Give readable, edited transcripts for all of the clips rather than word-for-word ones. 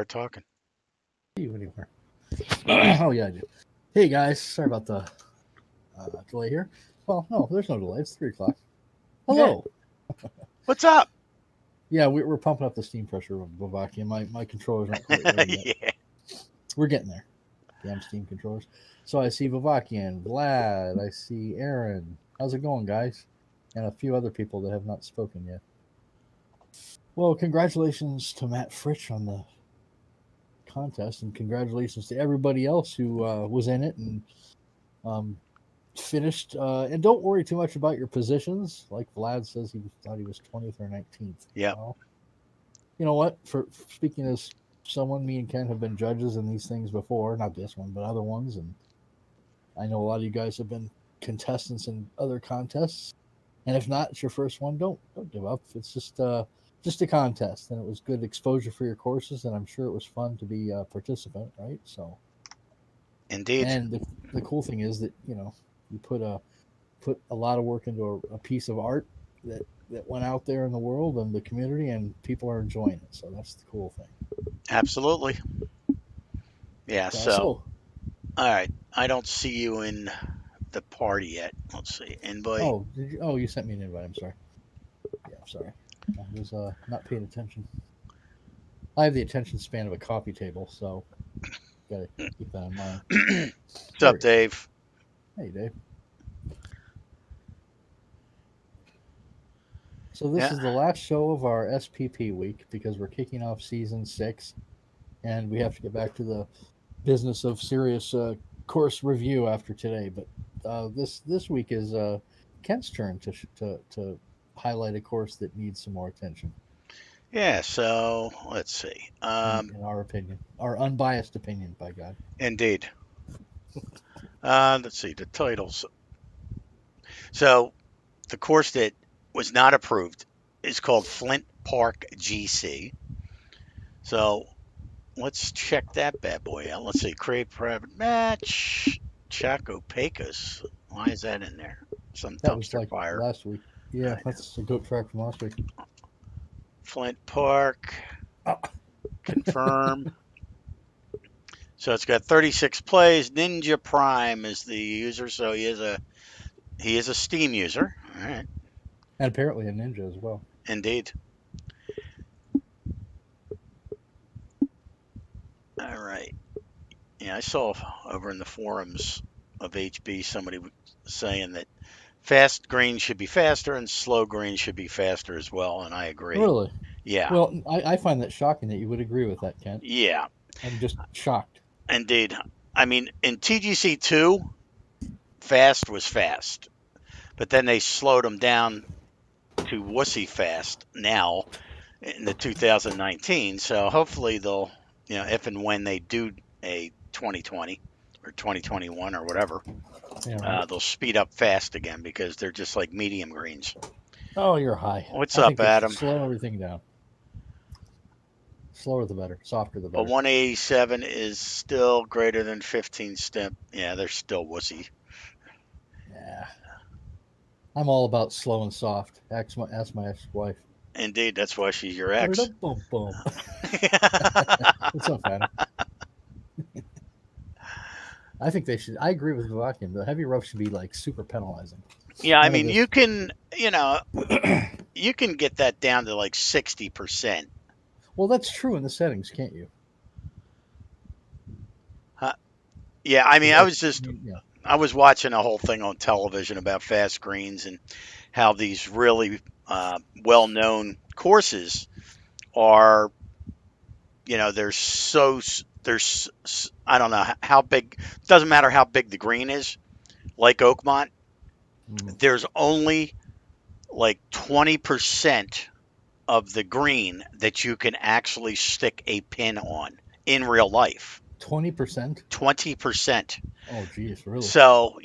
talking. See you anywhere. Oh yeah, I do. Hey guys, sorry about the delay here. Well, no, there's no delay. It's 3 o'clock. Yeah. Hello. What's up? Yeah, we're pumping up the steam pressure of Bavakia. My controllers aren't quite ready yet. Yeah. We're getting there. Damn steam controllers. So I see Bavakian, Vlad. I see Aaron. How's it going, guys? And a few other people that have not spoken yet. Well, congratulations to Matt Fritsch on the contest, and congratulations to everybody else who was in it and um, finished. And don't worry too much about your positions. Like Vlad says, he thought he was 20th or 19th. Yep. Well, you know what? For speaking as someone, me and Ken have been judges in these things before. Not this one, but other ones. And I know a lot of you guys have been contestants in other contests. And if not, it's your first one. Don't give up. It's just a contest, and it was good exposure for your courses, and I'm sure it was fun to be a participant, right? So, Indeed. and the cool thing is that you put a lot of work into a piece of art that went out there in the world and the community, and people are enjoying it. So that's the cool thing. Absolutely. Yeah. So, So, all right. I don't see you in the party yet. Let's see. Invite. you sent me an invite. I'm sorry. Yeah, I'm sorry. I was not paying attention. I have the attention span of a coffee table, so gotta keep that in mind. What's up, Dave? Hey, Dave. So this Yeah. is the last show of our SPP week because we're kicking off season 6, and we have to get back to the business of serious course review after today. But this week is Kent's turn to highlight a course that needs some more attention. Yeah. So let's see. In our opinion, our unbiased opinion, by God. Indeed. Let's see the titles. So the course that was not approved is called Flint Park GC. So let's check that bad boy out. Let's see. Create private match. Chaco Pecos. Why is that in there? Some That was dumpster like fire. last week. Yeah, that's a goat track from last week. Flint Park. Confirm. So it's got 36 plays. Ninja Prime is the user, so he is a Steam user. All right. And apparently a ninja as well. Indeed. All right. Yeah, I saw over in the forums of HB somebody saying that fast green should be faster and slow green should be faster as well, and I agree. Really? Yeah. Well, I find that shocking that you would agree with that, Kent. Yeah. I'm just shocked. Indeed. I mean, in TGC2, fast was fast, but then they slowed them down to wussy fast now in the 2019. So hopefully they'll, if and when they do a 2020 or 2021 or whatever, Yeah, right. they'll speed up fast again because they're just like medium greens. Oh, you're high. What's I up, think they should Adam? slow everything down. Slower the better. Softer the But better. 187 is still greater than 15 stimp. Yeah, they're still wussy. Yeah. I'm all about slow and soft. Ask my ex-wife. Indeed, that's why she's your ex. Boom, boom. It's so funny. I think they should. I agree with Vacuum. The heavy rough should be like super penalizing. Yeah, I None of mean, this- you can, you can get that down to like 60%. Well, that's true in the settings, can't you? Yeah, I mean, Yeah. I was watching a whole thing on television about fast greens and how these really well-known courses are, there's I don't know how big. Doesn't matter how big the green is. Like Oakmont, there's only like 20% of the green that you can actually stick a pin on in real life. 20%. 20%. Oh, geez, really? So,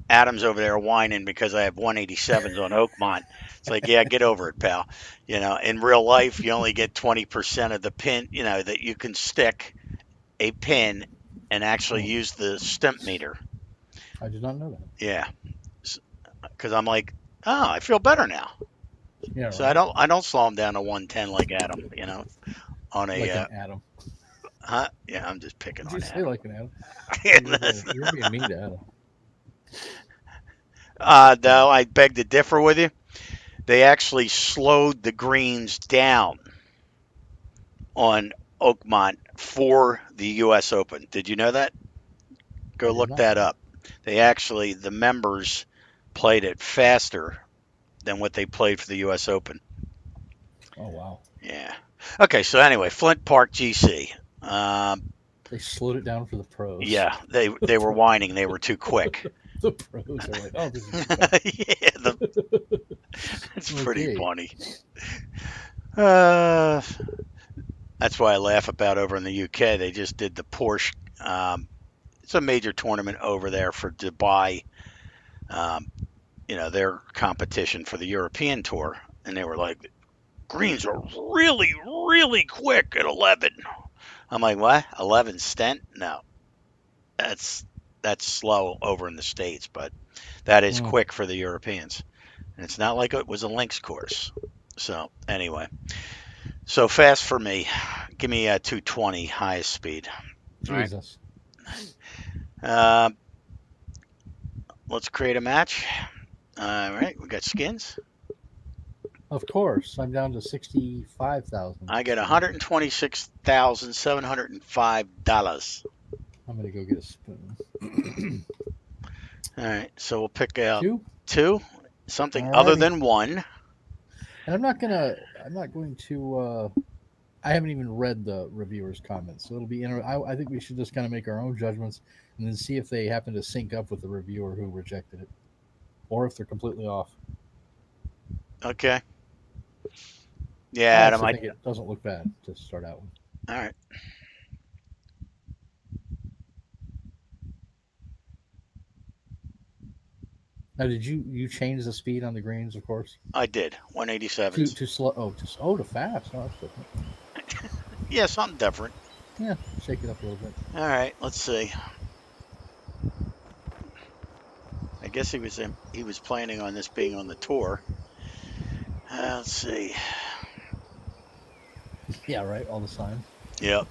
Adam's over there whining because I have 187s on Oakmont. It's like, yeah, get over it, pal. In real life, you only get 20% of the pin, that you can stick a pin and actually use the stimp meter. I did not know that. Yeah. Because I'm like, oh, I feel better now. Yeah. So Right. I don't slow them down to 110 like Adam, on Like a an atom. huh? Yeah, I'm just picking Did you on say Adam. like an atom? You're being mean to Adam. No, I beg to differ with you. They actually slowed the greens down on Oakmont for the U.S. Open. Did you know that? I Go did look not that know. up. The members played it faster than what they played for the U.S. Open. Oh wow. Yeah. Okay, so anyway, Flint Park GC. They slowed it down for the pros. Yeah, they were whining. They were too quick. The pros are like, oh, this is too fast. Yeah, it's pretty Okay. funny. Uh, that's why I laugh about over in the UK. They just did the Porsche. It's a major tournament over there for Dubai. Um, their competition for the European tour, and they were like, greens are really, really quick at 11. I'm like, what? 11 stent? No, that's that's slow over in the States, but that is Hmm. quick for the Europeans. And it's not like it was a links course. So anyway, so fast for me. Give me a 220 highest speed. All right. Jesus. Uh, let's create a match. All right. We got skins. Of course, I'm down to 65,000 I get speed. $126,705. I'm gonna go get a spoon. All right. So we'll pick out Two. two, something other Alrighty. than one. And I'm not gonna. I'm not going to. I haven't even read the reviewers' comments, so it'll be. I think we should just kind of make our own judgments and then see if they happen to sync up with the reviewer who rejected it, or if they're completely off. Okay. Yeah, I Adam. actually think it doesn't look bad to start out with. All right. Now, did you change the speed on the greens? Of course. I did To 187s. slow. To fast. Oh, that's different. Yeah, something different. Yeah, shake it up a little bit. All right. Let's see. I guess he was planning on this being on the tour. Let's see. Yeah, right. All the signs. Yep.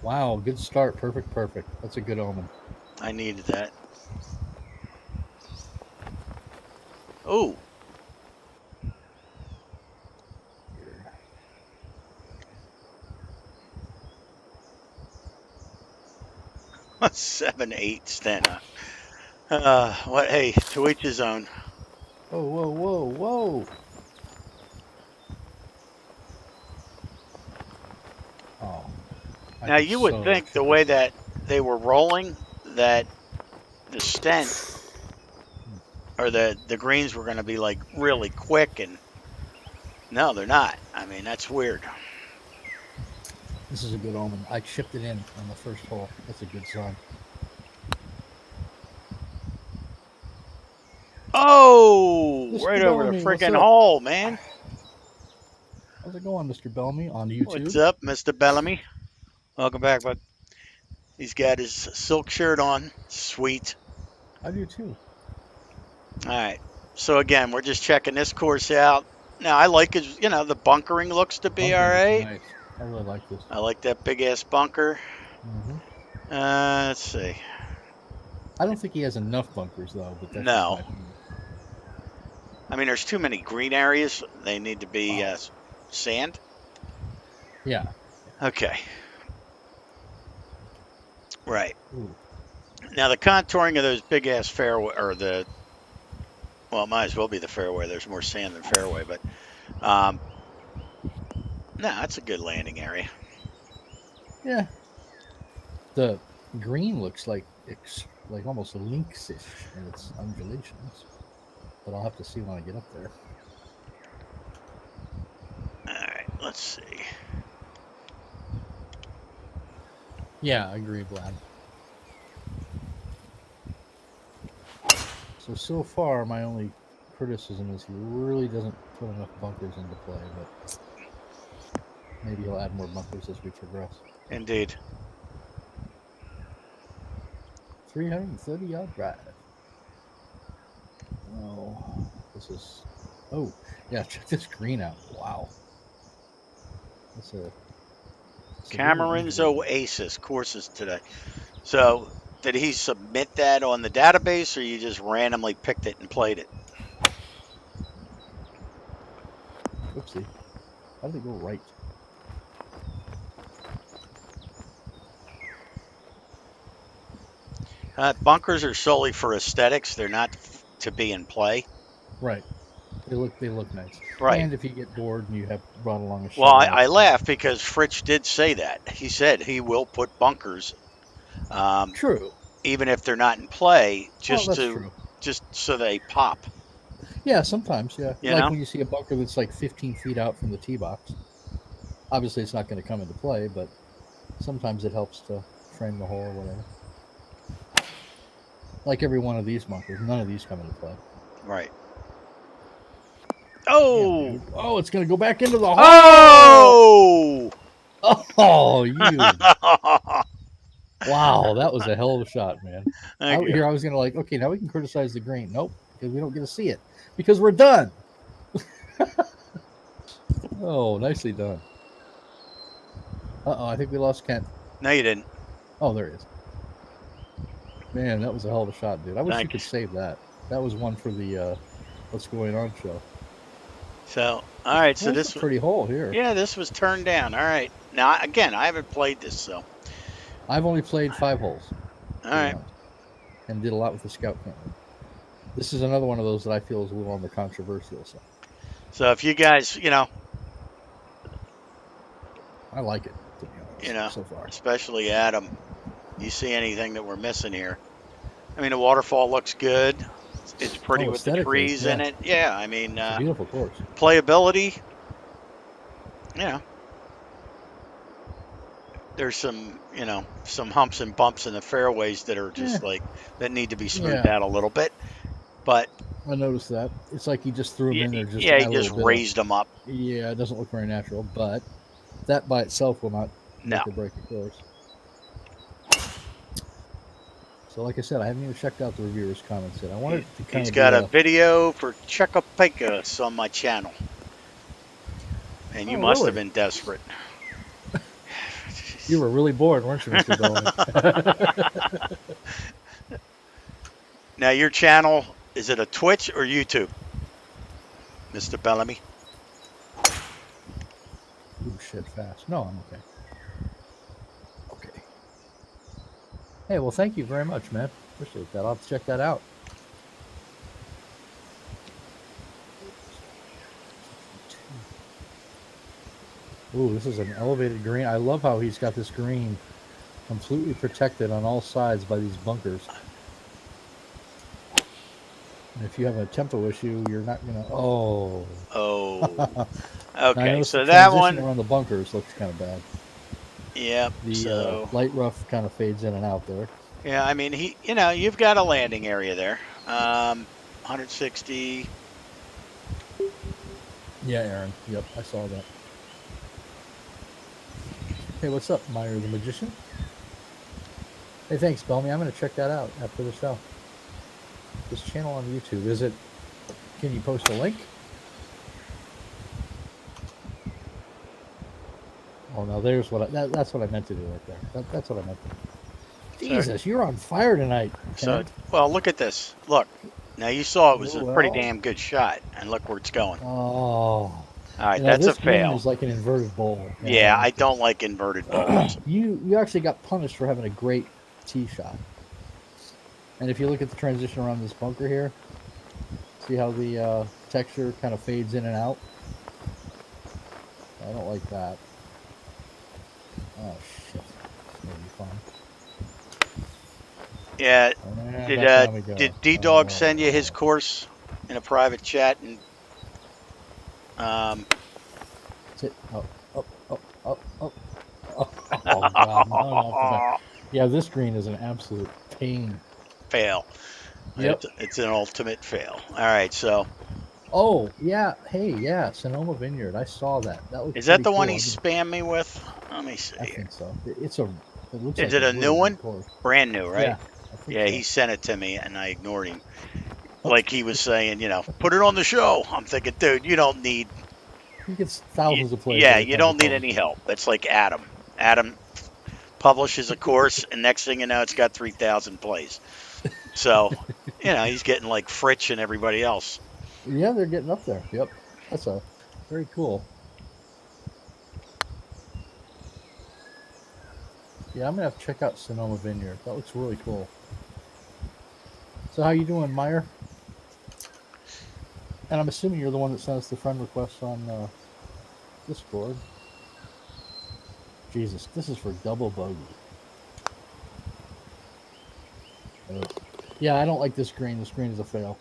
Wow, good start. Perfect, perfect. That's a good omen. I needed that. Oh, 7-8 Stena. What? Hey, to each his own. Whoa, whoa, whoa, whoa. Oh, I Now could you would so think the chip way this in. that they were rolling that the stent or the greens were going to be like really quick, and no, they're not. I mean, that's weird. This is a good omen. I chipped it in on the first hole. That's a good sign. Oh, right Mr. over the Bellamy, what's freaking up? hole, man. How's it going, Mr. Bellamy? On What's YouTube? up, Mr. Bellamy? Welcome back, bud. He's got his silk shirt on. Sweet. I do too. All right. So again, we're just checking this course out. Now I like his, the bunkering looks to be all Bunkering looks right. nice. I really like this. I like that big ass bunker. Hmm. Let's see. I don't think he has enough bunkers though, but that's just No, my opinion. I mean there's too many green areas. They need to be Oh, sand. yeah. Okay. Right. Ooh. Now the contouring of those big ass fairway or it might as well be the fairway. There's more sand than fairway, but um, no, that's a good landing area. Yeah. The green looks like almost lynxish in its undulations, but I'll have to see when I get up there. All right. Let's see. Yeah, I agree, Vlad. So far, my only criticism is he really doesn't put enough bunkers into play, but maybe he'll add more bunkers as we progress. Indeed. 330 yard drive. This is. Oh, yeah. Check this green out. Wow. That's a. It's a very Cameron's unusual. Oasis courses today. So did he submit that on the database, or you just randomly picked it and played it? Oopsie. How did it go right? Bunkers are solely for aesthetics. They're not to be in play. Right. They look nice. Right. And if you get bored and you have brought along a Well, shovel, I that's fine. laugh because Fritz did say that. He said he will put bunkers, um, True. even if they're not in play, Well, that's true. just so they pop. Yeah, sometimes, yeah. You Like know. when you see a bunker that's like 15 feet out from the tee box. Obviously, it's not going to come into play, but sometimes it helps to frame the hole or whatever. Like every one of these bunkers, none of these come into play. Right. Damn, Oh. dude. Oh, it's going to go back into the hole. Oh. Oh, you. Wow, that was a hell of a shot, man. Thank you. Here I was going to like, okay, now we can criticize the green. Nope, because we don't get to see it. Because we're done. Oh, nicely done. Uh-oh, I think we lost Kent. No, you didn't. Oh, there he is. Man, that was a hell of a shot, dude. I wish you could Thanks. save that. That was one for the What's Going On show. So, all right. So Well, it's this, a pretty hole here. yeah, this was turned down. All right. Now, again, I haven't played this, so. I've only played 5 holes, All to be right. honest, and did a lot with the scout camera. This is another one of those that I feel is a little on the controversial side. So if you guys, I like it, to be honest, so far. especially Adam, you see anything that we're missing here? I mean, the waterfall looks good. It's pretty with the Aesthetically, trees yeah. in it. Yeah, I mean, It's a beautiful course. playability, there's some humps and bumps in the fairways that are just that need to be smoothed out a little bit. But I noticed that. It's like he just threw them in there just to yeah, he add a just little bit raised them up. Yeah, it doesn't look very natural, but that by itself will not make or break a course. So, like I said, I haven't even checked out the reviewers' comments yet. I wanted to kind He's of got a video for Checkapecas on my channel. And you must have been desperate. You were really bored, weren't you, Mr. Bellamy? Now, your channel, is it a Twitch or YouTube, Mr. Bellamy? Ooh, shit, fast. No, I'm okay. Okay. Hey, well, thank you very much, man. Appreciate that. I'll have to check that out. Ooh, this is an elevated green. I love how he's got this green completely protected on all sides by these bunkers. And if you have a tempo issue, you're not gonna. Oh. Okay. So that transition one around the bunkers looks kind of bad. Yep. The light rough kind of fades in and out there. Yeah, I mean you've got a landing area there. 160. Yeah, Aaron. Yep, I saw that. Hey, what's up, Meyer the Magician? Hey, thanks, Bellamy. I'm going to check that out after the show. This channel on YouTube, is it? Can you post a link? Oh, no, there's what that's what I meant to do right there. That's what I meant to do. Jesus, you're on fire tonight. So, well, look at this. Look. Now, you saw it was a pretty damn good shot, and look where it's going. Oh. All right, that's a fail. This is like an inverted bowl. Yeah, I don't like inverted bowls. You actually got punished for having a great tee shot. And if you look at the transition around this bunker here, see how the texture kind of fades in and out? I don't like that. Oh, shit. It's going to be fun. Yeah. Did D-Dog send you his course in a private chat? And Oh, God. No. Yeah, this green is an absolute pain. Fail. Yep. It's an ultimate fail. All right, so. Oh, yeah. Hey, yeah, Sonoma Vineyard. I saw that. That looks Is that the cool. one he spammed me with? Let me see. I think so. It looks Is like it a new one? course. Brand new, right? Yeah. He sent it to me, and I ignored him. like he was saying, put it on the show. I'm thinking, dude, you don't need, He gets thousands of plays yeah, every you time he don't need publishes. any help. It's like Adam. Adam publishes a course, and next thing you know, it's got 3,000 plays. So, he's getting like Fritch and everybody else. Yeah, they're getting up there. Yep, that's a very cool. Yeah, I'm gonna have to check out Sonoma Vineyard. That looks really cool. So how you doing, Meyer? And I'm assuming you're the one that sent us the friend request on Discord. Jesus, this is for double bogey. Yeah, I don't like this green. This green is a fail.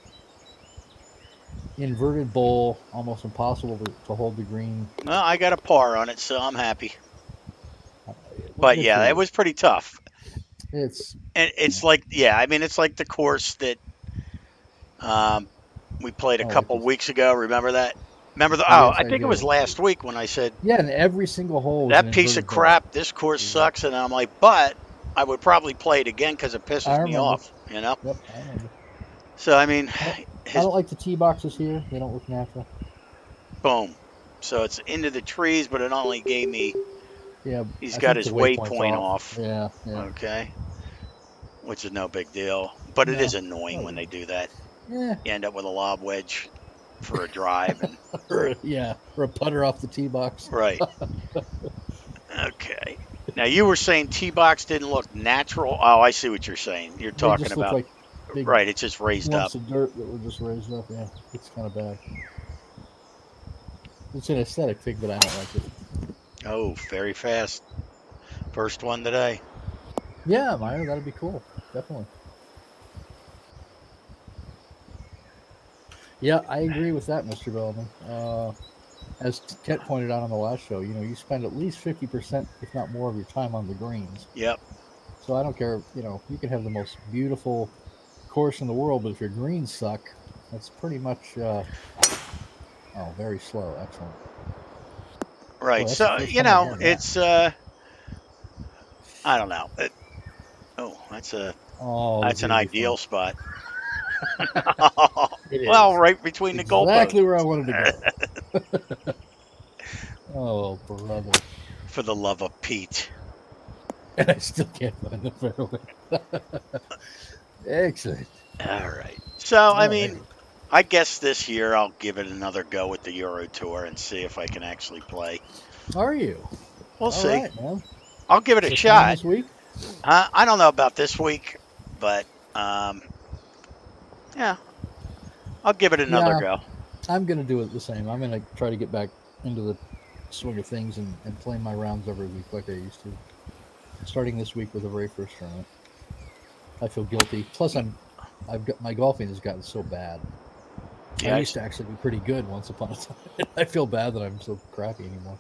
Inverted bowl, almost impossible to hold the green. Well, I got a par on it, so I'm happy. Uh, But Good for yeah, it you. was pretty tough. It's And it's yeah. like, yeah, I mean, it's like the course that um, we played a Oh, like couple this. weeks ago. Remember that? Remember Yes, I I think it was do. last week when I said Yeah, and every single hole was an that piece of inverted bowl. crap, this course Yeah, sucks. And I'm like, but I would probably play it again because it I pisses me remember. off. Yep, I remember. So, I mean, I don't, I his don't like the tee boxes here. They don't look natural. boom. So it's into the trees, but it only gave me, Yeah, he's I got think the his waypoint's waypoint off. off. Yeah, yeah. Okay. Which is no big deal. But it No. is annoying when they do that. Yeah. You end up with a lob wedge for a drive. And Yeah, or a putter off the tee box. right. Okay. Now you were saying T-box didn't look natural. Oh, I see what you're saying. You're They talking just look about like big right. It's just raised up. lumps of dirt that were just raised up. Yeah, it's kind of bad. It's an aesthetic thing, but I don't like it. Oh, very fast. First one today. Yeah, Meyer, that'd be cool. Definitely. Yeah, I agree with that, Mr. Bellman. As Kent pointed out on the last show, you spend at least 50%, if not more, of your time on the greens. Yep. So I don't care. You can have the most beautiful course in the world, but if your greens suck, that's pretty much very slow. Excellent. Oh, Right. that's the So first time I've had that. it's I don't know. Oh, Oh, that's this is an gonna be fun. ideal spot. It Well, is right between the goalposts. exactly where I wanted to go. Oh, brother. For the love of Pete. And I still can't find the fairway. Excellent. All right. So I All right. mean, I guess this year I'll give it another go with the Euro Tour and see if I can actually play. Are you? We'll All see. right, man. I'll give it a So time shot. this week? I don't know about this week, but um, yeah, I'll give it another Yeah, go. I'm going to do it the same. I'm going to try to get back into the swing of things and play my rounds every week like I used to. Starting this week with the very first tournament. I feel guilty. Plus, I've got my golfing has gotten so bad. I Yeah, used to actually be pretty good once upon a time. I feel bad that I'm so crappy anymore.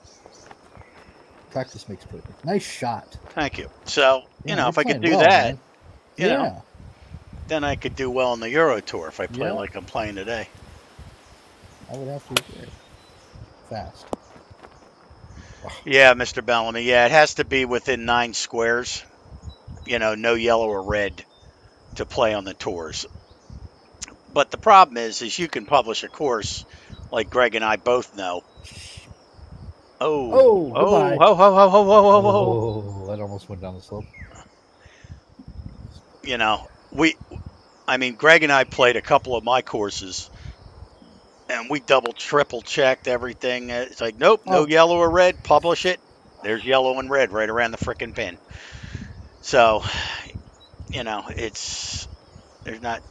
Practice makes perfect. Nice shot. thank you. So Yeah, you're if I could playing do well, that, man. you know, Yeah, then I could do well in the Euro Tour if I play yeah. like I'm playing today. I would have to agree. Fast. Yeah, Mr. Bellamy. Yeah, it has to be within 9 squares. No yellow or red to play on the tours. But the problem is you can publish a course like Greg and I both know. Oh, Oh, oh, goodbye. ho, ho, ho, ho, ho, ho, ho. Oh, that almost went down the slope. You know, I mean, Greg and I played a couple of my courses and we double, triple checked everything. It's like, nope, no Oh, yellow or red, publish it. There's yellow and red right around the frickin' pin. So, there's not,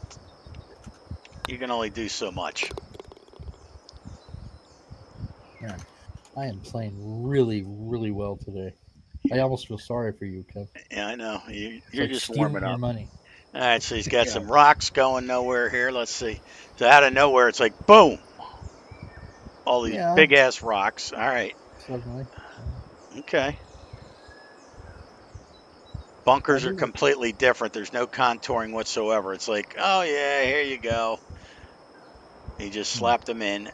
you can only do so much. yeah. I am playing really, really well today. I almost feel sorry for you, Kev. Yeah, I know. It's You're like just warming stealing your up. money. All right, so he's got Yeah, some rocks going nowhere here. Let's see. So out of nowhere, it's like boom, all these yeah. big ass rocks. All right, Suddenly, okay. I Bunkers are do it. completely different. There's no contouring whatsoever. It's like, oh yeah, here you go. He just Hmm. slapped them in.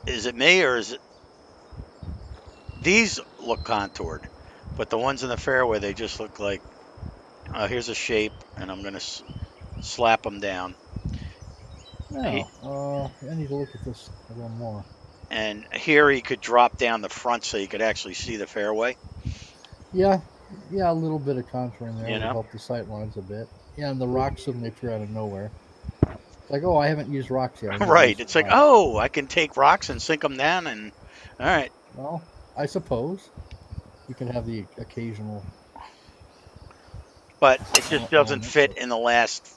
Is it me or is it? These look contoured, but the ones in the fairway they just look like. Here's a shape, and I'm gonna slap them down. He, I need to look at this a little more. and here he could drop down the front so you could actually see the fairway. Yeah, yeah, a little bit of contouring there You would know, help the sight lines a bit. Yeah, and the rocks suddenly appear out of nowhere. It's like, oh, I haven't used rocks yet. I need to right? use some It's like, rocks. oh, I can take rocks and sink them down, and all right. Well, I suppose you can have the occasional But it just doesn't element, fit but in the last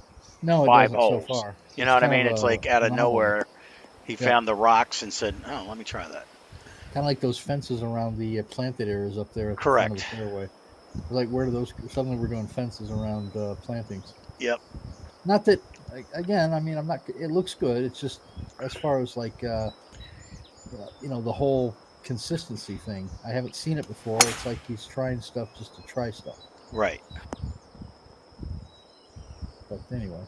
no, it 5 doesn't so holes. far. You know It's what I kind mean? of It's like a out of anomaly. nowhere, he Yep, found the rocks and said, "Oh, let me try that." kind of like those fences around the planted areas up there at the front of the Correct. fairway. Like, where do those? Suddenly, we're doing fences around plantings. Yep. Not that, again. I mean, I'm not. It looks good. It's just as far as like the whole consistency thing. I haven't seen it before. It's like he's trying stuff just to try stuff. Right. But anyway,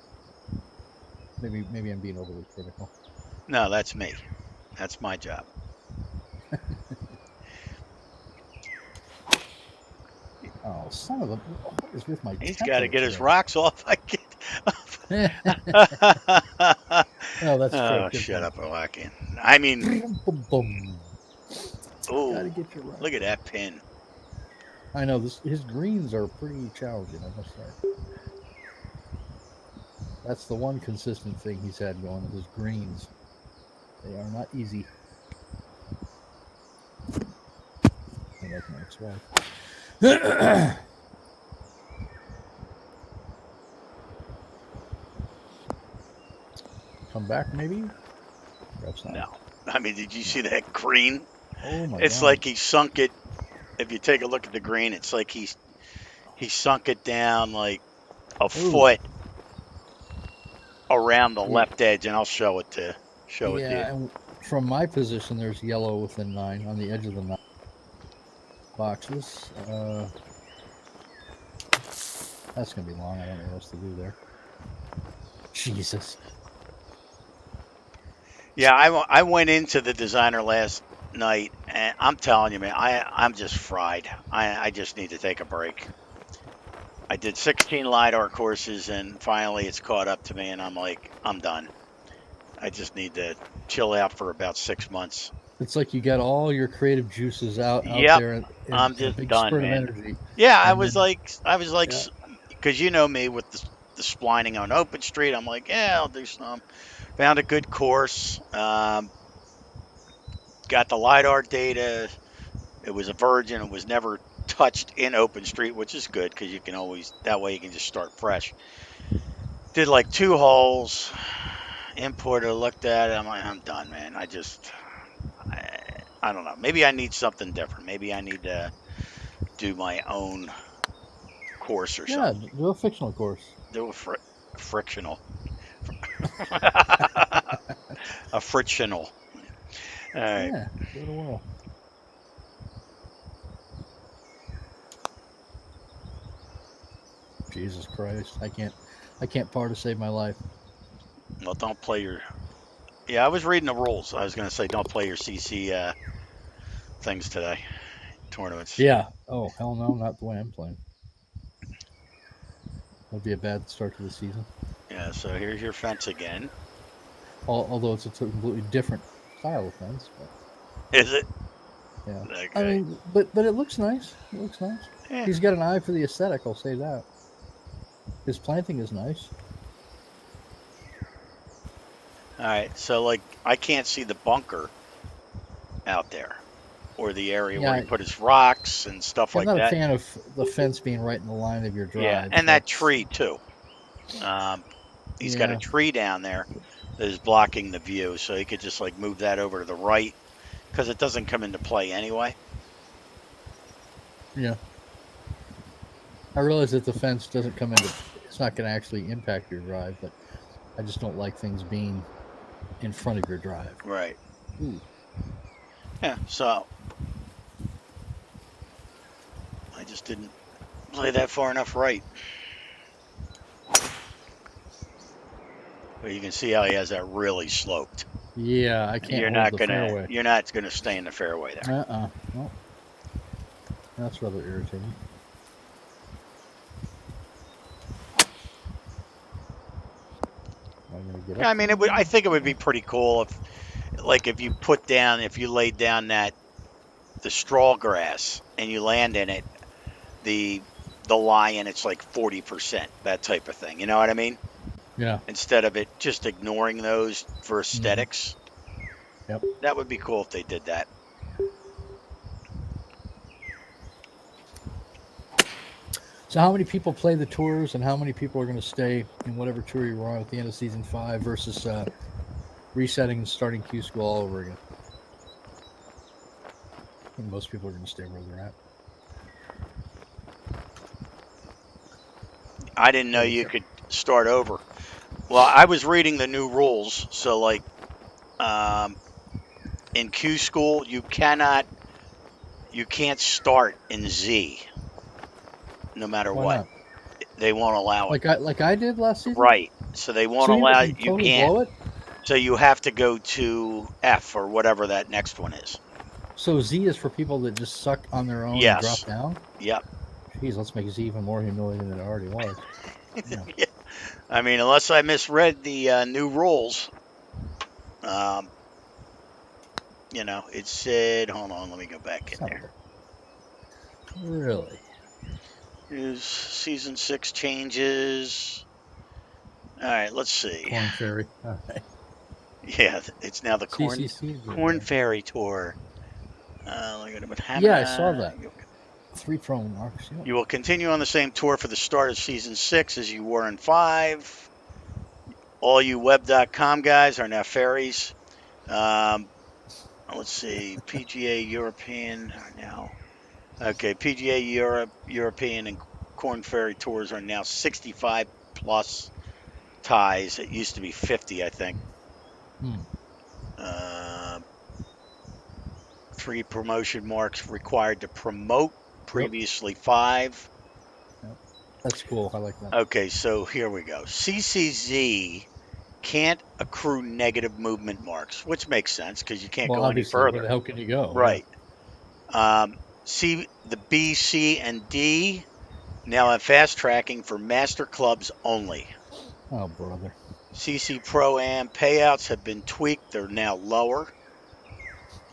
maybe I'm being overly critical. No, that's me. That's my job. Oh, son of a! What is with my He's got to temper get his today? rocks off. I get. No, that's true. Oh, Good shut point. up, Alakian. I mean, Boom, boom, boom. Got to oh, get your right. look at that pin. I know this. His greens are pretty challenging, I must say. That's the one consistent thing he's had going. His greens, they are not easy. I like my ex-wife. Come back, maybe. Perhaps not. No. I mean, did you No. see that green? Oh my It's god. like he sunk it. If you take a look at the green, it's like he sunk it down like a Ooh. foot around the Yeah. left edge, and I'll show it to you. Yeah. And from my position, there's yellow within 9 on the edge of the 9 boxes. That's gonna be long. I don't know what else to do there. Jesus. Yeah, I went into the designer last night, and I'm telling you, man, I'm just fried. I just need to take a break. I did 16 lidar courses, and finally it's caught up to me, and I'm like, I'm done. I just need to chill out for about 6 months. It's like you got all your creative juices out Yep, there I'm in a just big done, spurt of man. energy, Yeah, and then I was like, yeah, because you know me with the splining on Open Street. I'm like, yeah, I'll do some. Found a good course. Got the lidar data. It was a virgin. It was never touched in Open Street, which is good because you can always that way you can just start fresh. Did like 2 holes. Imported, looked at it. I'm like, I'm done, man. I, I don't know. Maybe I need something different. Maybe I need to do my own course or yeah, something. do a fictional course. Do a frictional, a frictional. All right. Yeah, give it a whirl. Jesus Christ, I can't par to save my life. Well, don't play your. Yeah, I was reading the rules. I was gonna say don't play your CC things today, tournaments. Yeah. Oh hell no, not the way I'm playing. That'd be a bad start to the season. Yeah. So here's your fence again. Although it's a completely different style of fence, but Is it? yeah. I Okay. mean, but it looks nice. It looks nice. Yeah. He's got an eye for the aesthetic. I'll say that. His planting is nice. All right. So like I can't see the bunker out there or the area where he Yeah, put his rocks and stuff I'm like not a that. fan of the fence being right in the line of your Yeah, drive. and that That's tree too. Um, he's got a yeah, tree down there that is blocking the view, so he could just like move that over to the right because it doesn't come into play anyway. yeah. I realize that the fence doesn't come into. It's not going to actually impact your drive, but I just don't like things being in front of your drive. Right. Ooh. Yeah. So I just didn't play that far enough right. But you can see how he has that really sloped. Yeah, I can't hold the fairway. You're not gonna stay in the fairway there. No, that's rather irritating. I'm going to get up. Yeah, I mean, I think it would be pretty cool if you laid down the straw grass and you land in it, the the lion, it's like 40%, that type of thing. You know what I mean? Yeah. Instead of it just ignoring those for Mm-hmm. aesthetics, Yep. that would be cool if they did that. So how many people play the tours, and how many people are going to stay in whatever tour you're on at the end of season 5 versus resetting and starting Q school all over again? I think most people are going to stay where they're at. I didn't know What do you you think? could start over. Well, I was reading the new rules, so like um, in Q school, you can't start in Z, no matter Why what. not? They won't allow it. Like I did last season. Right. So they won't So you allow can you totally can't. blow it. So you have to go to F or whatever that next one is. So Z is for people that just suck on their own and drop Yes. down. Yep. Jeez, let's make Z even more humiliating than it already was. Yeah. Yeah. I mean, unless I misread the new rules, um, it said. Hold on, let me go back in Son there. of a. Really? Is season 6 changes? All right, let's see. Corn Fairy. All right. Yeah, it's now the CCC. Corn Fairy Tour. Look at it. Yeah, I saw that. 3 promo marks. Yep. You will continue on the same tour for the start of season 6 as you were in 5. All you web.com guys are now fairies. Um, let's see. PGA European are now. Okay, PGA European, and Corn Ferry Tours are now 65 plus ties. It used to be 50, I think. Hmm. Uh, 3 promotion marks required to promote, Yep. previously 5. Yep. That's cool. I like that. Okay, so here we go. CCZ can't accrue negative movement marks, which makes sense because you can't Well, go any obviously, where the further. hell can you go? Yeah. Right. The B, C, and D now have fast tracking for master clubs only. Oh, brother. CC Pro Am payouts have been tweaked. They're now lower.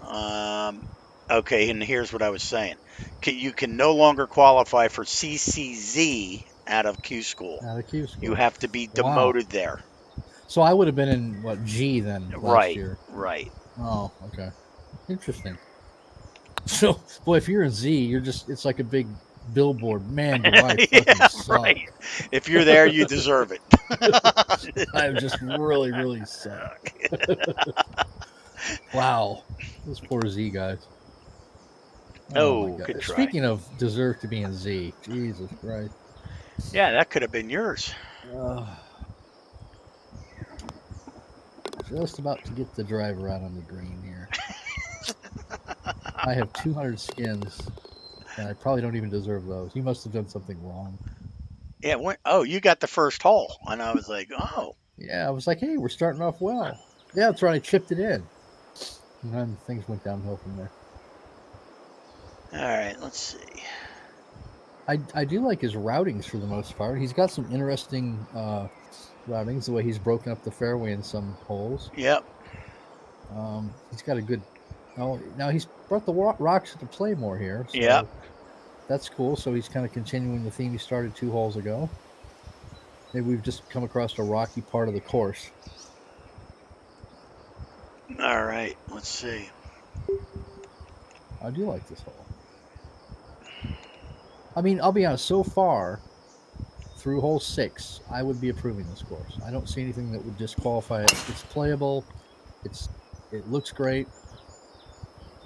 Um, okay, and here's what I was saying. You can no longer qualify for CCZ out of Q School. Out of Q You school. have to be Wow. demoted there. So I would have been in what G then last Right, year. right. Oh, okay. Interesting. So, boy, if you're in Z, you're just—it's like a big billboard. Man, do I fucking Yeah, suck. right. If you're there, you deserve it. I just really, really suck. Wow. Those poor Z guys. Oh my Oh, god. good try. Speaking of deserve to be in Z, Jesus Christ. Yeah, that could have been yours. Uh, just about to get the driver out on the green here. I have 200 skins, and I probably don't even deserve those. He must have done something wrong. Yeah. Oh, you got the first hole, and I was like, oh. Yeah, I was like, hey, we're starting off well. Yeah, that's right. I chipped it in. And then things went downhill from there. All right. Let's see. I do like his routings for the most part. He's got some interesting routings, the way he's broken up the fairway in some holes. Yep. He's got a good. Oh, now he's brought the rocks into play more here, Yep. so that's cool. So he's kind of continuing the theme he started 2 holes ago. Maybe we've just come across a rocky part of the course. All right. Let's see. I do like this hole. I mean, I'll be honest. So far, through hole 6, I would be approving this course. I don't see anything that would disqualify it. It's playable. It looks great.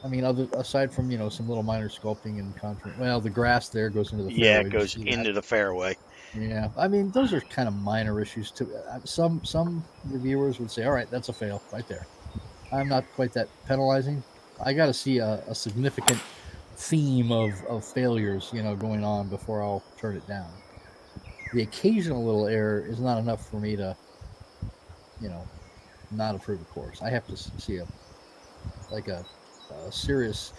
I mean, aside from some little minor sculpting and contour. Well, the grass there goes into the Yeah, fairway. it Did you goes see that? into the fairway. Yeah, I mean, those are kind of minor issues too. Some reviewers would say, "All right, that's a fail right there." I'm not quite that penalizing. I got to see a significant theme of failures, going on before I'll turn it down. The occasional little error is not enough for me to, you know, not approve a course. I have to see a serious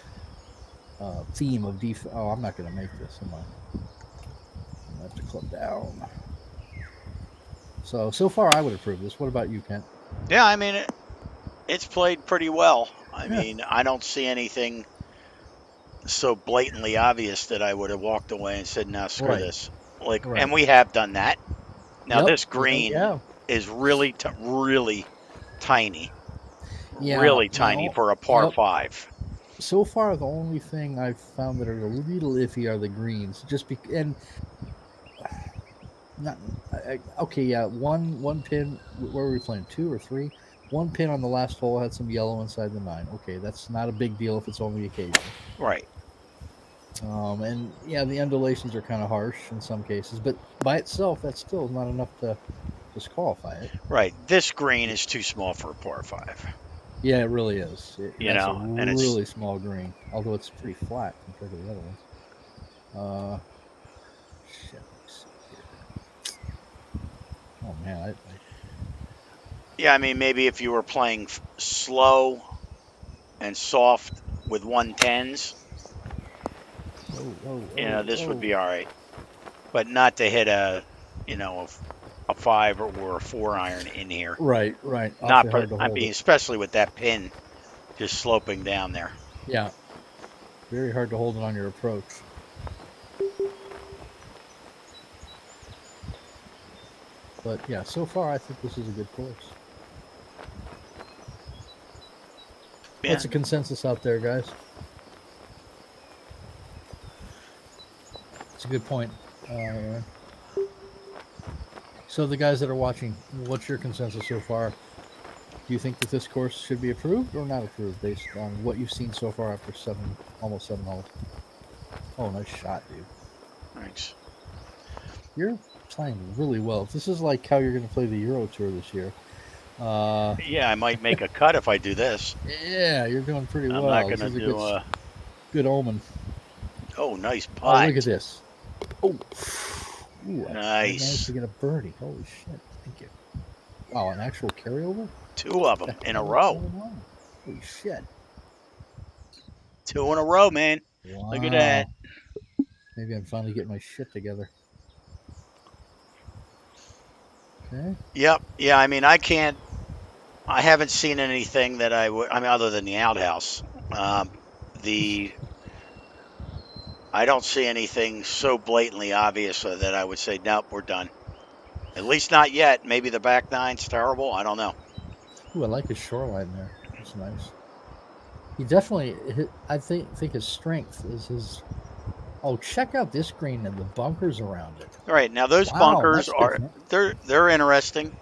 theme of def. Oh, I'm not going to make this. Am I? I'm going to have to club down. So far, I would approve this. What about you, Kent? Yeah, I mean it's played pretty well. I Yeah. mean, I don't see anything so blatantly obvious that I would have walked away and said, "No, screw Right. this." Like, and Right. we have done that. Now Yep. this Yeah. green Yeah. is really tiny, Yeah. really tiny Now. for a par Yep. five. So far, the only thing I've found that are a little iffy are the greens. And not okay. Yeah. One pin. Where were we playing? Two or three? One pin on the last hole had some yellow inside the nine. Okay, that's not a big deal if it's only occasional. Right. And yeah, the undulations are kind of harsh in some cases, but by itself, that's still not enough to disqualify it. Right. This green is too small for a par five. Yeah, it really is. That's a And it's really small green, although it's pretty flat compared to the other ones. Uh, shit. Let me see here. Oh man, yeah. I mean, maybe if you were playing slow and soft with 110s, whoa, whoa, this would whoa, be all right. But not to hit you know, a five or a 4 iron in here. right, right. Not Awfully for, hard to I hold mean, it. especially with that pin just sloping down there. Yeah, very hard to hold it on your approach. But yeah, so far I think this is a good course. Yeah. What's the consensus out there, guys? It's a good point, Aaron. So the guys that are watching, what's your consensus so far? Do you think that this course should be approved or not approved based on what you've seen so far after almost 7 holes? Oh, nice shot, dude. Thanks. You're playing really well. This is like how you're going to play the Euro Tour this year. Yeah, I might make a cut if I do this. Yeah, you're doing pretty I'm not well. going This to is a do good omen. oh, nice Oh, look at putt. this. Oh, ooh, I managed Nice. to get a birdie. Holy shit! Thank you. Wow, an actual carryover? Two of them Heck, in a another row. 7-1. Holy shit! Two in a row, man. Look at that. Wow. Maybe I'm finally getting my shit together. Okay. Yep. Yeah, I mean, I haven't seen anything that I mean, other than the outhouse. Um, the, I don't see anything so blatantly obvious that I would say, nope, we're done. At least not yet. Maybe the back nine's terrible. I don't know. Ooh, I like his shoreline there. That's nice. He definitely, I think his strength is his. Oh, check out this green and the bunkers around it. All right. Now those Wow, bunkers that's are, different. they're interesting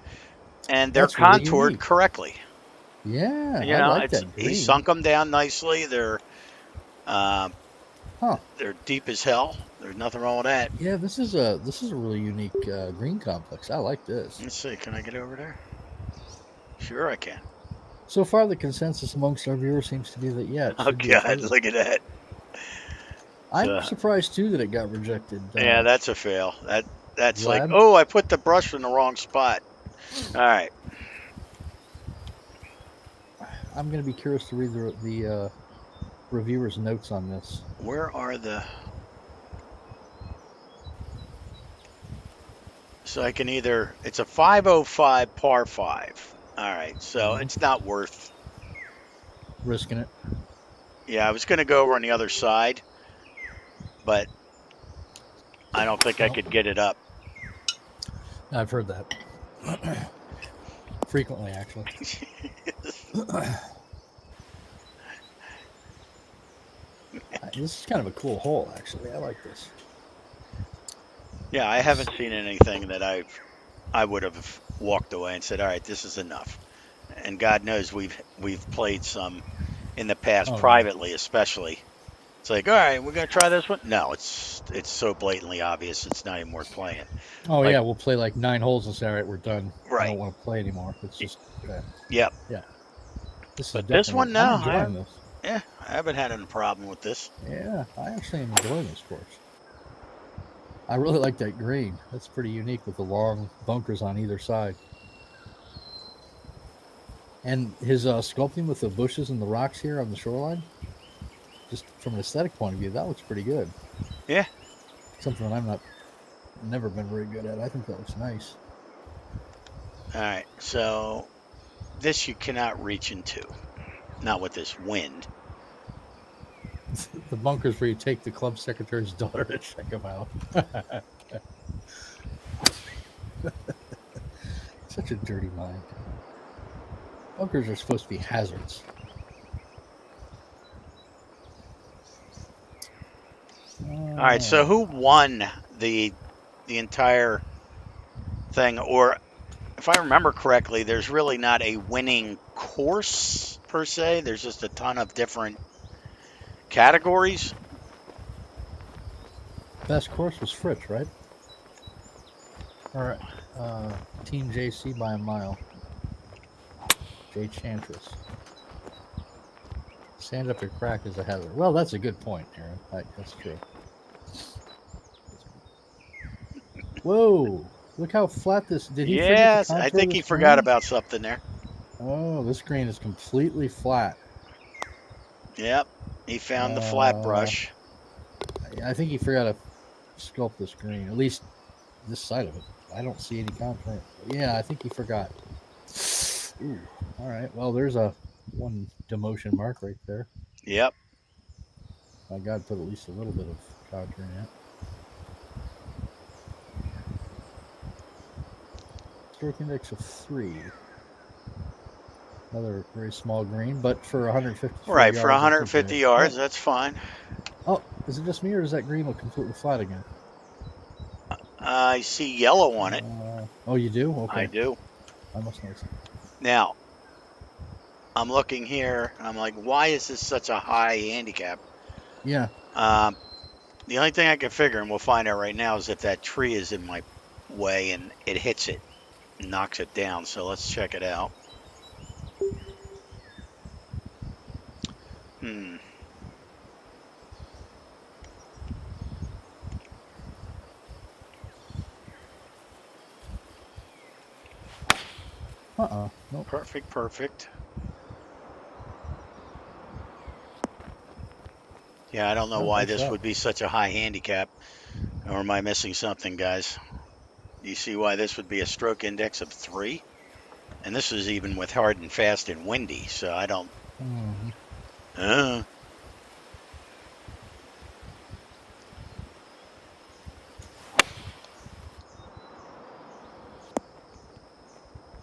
and they're That's really contoured unique. correctly. Yeah, I like that He green. sunk them down nicely. Uh, Huh. they're deep as hell. There's nothing wrong with that. Yeah, this is a really unique green complex. I like this. Let's see. Can I get over there? Sure, I can. So far, the consensus amongst our viewers seems to be that yeah, it Oh should be God, approved. look at that. I'm So, surprised too that it got rejected. yeah, that's a fail. That's like, Vlad, oh, I put the brush in the wrong spot. All right. I'm going to be curious to read the reviewers' notes on this. Where are the? So I can either. It's a 505 par five. All right. So Mhm. it's not worth. Risking it. Yeah, I was going to go over on the other side, but I don't think I Well, could get it up. I've heard that frequently, actually. This is kind of a cool hole, actually. I like this. Yeah, I haven't seen anything that I would have walked away and said, "All right, this is enough." And God knows we've played some in the past, Oh yeah. privately especially. It's like, all right, we're gonna try this one. No, it's so blatantly obvious. It's not even worth playing. Oh Like, yeah, we'll play like 9 holes and say, all right, we're done. I right? don't want to play anymore. It's just, Yep. yeah. This is But this definitely. one, I'm no, enjoying this. I haven't had a problem with this. Yeah, I actually am enjoying this course. I really like that green. That's pretty unique with the long bunkers on either side. And his sculpting with the bushes and the rocks here on the shoreline, just from an aesthetic point of view, that looks pretty good. Yeah. Something that never been very good at. I think that looks nice. All right, so this you cannot reach into. Not with this wind. The bunkers where you take the club secretary's daughter to check him out. Such a dirty mind. Bunkers are supposed to be hazards. All right, so who won the entire thing? Or if I remember correctly, there's really not a winning course per se. There's just a ton of different categories. Best course was Fritz, right? Or Team JC by a mile. Jay Chantress. Stand up your crack is a hazard. Well, that's a good point, Aaron. That's true. Whoa! Look how flat this. Did he forget to Yes, I contour think the he forgot screen? about something there. Oh, this screen is completely flat. Yep, he found the flat Uh, brush. I think he forgot to sculpt the screen. At least this side of it. I don't see any contour. Yeah, I think he forgot. Ooh. All right. Well, there's a one demotion mark right there. Yep. My God, put at least a little bit of contour in it. Stroke index of 3. Another very small green, but for 154 Right, for yards, that's okay. 150 yards, that's fine. Oh, is it just me, or does that green look completely flat again? I see yellow on it. Oh, you do? I Okay. do. I must notice it. Now, I'm looking here. I'm like, why is this such a high handicap? Yeah. Um, the only thing I can figure, and we'll find out right now, is if that tree is in my way and it hits it, and knocks it down. So let's check it out. Hmm. Nope. Perfect, perfect. Yeah, I don't know Oh, why nice this shot. would be such a high handicap. Or am I missing something, guys? Do you see why this would be a stroke index of 3? And this is even with hard and fast and windy, so I don't. Mm-hmm. Uh,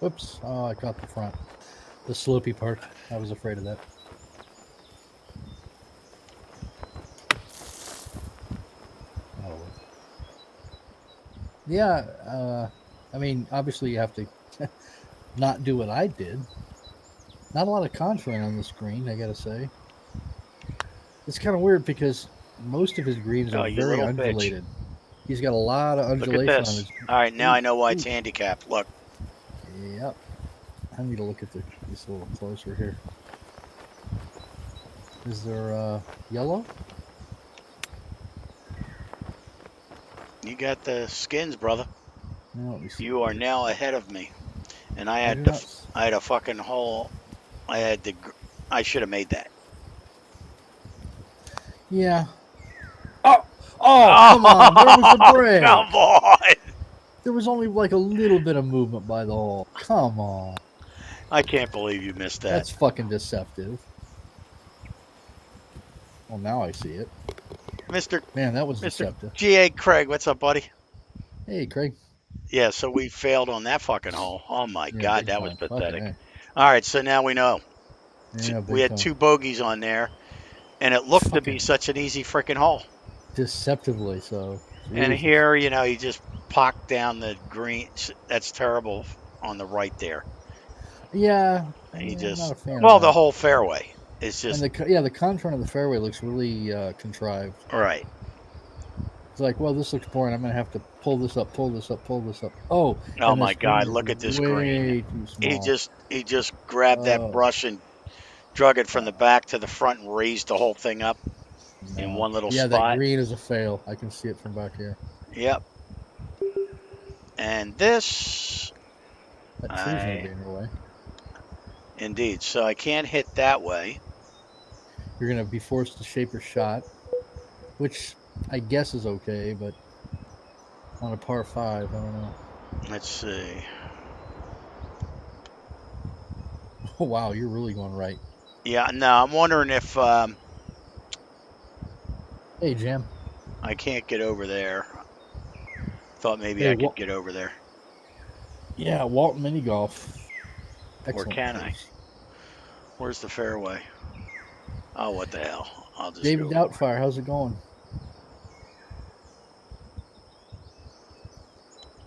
Oops. Oh, I caught the front. The slopey part. I was afraid of that. That'll work. Yeah. I mean, obviously, you have to not do what I did. Not a lot of contouring on this green, I gotta say. It's kind of weird because most of his greens are oh, you very little bitch. undulated. He's got a lot of Look at undulation on this. his. All right, now Ooh, I know why it's ooh. handicapped. Look. Yep. I need to look at this a little closer here. Is there yellow? You got the skins, brother. No, let me see. You are now ahead of me. And I I had do the not. I had a fucking hole. I had the I should have made that. Yeah. Oh, oh, come on! Where was the Oh, break? come on. There was only like a little bit of movement by the hole. Come on, I can't believe you missed that. that's fucking deceptive. Well, now I see it. Mr. Man, that was Mr. deceptive. GA Craig, what's up, buddy? Hey, Craig. Yeah, so we failed on that fucking hole. Oh my Yeah, god, big that was time. Fucking pathetic. A. All right, so now we know. Yeah, We big had time. 2 bogeys on there, and it looked to be Fucking such an easy freaking hole. deceptively so. And Jesus. here, you just pocked down the green. That's terrible on the right there. Yeah, He I'm not just, a fan of well, the that. whole fairway is And just the contour of the fairway looks really contrived. right. It's like, well, this looks boring. I'm gonna have to pull this up, pull this up, pull this up. Oh, Oh and my this green God, is look at this green. way too He small. just he just grabbed that Oh, brush and drug it from the back to the front and raised the whole thing up in no. one little Yeah, that spot. green is a fail. I can see it from back here. Yep. And this, That tree's gonna be I in your way. indeed. So I can't hit that way. You're gonna be forced to shape your shot, which I guess is okay, but on a par 5, I don't know. Let's see. Oh wow, you're really going right. Yeah, no, I'm wondering if Hey Jim. I can't get over there. Thought maybe Hey, I could get over there. yeah, Walton Mini Golf. Or Excellent can I? course. Where's the fairway? Oh, what the hell? I'll just David go. Doubtfire, how's it going?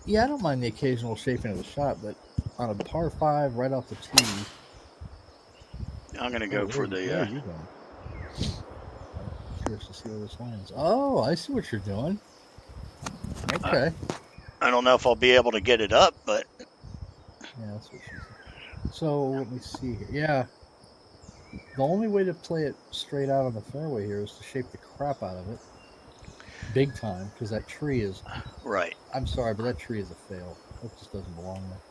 Yeah, I don't mind the occasional shaping of the shot, but on a par five right off the tee. I'm going to Oh, go for where are the. you going? I'm curious to see where this lands. Oh, I see what you're doing. I, Okay. I don't know if I'll be able to get it up, but Yeah, that's what she said. So let me see here. Yeah, the only way to play it straight out on the fairway here is to shape the crap out of it, big time, because that tree is. right. I'm sorry, but that tree is a fail. That just doesn't belong there.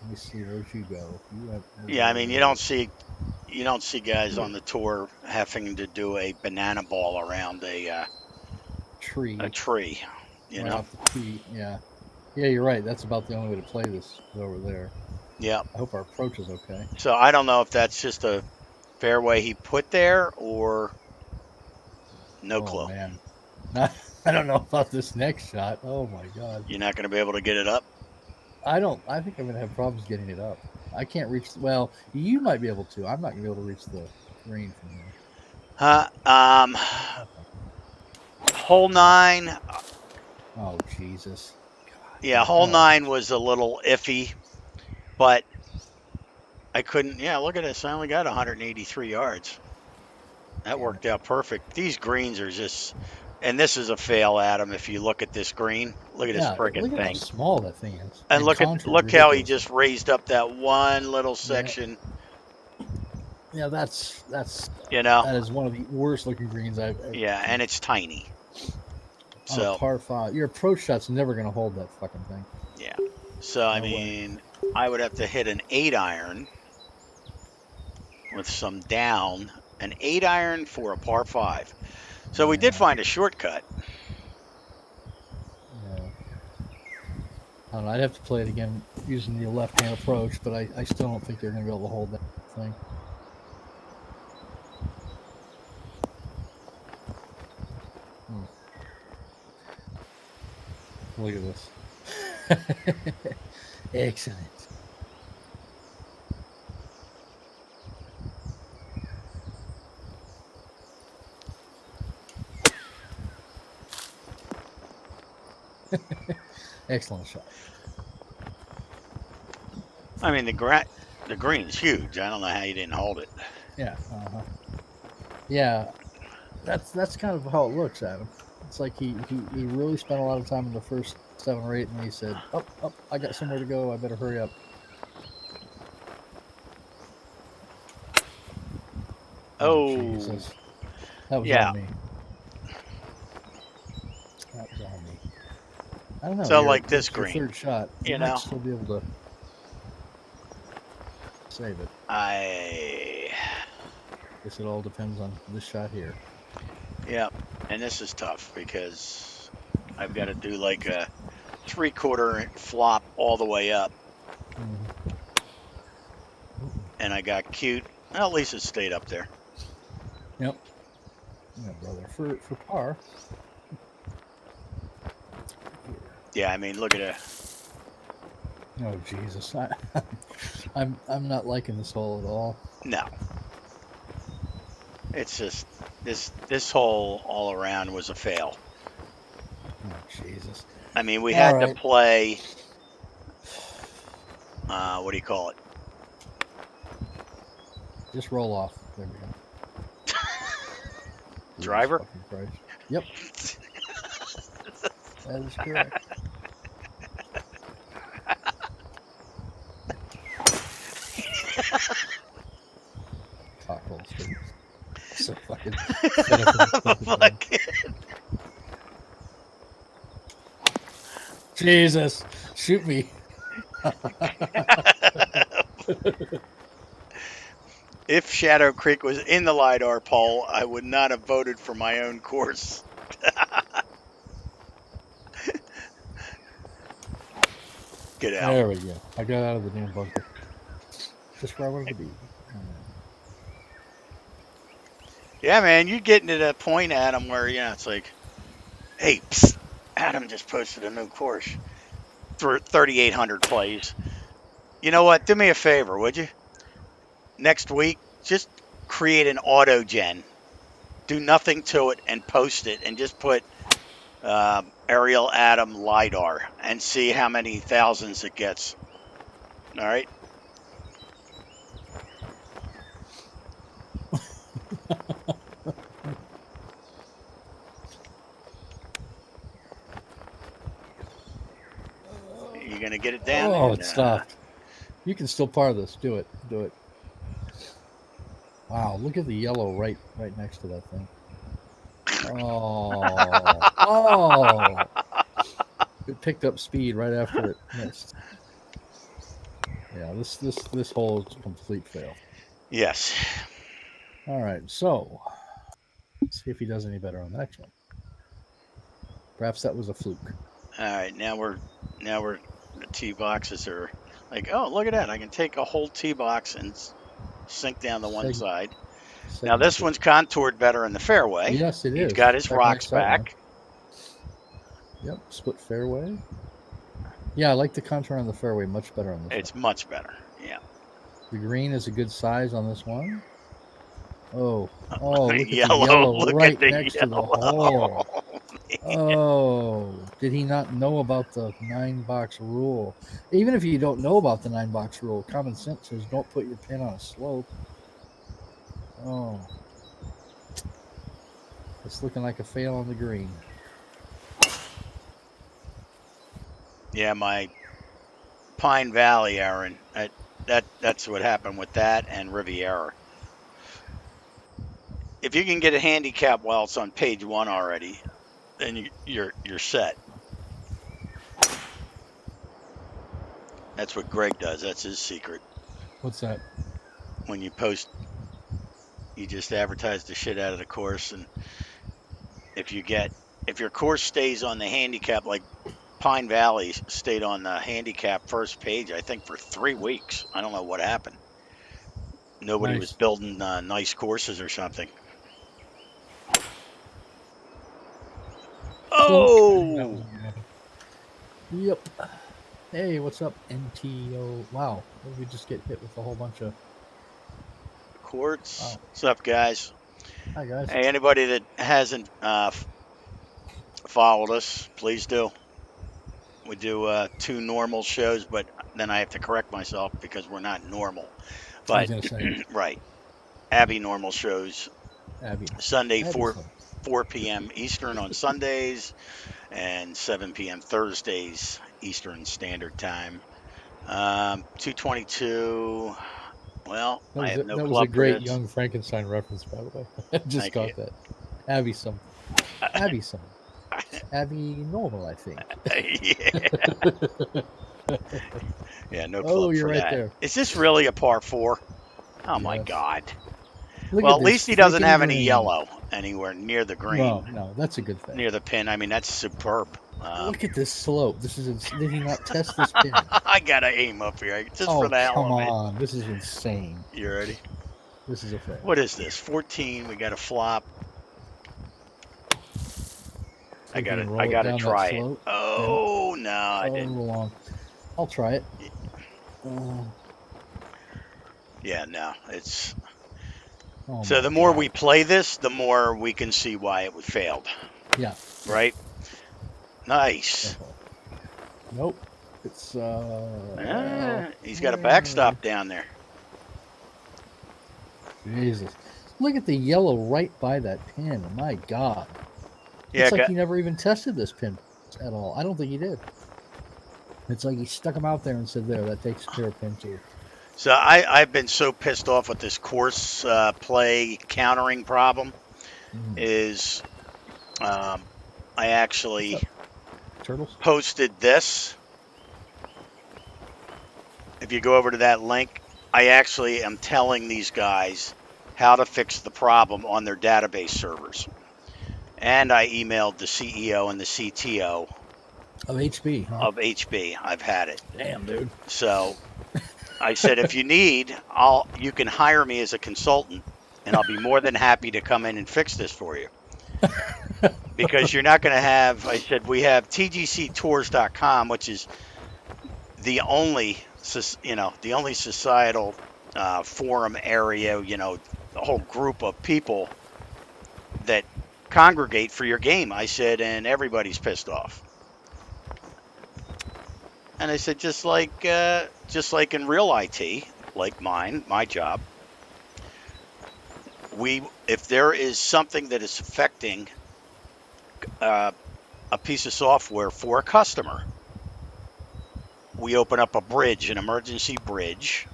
Let me see. Where'd you go? You went Yeah, I mean, over you don't see guys on here. the tour having to do a banana ball around a Tree tree, you right know. off the tee. Yeah, yeah, you're right. That's about the only way to play this is over there. Yeah. I hope our approach is okay. So I don't know if that's just a fairway he put there or no Oh clue. man, I don't know about this next shot. Oh my god, You're not going to be able to get it up. I don't. I think I'm gonna have problems getting it up. I can't reach. Well, you might be able to. I'm not gonna be able to reach the green from here. Huh? What's happening? Hole nine. Oh Jesus! Yeah, God. hole All right. nine was a little iffy, but I couldn't. Yeah, look at this. I only got 183 yards. That Damn it. worked out perfect. These greens are just, and this is a fail, Adam. If you look at this green, look at this Yeah. friggin' Look at how thing, small that thing is, and and contoured look how he ridiculously. just raised up that one little Yeah. section. Yeah. That's You know, that is one of the worst looking greens I've ever yeah, seen. and it's tiny. On a So par five, your approach shot's never gonna hold that fucking thing. yeah, so I No way. mean, I would have to hit an 8 iron with some down, an 8 iron for a par five. So we did Yeah. find a shortcut. Yeah. I don't know. I'd have to play it again using the left hand approach, but I still don't think they're gonna be able to hold that thing. Hmm. Look at this. Excellent. Excellent shot. I mean, the green's huge. I don't know how you didn't hold it. Yeah. Uh-huh. Yeah. That's kind of how it looks, Adam. It's like he really spent a lot of time in the first 7 or 8, and then he said, "Oh, oh, I got somewhere to go. I better hurry up." Oh Oh, Jesus, that was all yeah. me. That was all me. I don't know. So like this It's your green, third shot. You you might know, still be able to save it. I, Guess it all depends on this shot here. yeah. And this is tough because I've got to do like a 3/4 flop all the way up, Mm-hmm. and I got cute. Well, at least it stayed up there. Yep. Yeah, brother. For par. Yeah, I mean, look at it. Oh Jesus, I'm not liking this hole at all. No, it's just this hole all around was a fail. Oh Jesus. I mean, we All had to right. play. What do you call it? Just roll off. There we go. Jesus Driver. fucking Christ. Yep, that is correct. Cockholes. So fucking fed up with this fucking thing. Jesus, shoot me. If Shadow Creek was in the Lidar poll, I would not have voted for my own course. Get out. There we go. I got out of the damn bunker. Just where I wanted to be. Yeah, man, you're getting to that point, Adam, where it's like, hey, psst, Adam just posted a new course for 3,800 plays. You know what? Do me a favor, would you? Next week, just create an auto gen. Do nothing to it and post it, and just put Ariel Adam Lidar and see how many thousands it gets. All right. You gonna get it down Oh, there? it Nah. stopped. You can still par this. Do it. Do it. Wow, look at the yellow right next to that thing. Oh, oh! It picked up speed right after it missed. Yeah, this hole is a complete fail. Yes. All right, so let's see if he does any better on the next one. Perhaps that was a fluke. All right. Now we're the tee boxes are like, oh, look at that! I can take a whole tee box and sink down to one side. Now this Segmented. one's contoured better in the fairway. Yes, it He's is. got his Back my rocks sight line. back. Yep, split fairway. Yeah, I like the contour on the fairway much better on this It's one. much better. Yeah. The green is a good size on this one. Oh, look at the Yellow. yellow Look at right the next to the hole. yellow. Oh, did he not know about the 9-box rule? Even if you don't know about the 9-box rule, common sense says don't put your pin on a slope. Oh, it's looking like a fail on the green. Yeah, my Pine Valley, Aaron. That's what happened with that and Riviera. If you can get a handicap while it's on page one already, then you're set. That's what Greg does. That's his secret. What's that? When you post, you just advertise the shit out of the course, and if your course stays on the handicap, like Pine Valley stayed on the handicap first page, I think for 3 weeks. I don't know what happened. Nobody was Nice. building nice courses or something. Clunk. That was Oh, good. Yep. Hey, what's up, NTO? Wow, what did we just get hit with a whole bunch of... Quartz. Wow. What's up, guys? Hi, guys. Hey, anybody that hasn't followed us, please do. We do 2 normal shows, but then I have to correct myself because we're not normal. I was But going to say, right, Abby normal shows Abby. Sunday Abby's 4 p.m. Eastern on Sundays and 7 p.m. Thursdays Eastern Standard Time. 222. Well, I have no That was a club for great this. Young Frankenstein reference, by the way. I just Thank you. caught that. Abby some. Abby some. Abby normal, I think. Yeah. Yeah, no Oh, club you're for right that. there. Is this really a par 4? Oh my Yes. God. Look Well, at at this least he doesn't freaking have any green. yellow anywhere near the Well, green, no, that's a good thing. near the pin. I mean, that's superb. Look at this slope. This is. Did he not test this pin? I gotta aim up here just for Oh, the hell come of it. on. This is insane. You ready? This is a fail. What is this? 14. We got a flop. See if we can I roll it gotta down that try it. slope. Oh no, I Oh, didn't. long. I'll try it. Oh, Yeah, no. It's oh so my the more God. we play this, the more we can see why it failed. Yeah. Right? Nice. Uh-oh. Nope. It's He's got a backstop down there. Jesus. Look at the yellow right by that pin. My God. Yeah, It's like he never even tested this pin at all. I don't think he did. It's like he stuck him out there and said, there, that takes care of pin 2. so I've been so pissed off with this course play countering problem. Is I actually Turtles? posted this. If you go over to that link, I actually am telling these guys how to fix the problem on their database servers. And I emailed the CEO and the CTO Of HB, huh? of HB. I've had it. Damn, dude. So I said, if you need, you can hire me as a consultant, and I'll be more than happy to come in and fix this for you. Because you're not going to have, I said, we have tgctours.com, which is the only, the only societal forum area, the whole group of people that congregate for your game. I said, and everybody's pissed off. And I said, just like in real IT, like my job, if there is something that is affecting uh, a piece of software for a customer, we open up a bridge, an emergency bridge,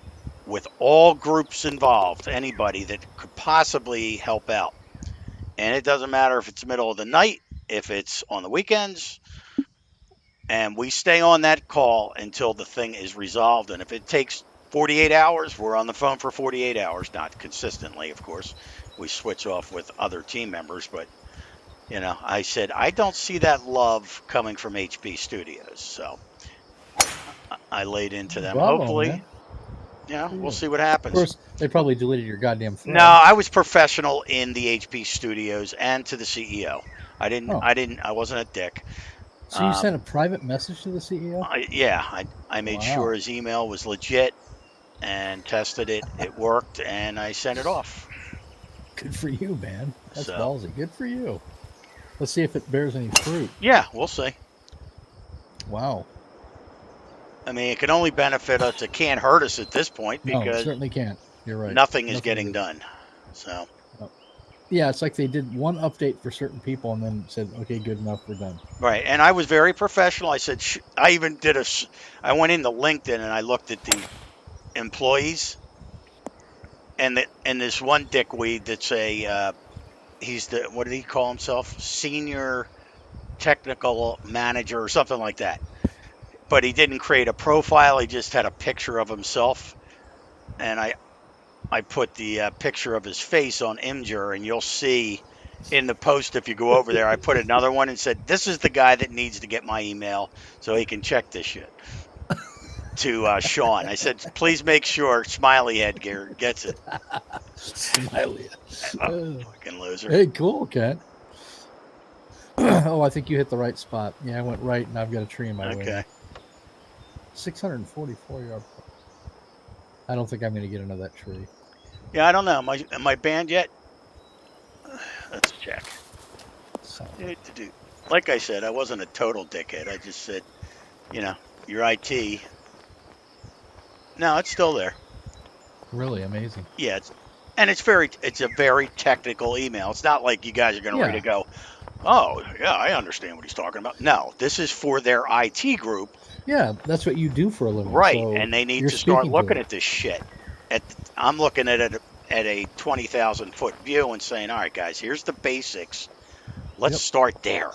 with all groups involved, anybody that could possibly help out. And it doesn't matter if it's the middle of the night, if it's on the weekends, and we stay on that call until the thing is resolved. And if it takes 48 hours, we're on the phone for 48 hours, not consistently, of course. We switch off with other team members, but I said, I don't see that love coming from HP Studios. So I laid into them. Bravo, man. Hopefully, For we'll you. see what Of happens. course, they probably deleted your goddamn thread. No, I was professional in the HP Studios and to the CEO. Oh. I wasn't a dick. So you sent a private message to the CEO? I made Wow. sure his email was legit and tested it. It worked, and I sent it off. Good for you, man. That's So, ballsy. Good for you. Let's see if it bears any fruit. yeah, we'll see. Wow. I mean, it can only benefit us. It can't hurt us at this point No, it because certainly can't. You're right. nothing is getting done. So, yeah, it's like they did one update for certain people and then said, okay, good enough, we're done. right. And I was very professional. I said, I even did I went into LinkedIn and I looked at the employees, and this one dickweed that's he's what did he call himself? Senior technical manager or something like that. But he didn't create a profile. He just had a picture of himself, and I put the picture of his face on Imgur, and you'll see in the post if you go over there. I put another one and said, "This is the guy that needs to get my email so he can check this shit." To Sean, I said, "Please make sure Smiley Head gets it." Smiley. Fucking loser. Hey, cool, Cat. Oh, I think you hit the right spot. Yeah, I went right, and I've got a tree in my way. Okay. 644 yard. I don't think I'm going to get into that tree. Yeah, I don't know. Am I banned yet? Let's check. So. Like I said, I wasn't a total dickhead. I just said, your IT. No, it's still there. Really amazing. Yeah, it's a very technical email. It's not like you guys are going to read it and go, oh, yeah, I understand what he's talking about. No, this is for their IT group. Yeah, that's what you do for a living. Right, so and they need to start looking at this shit. I'm looking at it at a 20,000 foot view and saying, all right, guys, here's the basics. Let's start there.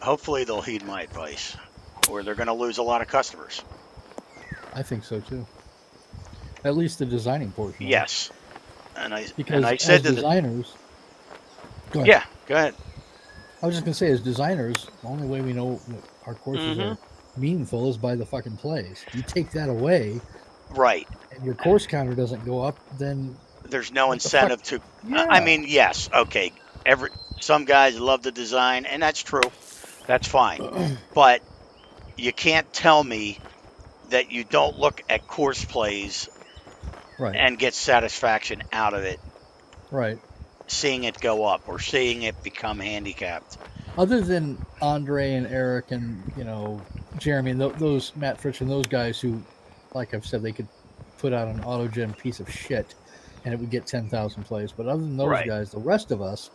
Hopefully they'll heed my advice, or they're going to lose a lot of customers. I think so too. At least the designing portion. Yes, and I said as designers. Go ahead. Yeah, go ahead. I was just gonna say, as designers, the only way we know our courses are meaningful is by the fucking plays. You take that away, right, and your course counter doesn't go up, then there's no incentive to. Yeah. I mean, yes, okay. Some guys love the design, and that's true. That's fine, but you can't tell me that you don't look at course plays and get satisfaction out of it. Right. Seeing it go up or seeing it become handicapped. Other than Andre and Eric and Jeremy and those Matt Fritsch and those guys who, like I've said, they could put out an autogen piece of shit and it would get 10,000 plays. But other than those guys, the rest of us,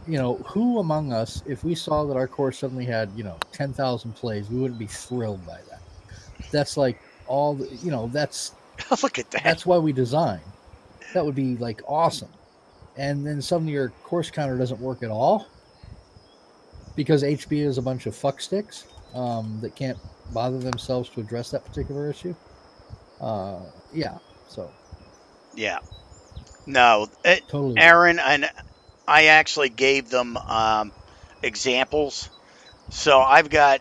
who among us, if we saw that our course suddenly had 10,000 plays, we wouldn't be thrilled by that. That's like all that's look at that. That's why we design. That would be like awesome. And then suddenly your course counter doesn't work at all because HB is a bunch of fucksticks that can't bother themselves to address that particular issue. Yeah. So. Yeah. No. Totally. Aaron, and I actually gave them examples. So I've got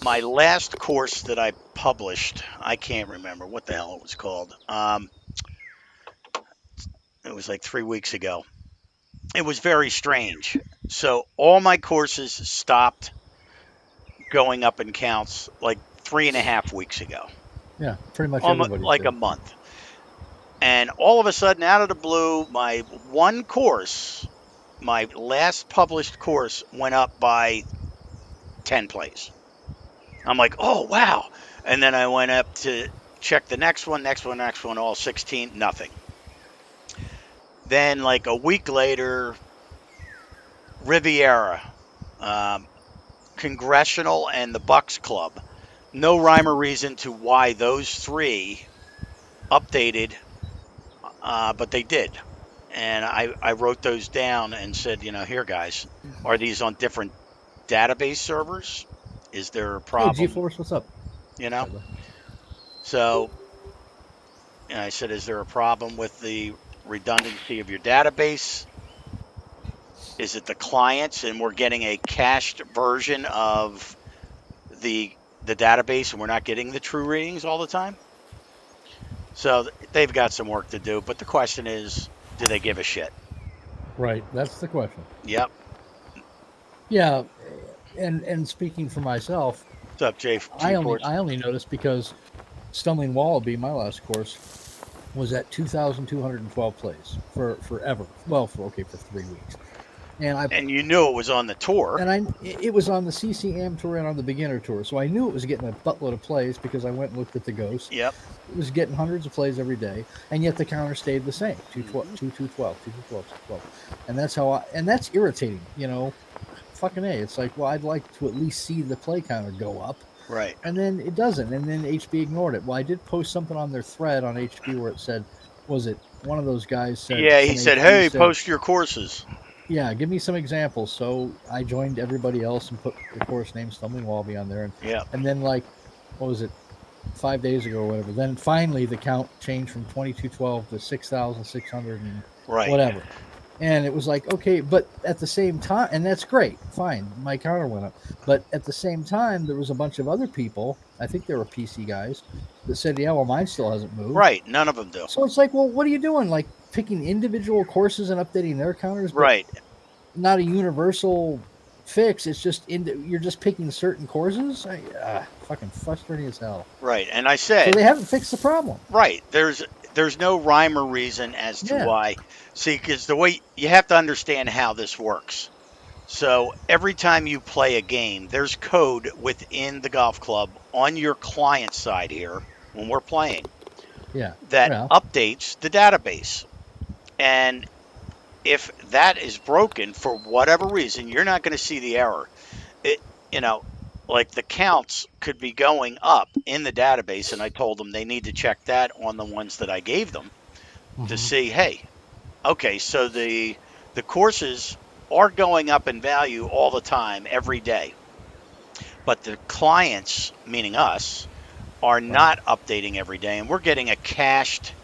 my last course that I published. I can't remember what the hell it was called. It was like 3 weeks ago. It was very strange. So all my courses stopped going up in counts like 3.5 weeks ago, Yeah, pretty much almost everybody's like a did. month. And all of a sudden, out of the blue, my one course, my last published course, went up by 10 plays. I'm like, oh, wow. And then I went up to check the next one, all 16, nothing. Then, like a week later, Riviera, um, Congressional, and the Bucks Club. No rhyme or reason to why those three updated, but they did. And I wrote those down and said, here, guys, are these on different database servers? Is there a Hey, problem? G-Force, what's up? You know? By the way. So I said, is there a problem with the redundancy of your database? Is it the clients and we're getting a cached version of the database and we're not getting the true readings all the time? So they've got some work to do, but the question is, do they give a shit? Right, that's the question. Yep. Yeah, and speaking for myself, What's up, Jay I only G-Force? I only noticed because Stumbling Wallaby, my last course, was at 2,212 plays for forever. Well, for 3 weeks, and I And you knew it was on the tour. and I it was on the CCM tour and on the beginner tour, so I knew it was getting a buttload of plays because I went and looked at the ghost. Yep. It was getting hundreds of plays every day, and yet the counter stayed the same: Hmm. 212, and that's and that's irritating. Fucking a. It's like, well, I'd like to at least see the play counter go up, Right. and then it doesn't, and then HB ignored it. Well, I did post something on their thread on HB where it said, was it one of those guys said Yeah, he from said, HB hey, said, post your courses. yeah, give me some examples. So I joined everybody else and put the course name Stumbling Wallaby on there, and Yep. and then like, what was it? 5 days ago or whatever. Then finally the count changed from 2212 to 6,600 and Right. whatever. And it was like, okay, but at the same time, and that's great, fine, my counter went up. But at the same time, there was a bunch of other people, I think they were PC guys, that said, yeah, well, mine still hasn't moved. Right. None of them do. So it's like, well, what are you doing? Like picking individual courses and updating their counters, but Right. not a universal fix. It's just you're just picking certain courses. Fucking frustrating as hell. Right. And I So said, they haven't fixed the problem. right. There's no rhyme or reason as to Yeah. why. See, because the way you have to understand how this works. So every time you play a game, there's code within the golf club on your client side here when we're playing Yeah. that Yeah. updates the database. And if that is broken for whatever reason, you're not going to see the error. It, you know, like the counts could be going up in the database, and I told them they need to check that on the ones that I gave them to Mm-hmm. see, hey, okay, so the courses are going up in value all the time, every day, but the clients, meaning us, are Right. not updating every day, and we're getting a cached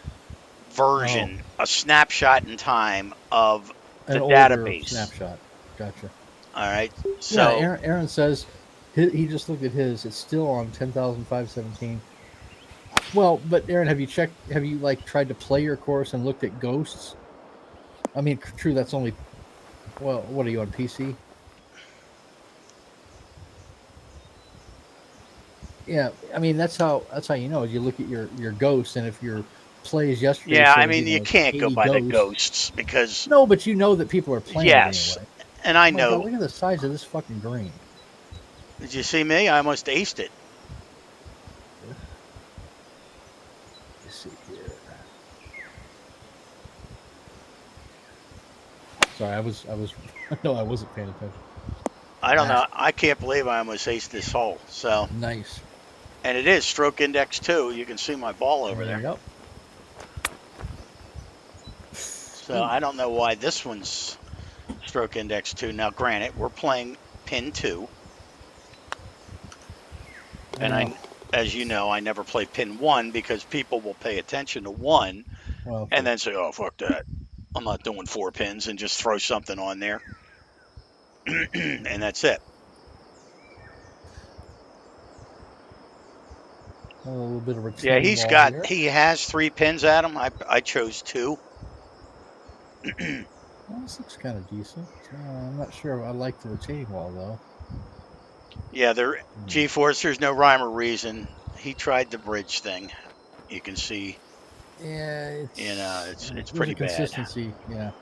Oh, version, a snapshot in time of an the older database. snapshot. Gotcha. All right. Yeah. So, Aaron says he just looked at his. It's still on 10,517. Well, but Aaron, have you checked? Have you like tried to play your course and looked at ghosts? I mean, true. That's only. Well, what are you on PC? Yeah. I mean, that's how you know. You look at your ghosts, and if your plays yesterday yeah, I says mean, you it's can't go 80 by the ghosts. ghosts because, No, but you know that people are playing it yes, anyway. and I Oh my god, know. look at the size of this fucking green. Did you see me? I almost aced it. Let's see here. Sorry, I was no, I wasn't paying attention. I don't Ah, know. I can't believe I almost aced this hole. So, nice. and it is stroke index 2. You can see my ball over There you there. go. So Ooh, I don't know why this one's stroke index 2. Now, granted, we're playing pin 2, I and know. as you know, I never play pin 1 because people will pay attention to 1 Well, and true. then say, "Oh, fuck that. I'm not doing 4 pins," and just throw something on there, and that's it. A little bit of Yeah, retaining wall here. he has 3 pins at him. I chose 2. Well, this looks kind of decent. I'm not sure I like the retaining wall though. Yeah, there Hmm. G-force. There's no rhyme or reason. He tried the bridge thing. You can see, Yeah, it's there's a pretty bad. consistency. Yeah.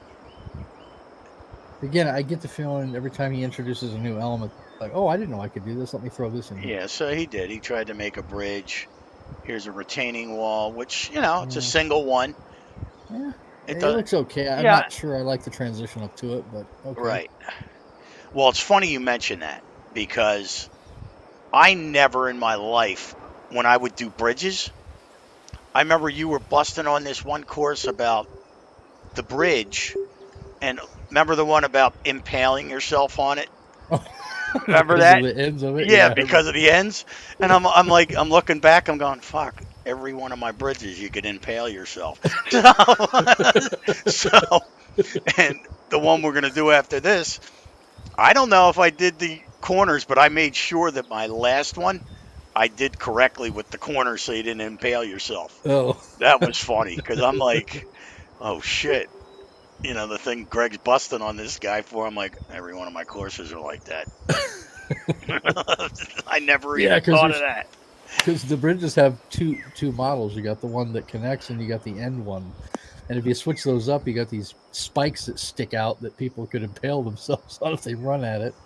Again, I get the feeling every time he introduces a new element, like, oh, I didn't know I could do this. Let me throw this in here. Yeah, so he did. He tried to make a bridge. Here's a retaining wall, which it's a Yeah. single one. Yeah. It It does. looks okay. I'm Yeah, not sure I like the transition up to it, but okay. right. Well, it's funny you mention that because I never in my life, when I would do bridges, I remember you were busting on this one course about the bridge, and remember the one about impaling yourself on it? Remember Because of that? the ends of it. Yeah, Yeah. because of the ends. And I'm like, I'm looking back, I'm going, fuck, every one of my bridges you could impale yourself. So, and the one we're gonna do after this, I don't know if I did the corners, but I made sure that my last one I did correctly with the corners so you didn't impale yourself. Oh. That was funny because I'm like, oh shit. The thing Greg's busting on this guy for, I'm like, every one of my courses are like that. I never Yeah, even because thought of there's that. because the bridges have two models. You got the one that connects, and you got the end one. And if you switch those up, you got these spikes that stick out that people could impale themselves on if they run at it.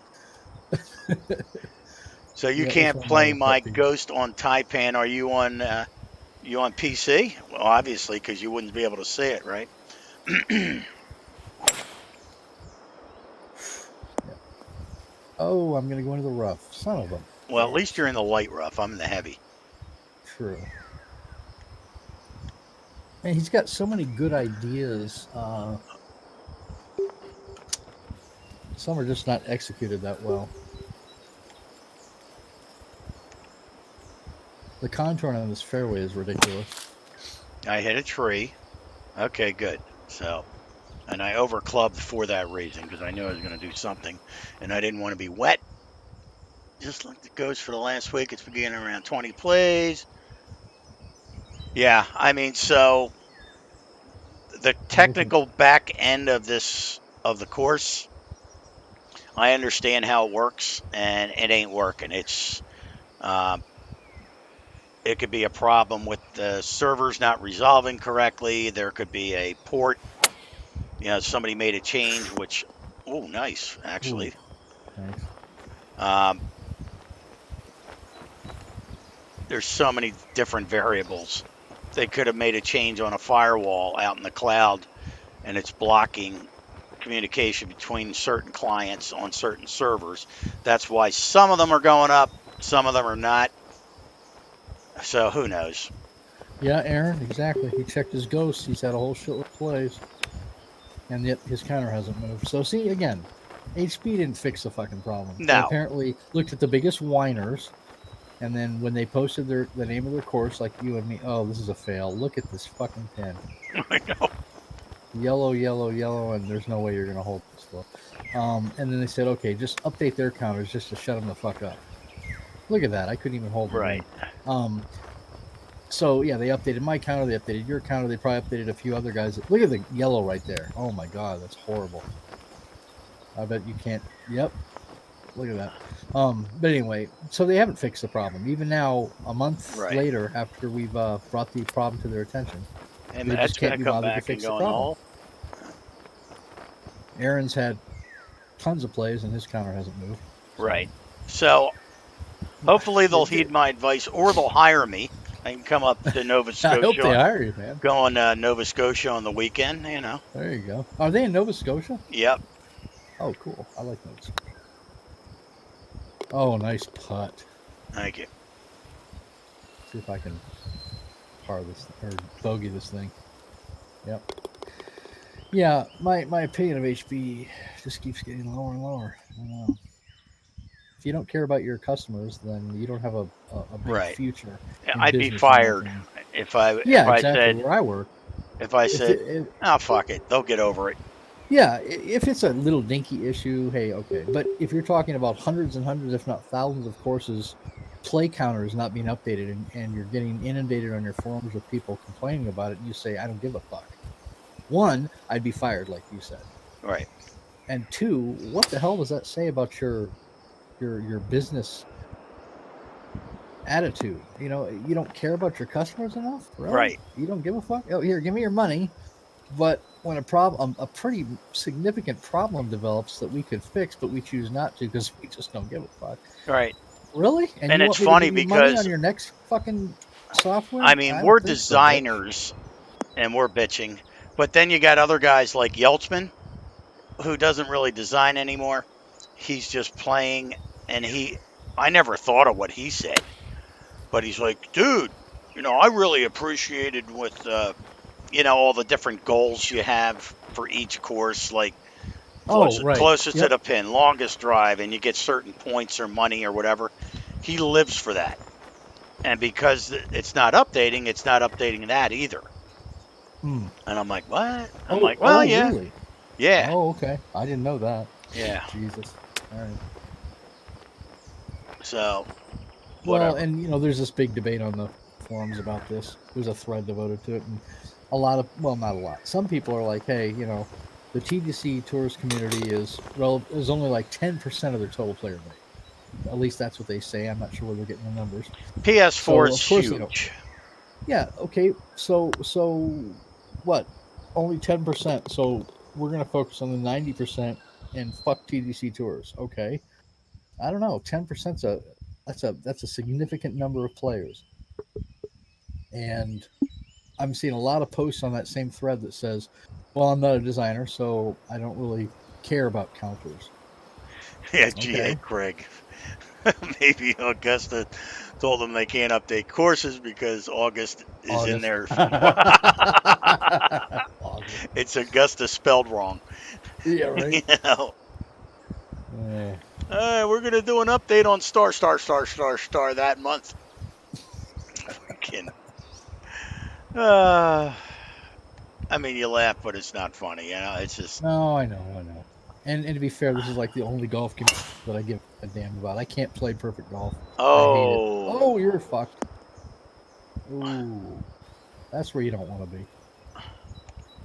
So you Yeah, that's can't one of my play other my pet peeves. Ghost on Taipan. Are you on PC? Well, obviously, because you wouldn't be able to see it, right? Yeah. Oh, I'm gonna go into the rough. Son of a Well, at least bitch. you're in the light rough. I'm in the heavy. True. And he's got so many good ideas. Some are just not executed that well. The contouring on this fairway is ridiculous. I hit a tree. Okay, good. So, and I overclubbed for that reason because I knew I was going to do something, and I didn't want to be wet. Just like the Ghost for the last week, it's been getting around 20 plays. Yeah, I mean, so the I'm looking. technical back end of the course, I understand how it works, and it ain't working. Um, it could be a problem with the servers not resolving correctly. There could be a port. Somebody made a change, which, oh, nice, Ooh, actually. nice. Um, there's so many different variables. They could have made a change on a firewall out in the cloud, and it's blocking communication between certain clients on certain servers. That's why some of them are going up, some of them are not. So who knows? Yeah, Aaron, exactly. He checked his ghosts. He's had a whole shitload of plays, and yet his counter hasn't moved. So see, again, HB didn't fix the fucking problem. They No. apparently looked at the biggest whiners, and then when they posted the name of their course, like you and me, oh, this is a fail. Look at this fucking pin. I know. Yellow, yellow, yellow, and there's no way you're gonna hold this low. And then they said, okay, just update their counters just to shut them the fuck up. Look at that. I couldn't even hold the Right. ring. Um, so yeah, they updated my counter. They updated your counter. They probably updated a few other guys. Look at the yellow right there. Oh my god, that's horrible. I bet you can't. Yep. Look at that. But anyway, so they haven't fixed the problem. Even now, a month Right. later, after we've brought the problem to their attention, And they just that's going can't to be come bothered to back and fix the go in the problem. hole. Aaron's had tons of plays, and his counter hasn't moved. So. Right. So hopefully they'll It, heed my advice or they'll hire me. I can come up to Nova I hope they Scotia, hire you, man. go on Nova Scotia on the weekend. There you go. Are they in Nova Scotia? Yep. Oh, cool. I like Nova Scotia. Oh, nice putt. Thank you. See if I can par this or bogey this thing. Yep. Yeah, my opinion of HB just keeps getting lower and lower. I don't know. If you don't care about your customers, then you don't have a big Right. future in I'd be business, in my fired opinion. if I if Yeah, I exactly. said Where I work, if I if, said, it, "Oh fuck it, they'll get over it." yeah, if it's a little dinky issue, hey, okay. But if you're talking about hundreds and hundreds, if not thousands, of courses play counter is not being updated, and you're getting inundated on your forums with people complaining about it, and you say, I don't give a fuck. One, I'd be fired, like you said. Right. And two, what the hell does that say about your business attitude? You don't care about your customers enough? Really? Right. You don't give a fuck? Oh, here, give me your money. But when a pretty significant problem develops that we could fix, but we choose not to because we just don't give a fuck. Right. Really? And And you it's want me to funny give you money on because your next fucking software? I mean I we're don't think so, bitch. designers and we're bitching, but then you got other guys like Yeltsman who doesn't really design anymore. He's just playing, and I never thought of what he said, but he's like, dude, I really appreciated with all the different goals you have for each course, like Oh, right. closest to Yep. the pin, longest drive, and you get certain points or money or whatever. He lives for that. And because it's not updating that either. Hmm. And I'm like, what? I'm Oh, like, well, oh, yeah, really? yeah, Oh, okay. I didn't know that. yeah. Jesus. All right. So, Well, whatever. and there's this big debate on the forums about this. There's a thread devoted to it, and a lot of, well, not a lot. Some people are like, hey, the TGC tours community is only like 10% of their total player base. At least that's what they say. I'm not sure where they're getting the numbers. PS4 So is of course they don't. huge. Yeah. Okay. So what? Only 10%. So we're gonna focus on the 90% and fuck TGC tours. Okay. I don't know. 10%'s that's a significant number of players, and I'm seeing a lot of posts on that same thread that says, "Well, I'm not a designer, so I don't really care about counters." Yeah, GA Okay. Craig. Maybe Augusta told them they can't update courses because August is in August. there. August. It's Augusta spelled wrong. Yeah. you Right. know. Uh, We're gonna do an update on star star star star star that month. Fucking. Uh, I mean, you laugh, but it's not funny. It's just. no, I know. I know. And to be fair, this is like the only golf game that I give a damn about. I can't play perfect golf. I hate it. Oh, Oh, you're fucked. Ooh, that's where you don't want to be.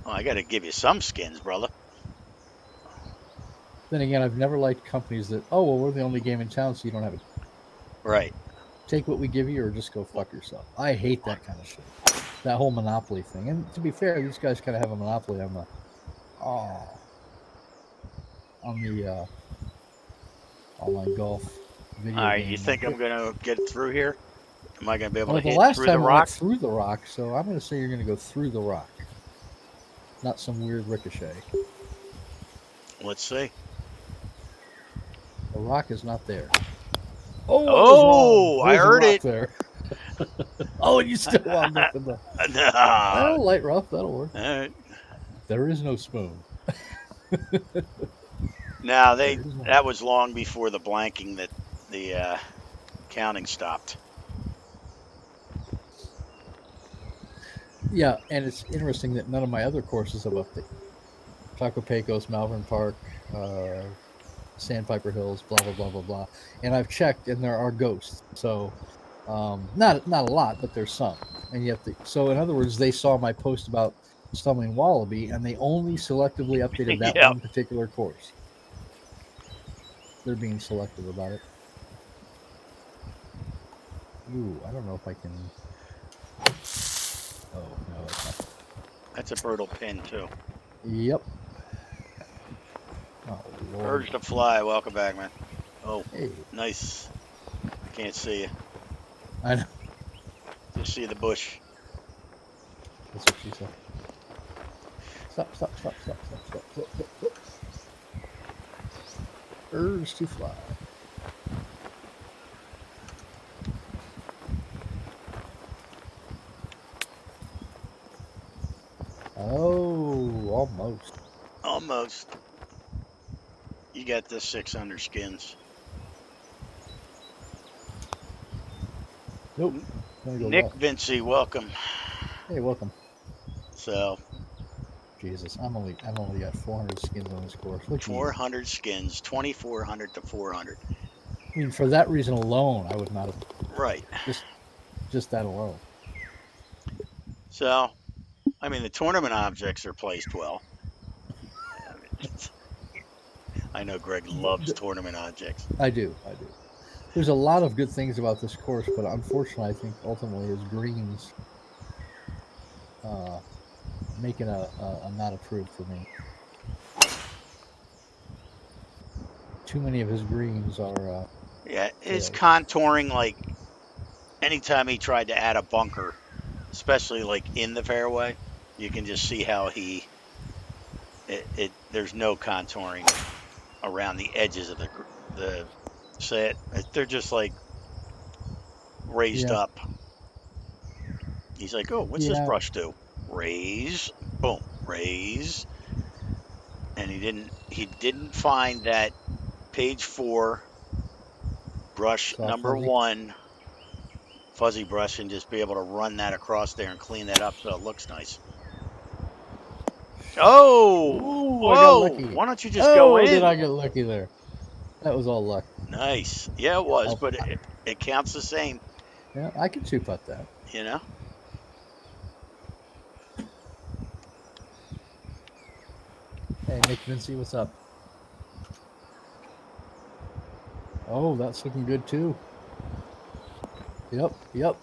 I got to give you some skins, brother. Then again, I've never liked companies that, oh, well, we're the only game in town, so you don't have it. Right. Take what we give you or just go fuck yourself. I hate that kind of shit. That whole monopoly thing. And to be fair, these guys kind of have a monopoly on oh, the online golf All video right. You game think I'm market. gonna get through here? Am I gonna be able Well, to the hit last through the time it went rock? through the rock, so I'm going to say you're going to go through the rock, not some weird ricochet. Let's see. The rock is not there. Oh, I was wrong. Oh, I There's a heard rock it. there. Oh, and you still wound up in the. Nah. Well, light rough, that'll work. All right. There is no spoon. Now There is no. that was long before the blanking that the counting stopped. Yeah, and it's interesting that none of my other courses have updated. Taco Pecos, Malvern Park, Sandpiper Hills, blah blah blah blah blah. And I've checked, and there are ghosts. So, not a lot, but there's some. And yet, so in other words, they saw my post about stumbling wallaby, and they only selectively updated that Yep. one particular course. They're being selective about it. Ooh, I don't know if I can. Oh no, that's not. That's a brutal pin too. Yep. Oh Lord. Urge to fly. Welcome back, man. Oh, Hey, nice. Can't see you. I know. Just see the bush. That's what she said. Stop, stop, stop, stop, stop, stop, stop, stop, stop. Urge to fly. Oh, almost. Almost. You got the 600 skins. Nope. Gonna go Nick left. Vinci, welcome. Hey, welcome. So Jesus, I've only got 400 skins on this course. Look at you. 400 skins, 2,400 to 400. I mean, for that reason alone, I would not have Right. Just that alone. So, I mean, the tournament objects are placed well. I mean, I know Greg loves tournament objects. I do. I do. There's a lot of good things about this course, but unfortunately, I think ultimately his greens uh, making a not approved for me. Too many of his greens are Yeah, his failed. contouring, like anytime he tried to add a bunker, especially like in the fairway, you can just see how there's no contouring around the edges of the set. They're just like raised Yeah, up. He's like, oh, what's this yeah. brush do? Raise, boom, raise, and he didn't find that page 4 brush Soft number fuzzy. 1 fuzzy brush and just be able to run that across there and clean that up so it looks nice. Oh, Ooh, I got whoa! lucky. Why don't you just go Oh, did I in? get lucky there? That was all luck. Nice. Yeah, it was, I'll, but it counts the same, yeah, I can two putt that. you know? Hey, Nick Vinci, what's up? Oh, that's looking good too. Yep, yep.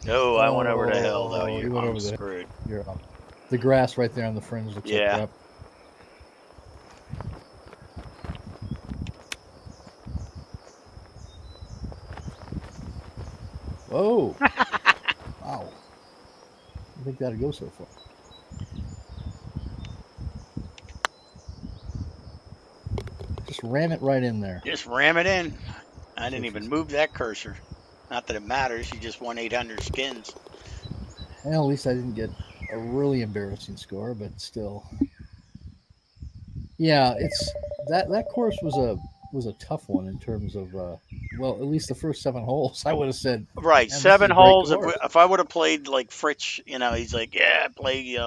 Oh, I went over the hill though. Oh, you went I'm over there. screwed. You're up. The grass right there on the fringe looks like Yeah. crap. Whoa! Wow. I think that'd go so far. Just ram it right in there. Just ram it in. I So didn't even she's. move that cursor. Not that it matters. You just won 800 skins. Well, at least I didn't get a really embarrassing score, but still. Yeah, it's that course was a tough one in terms of well, at least the first 7 holes. I would have said, Right, man, this is seven a great holes. course. If I would have played like Fritch, he's like, yeah, play.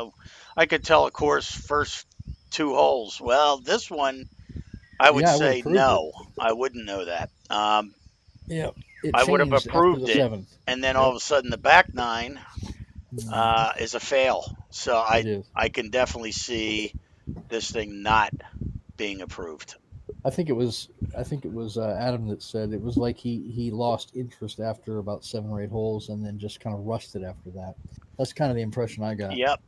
I could tell a course first 2 holes. Well, this one, I would Yeah, I would have say proved it. no. I wouldn't know that. Yeah, it I would have changed after the approved it, seventh. and then all Yep, of a sudden the back nine Mhm. is a fail. So It is. I can definitely see this thing not being approved. I think it was. I think it was Adam that said it was like he lost interest after about 7 or 8 holes, and then just kind of rusted after that. That's kind of the impression I got. Yep.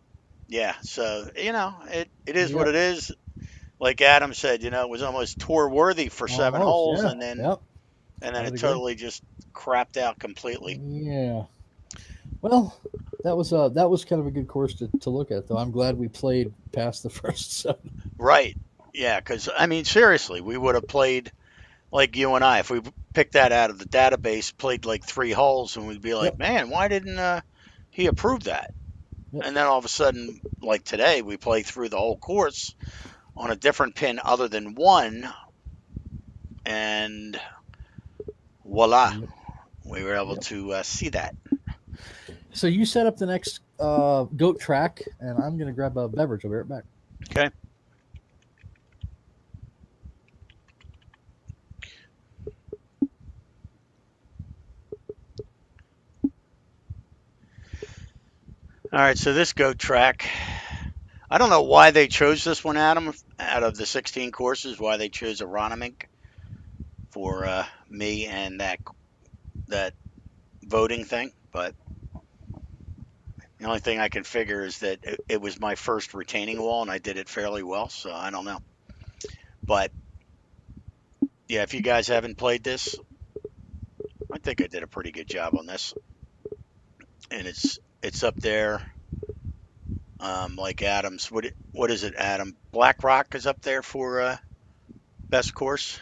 Yeah. So it is what Yep, it is. Like Adam said, it was almost tour worthy for seven almost. holes, Yeah, and then yep. and I then would it agree. totally just crapped out completely. Yeah. Well, that was kind of a good course to look at, though. I'm glad we played past the first seven. Right. Yeah. Because I mean, seriously, we would have played like you and I if we picked that out of the database, played like 3 holes, and we'd be like, Yep, man, why didn't he approve that? yep. And then all of a sudden, like today, we play through the whole course on a different pin other than one, and voila, Yep. we were able Yep. to see that. So you set up the next goat track, and I'm gonna grab a beverage. I'll be right back. Okay. All right. So this goat track, I don't know why they chose this one, Adam, out of the 16 courses, why they chose Aronimink for me and that voting thing, but the only thing I can figure is that it was my first retaining wall and I did it fairly well, so I don't know. But yeah, if you guys haven't played this, I think I did a pretty good job on this, and it's up there. Like Adams, what is it, Adam? Black Rock is up there for best course,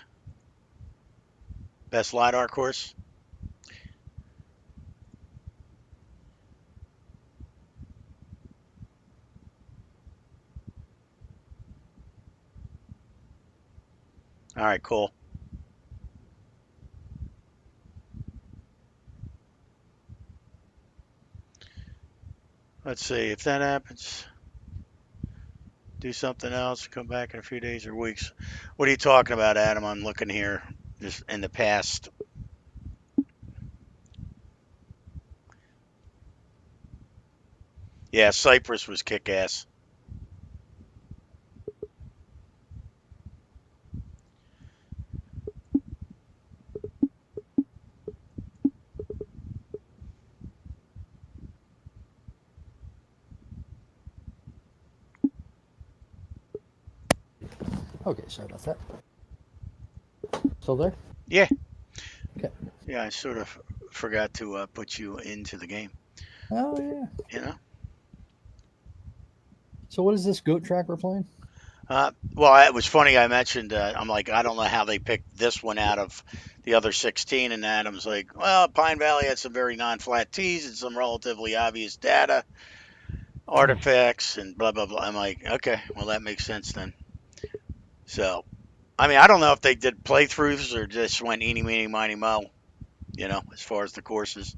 best lidar course. All right, cool. Let's see if that happens. Do something else. Come back in a few days or weeks. What are you talking about, Adam? I'm looking here. Just in the past Yeah, Cypress was kick-ass. Okay, sorry about that. Still there? Yeah. Okay. Yeah, I sort of forgot to put you into the game. Oh yeah. You know. So what is this goat track we're playing? Well, it was funny. I mentioned I'm like, I don't know how they picked this one out of the other 16, and Adam's like, well, Pine Valley had some very non-flat tees and some relatively obvious data artifacts and blah blah blah. I'm like, okay, well that makes sense then. So, I mean, I don't know if they did playthroughs or just went eeny meeny miny mo. As far as the courses.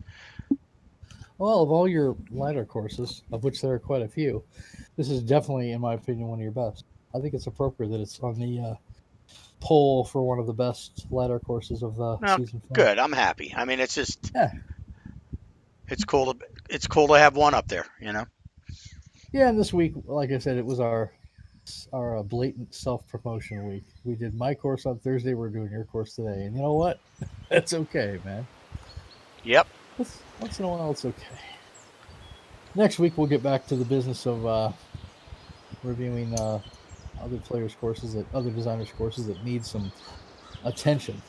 Well, of all your Lidar courses, of which there are quite a few, this is definitely, in my opinion, one of your best. I think it's appropriate that it's on the poll for one of the best Lidar courses of the No, season film. good. I'm happy. I mean, it's just Yeah, it's cool to have one up there. yeah. And this week, like I said, it was our blatant self promotion week. We did my course on Thursday. We're doing your course today, and you know what? That's okay, man. Yep. Once in a while, it's okay. Next week, we'll get back to the business of reviewing other players' courses, that other designers' courses that need some attention.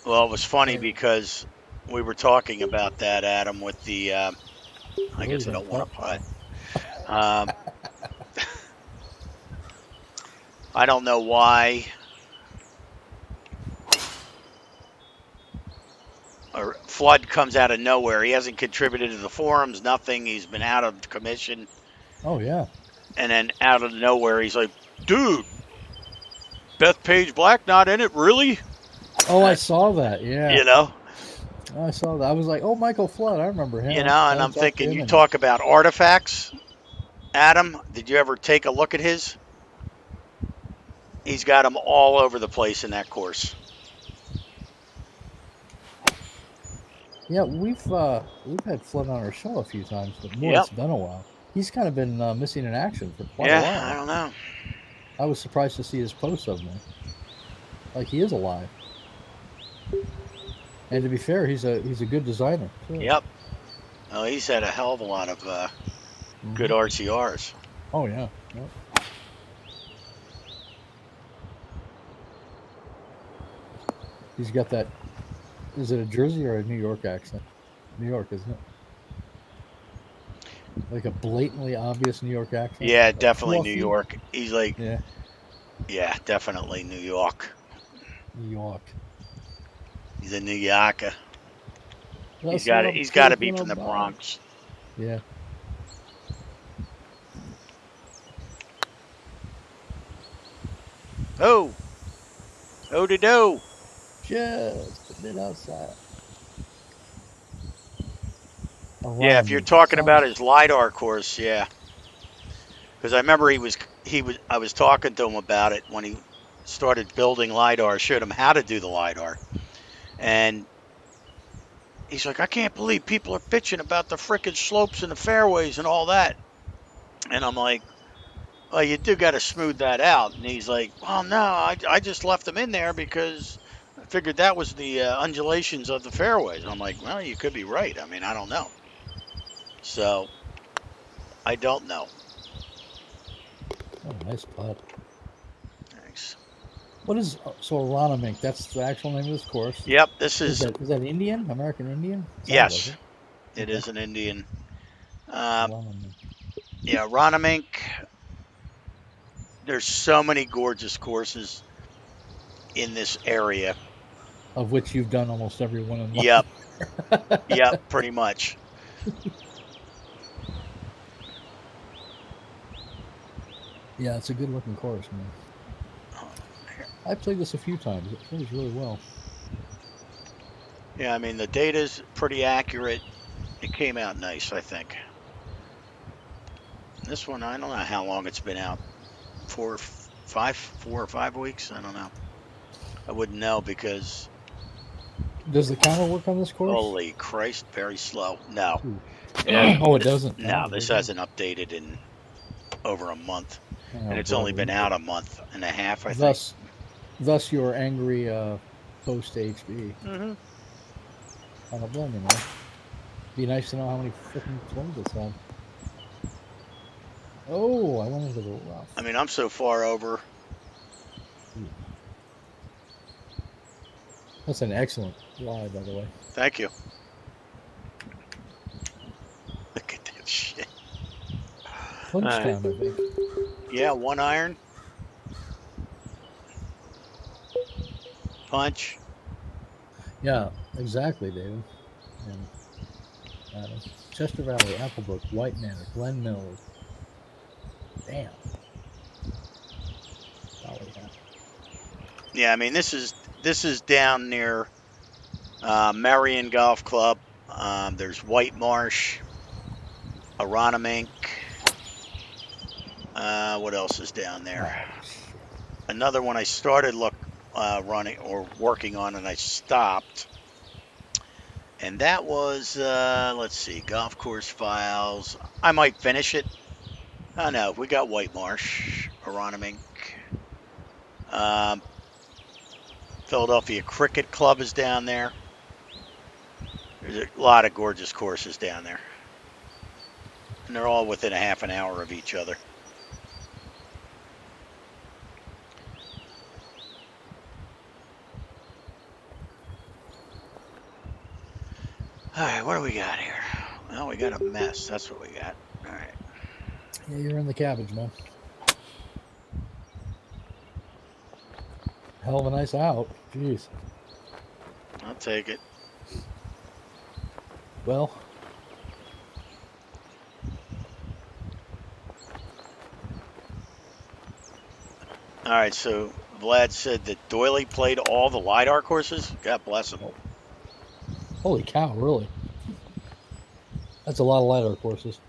Well, it was funny And because we were talking about that, Adam, with the. I oh, you guess I gonna don't want putt? to putt. Um, I don't know why. Or Flood comes out of nowhere. He hasn't contributed to the forums, nothing. He's been out of commission, Oh yeah. and then out of nowhere, he's like, "Dude, Bethpage Black not in it, really?" Oh, I Uh, saw that. Yeah, you know, I saw that. I was like, oh, Michael Flood. I remember him. and I I'm talked to thinking, him, you and talk about artifacts, Adam. Did you ever take a look at his? He's got them all over the place in that course. yeah, we've had Flood on our show a few times, but boy, Yep. it's been a while. He's kind of been missing in action for quite a Yeah, I while. don't know. I was surprised to see his posts of him. Like he is alive. And to be fair, he's a good designer too. Yep. Oh, he's had a hell of a lot of good Hmm. RCRs. Oh yeah. Yep. He's got that. Is it a Jersey or a New York accent? New York, isn't it? Like a blatantly obvious New York accent. Yeah, Like definitely New fluffy. York. He's like, Yeah, yeah, definitely New York. New York. He's a New Yorker. He's That's got what to. I'm He's got to be talking from the about. Bronx. Yeah. Oh, oh de do. Just a bit outside. Yeah, if you're Aronimink. talking about Sounds. his lidar course, yeah, because I remember he was. I was talking to him about it when he started building lidar. I showed him how to do the lidar, and he's like, I can't believe people are bitching about the frickin' slopes and the fairways and all that. And I'm like, well, you do got to smooth that out. And he's like, well, no, I just left them in there because I figured that was the undulations of the fairways. I'm like, well, you could be right. I mean, I don't know. So I don't know. Oh, nice putt. Thanks. What is so Aronimink? That's the actual name of this course. Yep, this Is is, that Indian? American Indian? Sounds like yes, it. it Okay. is an Indian. Uh, Aronimink. yeah, Aronimink. There's so many gorgeous courses in this area. Of which you've done almost every one in Yep, life. yep, pretty much. Yeah, it's a good looking course, man. I played this a few times. It plays really well. Yeah, I mean, the data's pretty accurate. It came out nice, I think. This one, I don't know how long it's been out. 4 or 5 weeks. I don't know. I wouldn't know because Does the counter work on this course? holy Christ, very slow. No, Ooh. Oh, it doesn't. No, Oh, this very good. hasn't updated in over a month, and Oh, it's only been brother. out a month and a half, I think. Thus your angry post HB. Hmm. I don't blame you, man. Be nice to know how many freaking twins it's had. Oh, I went into the I rough. mean, I'm so far over. Ooh. That's an excellent lie, by the way. Thank you. Look at that shit. All Punch right. time, I think. Yeah, 1 iron punch. Yeah, exactly, David. And Chester Valley, Applebrook, White Manor, Glen Mills. Damn. Golly, yeah. Yeah, I mean, this is down near Marion Golf Club. There's White Marsh, Aronimink. What else is down there? Oh, shit. Another one I started running or working on, and I stopped. And that was let's see, golf course files. I might finish it. Oh no, we got White Marsh, Aronimink. Um, Philadelphia Cricket Club is down there. There's a lot of gorgeous courses down there, and they're all within a half an hour of each other. All right, what do we got here? Well, we got a mess. That's what we got. All right. Yeah, you're in the cabbage, man. Hell of a nice out. Jeez. I'll take it. Well, All right, so Vlad said that Doyley played all the Lidar courses. God bless him. oh, holy cow, really? That's a lot of LiDAR courses.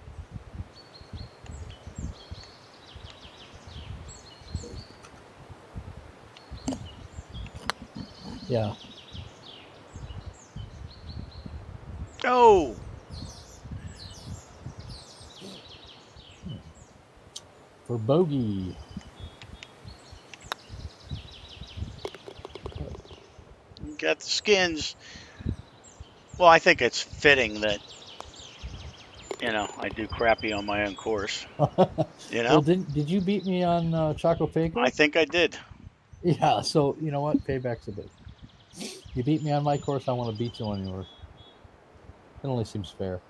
Yeah. Oh, For bogey. you got the skins. Well, I think it's fitting that, I do crappy on my own course. You Well, know, did you beat me on Choco I Paco? think I did. Yeah, so you know what? Payback's a bit. You beat me on my course, I want to beat you on yours. It only seems fair.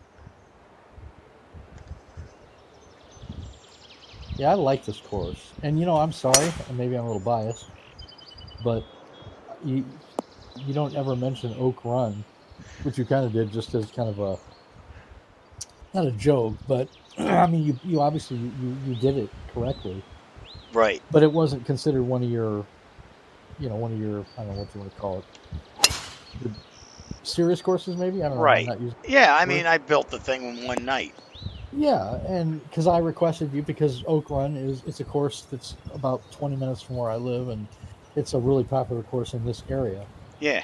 Yeah, I like this course. And I'm sorry, and maybe I'm a little biased, but you you don't ever mention Oak Run, which you kind of did just as kind of a not a joke, but I mean you obviously you did it correctly, Right, but it wasn't considered one of your one of your I don't know what you want to call it. Your serious courses maybe? I don't know. I'm right. not using Yeah, I the word. mean, I built the thing in one night. Yeah, and because I requested you because Oak Run it's a course that's about 20 minutes from where I live, and it's a really popular course in this area. Yeah.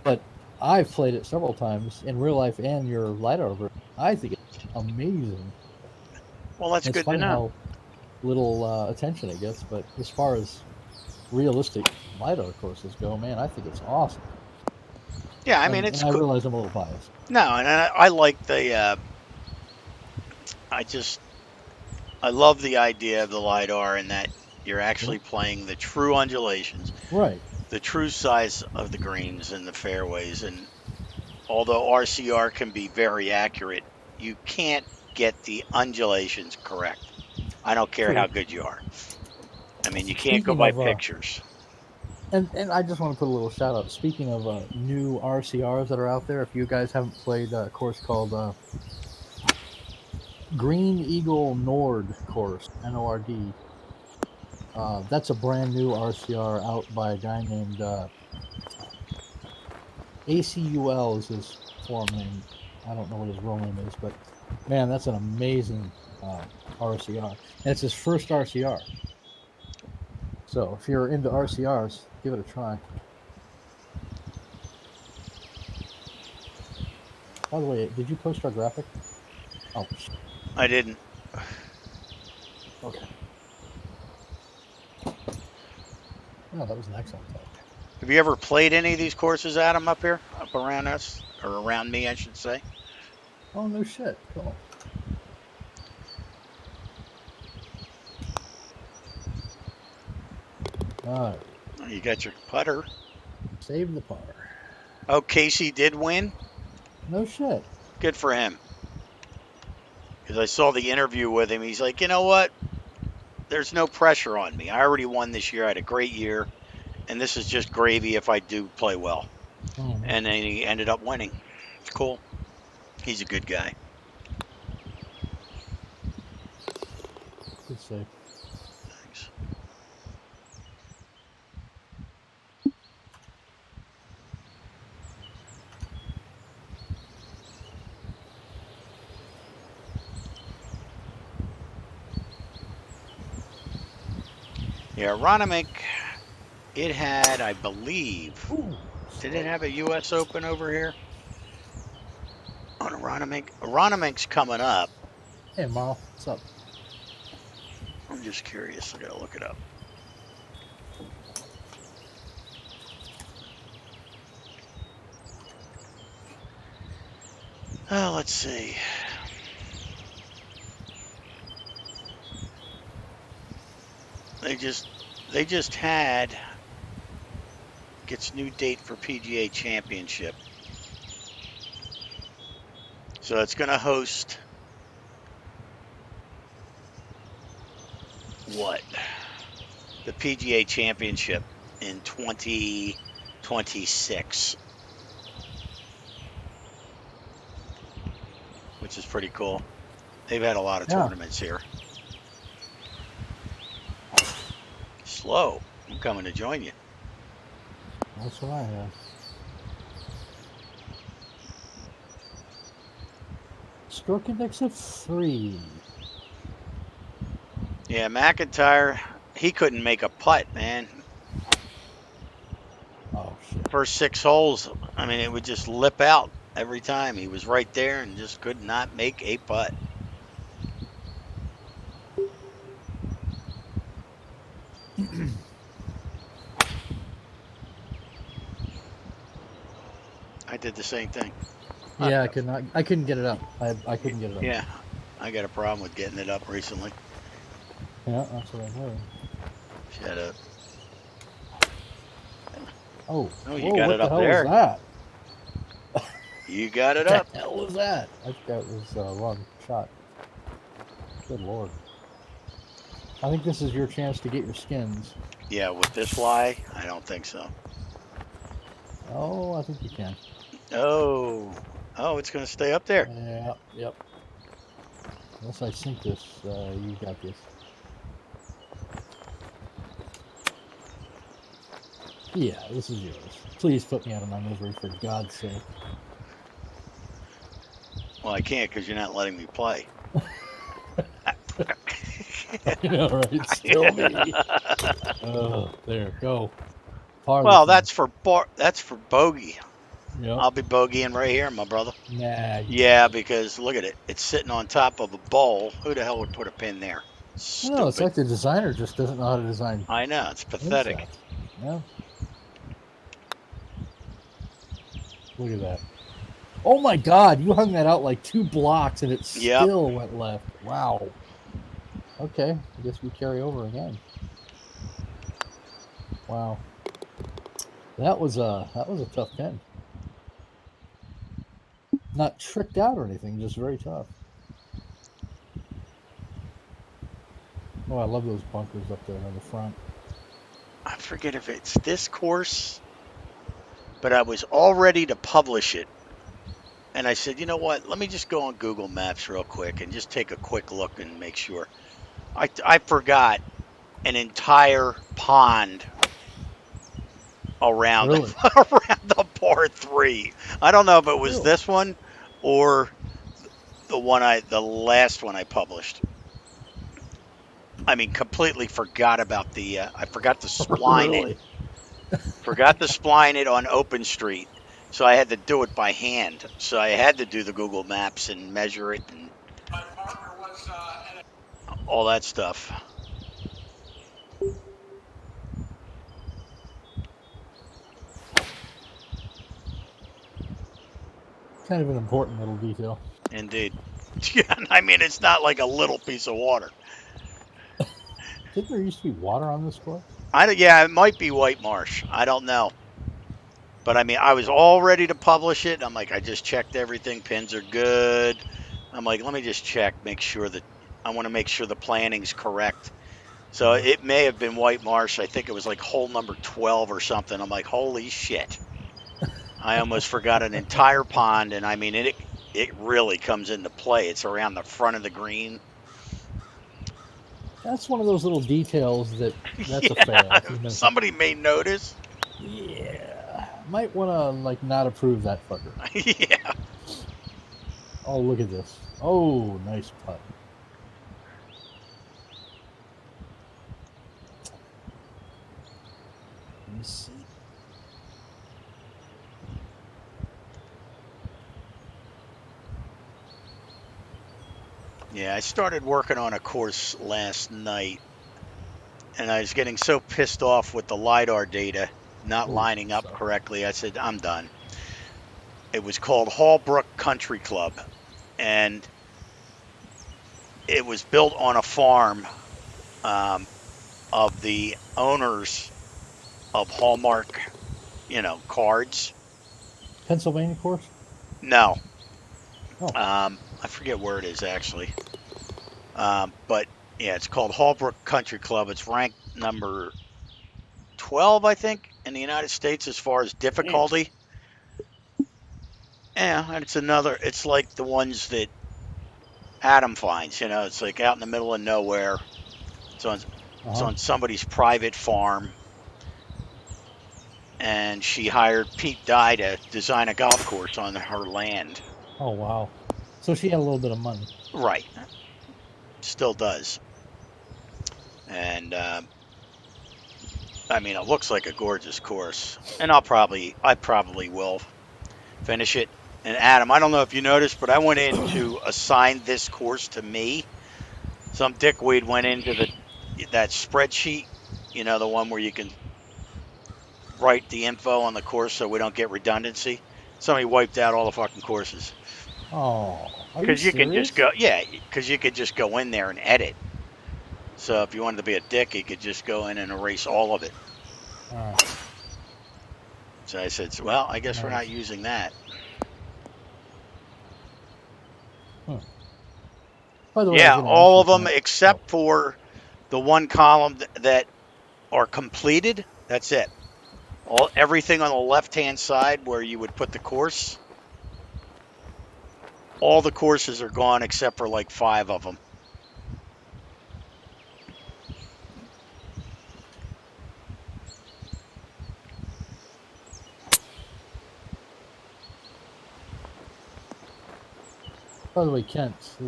But I've played it several times in real life and your lidar version. I think it's amazing. Well, that's It's good to funny know. how little attention it gets, but as far as realistic lidar courses go, man, I think it's awesome. Yeah, I mean, And it's I cool. realize I'm a little biased. No, and I like the. I just I love the idea of the lidar and that you're Yeah. actually playing the true undulations, Right. the true size of the greens and the fairways. And although RCR can be very accurate, you can't get the undulations correct. I don't care how True. good you are. I mean, you can't go Speaking by of pictures. and I just want to put a little shout out. Speaking of new RCRs that are out there, if you guys haven't played a course called Green Eagle Nord course, NORD, that's a brand new RCR out by a guy named ACUL is his forum name. I don't know what his real name is, but man, that's an amazing RCR. And it's his first RCR. So if you're into RCRs, give it a try. By the way, did you post our graphic? Oh, I didn't. okay. Oh, that was an excellent tell. Have you ever played any of these courses, Adam, up here, up around us, or around me, I should say? Oh, no shit. Cool. All right. Oh, you got your putter. Save the par. Oh, Casey did win. No shit. Good for him. Because I saw the interview with him. He's like, you know what? There's no pressure on me. I already won this year. I had a great year, and this is just gravy if I do play well. Mm-hmm. And then he ended up winning. It's cool. He's a good guy. Good save. Thanks. Yeah, Aronimink, it had, I believe, Ooh, did it slow. have a U.S. Open over here on Aronimink? Aronimink's coming up. Hey, Marl. What's up? I'm just curious. I gotta look it up. Oh, let's see. They just had gets new date for PGA Championship. So it's going to host what? The PGA Championship in 2026, which is pretty cool. They've had a lot of Yeah. tournaments here. Slow. I'm coming to join you. That's what I have. Stroke index of 3. Yeah, McIntyre, he couldn't make a putt, man. Oh, shit. First 6 holes, I mean, it would just lip out every time. He was right there and just could not make a putt. I did the same thing. Yeah, I could not. I couldn't get it up. I couldn't get it up. Yeah, I got a problem with getting it up recently. Yeah, that's what I heard. Shut up. Oh, Oh, you whoa! got What it the up hell was there. that? You got it What up. the hell was that? I think that was a wrong shot. Good lord. I think this is your chance to get your skins. Yeah, with this lie, I don't think so. Oh, I think you can. Oh, oh, it's going to stay up there. Yeah, yep. Unless I sink this, you got this. Yeah, this is yours. Please put me out of my misery, for God's sake. Well, I can't because you're not letting me play. I know, right? Still me. Oh, there, go. Par this Well, thing. that's for bogey. Yep. I'll be bogeying right here, my brother. Nah, you can't. Yeah, because look at it. It's sitting on top of a bowl. Who the hell would put a pin there? No, it's Stupid. like the designer just doesn't know how to design I know. It's pin pathetic. sets. Yeah. Look at that. Oh my God! You hung that out like 2 blocks, and it Yep. still went left. Wow. Okay, I guess we carry over again. Wow. That was a tough pin. Not tricked out or anything, just very tough. Oh, I love those bunkers up there on the front. I forget if it's this course, but I was all ready to publish it. And I said, you know what? Let me just go on Google Maps real quick and just take a quick look and make sure. I forgot an entire pond around Really? around the par three. I don't know if it was Really? this one or the last one I published. I mean, completely forgot about the. I forgot to spline it. Really? Forgot to spline it on Open Street, so I had to do it by hand. So I had to do the Google Maps and measure it, and all that stuff. Kind of an important little detail. Indeed. Yeah, I mean, it's not like a little piece of water. Didn't there used to be water on this course? Yeah, it might be white marsh. I don't know. But I mean, I was all ready to publish it. I'm like, I just checked everything. Pins are good. I'm like, let me just check, make sure that I want to make sure the planning's correct. So it may have been white marsh. I think it was like hole number 12 or something. I'm like, holy shit. I almost forgot an entire pond. And I mean, it really comes into play. It's around the front of the green. That's one of those little details that's a Yeah, fail. If you miss it. somebody may notice. Yeah, might want to like not approve that fucker. Yeah. Oh, look at this. Oh, nice putt. Let me see. Yeah, I started working on a course last night, and I was getting so pissed off with the Lidar data not Oh, lining up sorry. correctly. I said, I'm done. It was called Hallbrook Country Club, and it was built on a farm um, of the owners of Hallmark, cards. Pennsylvania course? No, Oh, I forget where it is actually. But yeah, it's called Hallbrook Country Club. It's ranked number 12, I think, in the United States as far as damn. difficulty. Yeah, and it's like the ones that Adam finds, it's like out in the middle of nowhere. It's on, it's Uh-huh. on somebody's private farm, and she hired Pete Dye to design a golf course on her land. Oh, wow. So she had a little bit of money. Right, still does. And I mean, it looks like a gorgeous course, and I probably will finish it. And Adam, I don't know if you noticed, but I went in to assign this course to me. Some dickweed went into that spreadsheet, the one where you can write the info on the course so we don't get redundancy. Somebody wiped out all the fucking courses Oh, are you because you can just serious? go, yeah, because you could just go in there and edit. So if you wanted to be a dick, you could just go in and erase all of it. All right. So I said, well, I guess we're not Nice. using that. Huh. By the way, I was Yeah, going to ask all you of them tonight. Oh, except for the one column that are completed. That's it. Everything on the left hand side where you would put the course, all the courses are gone except for like 5 of them. by the way, Kent, do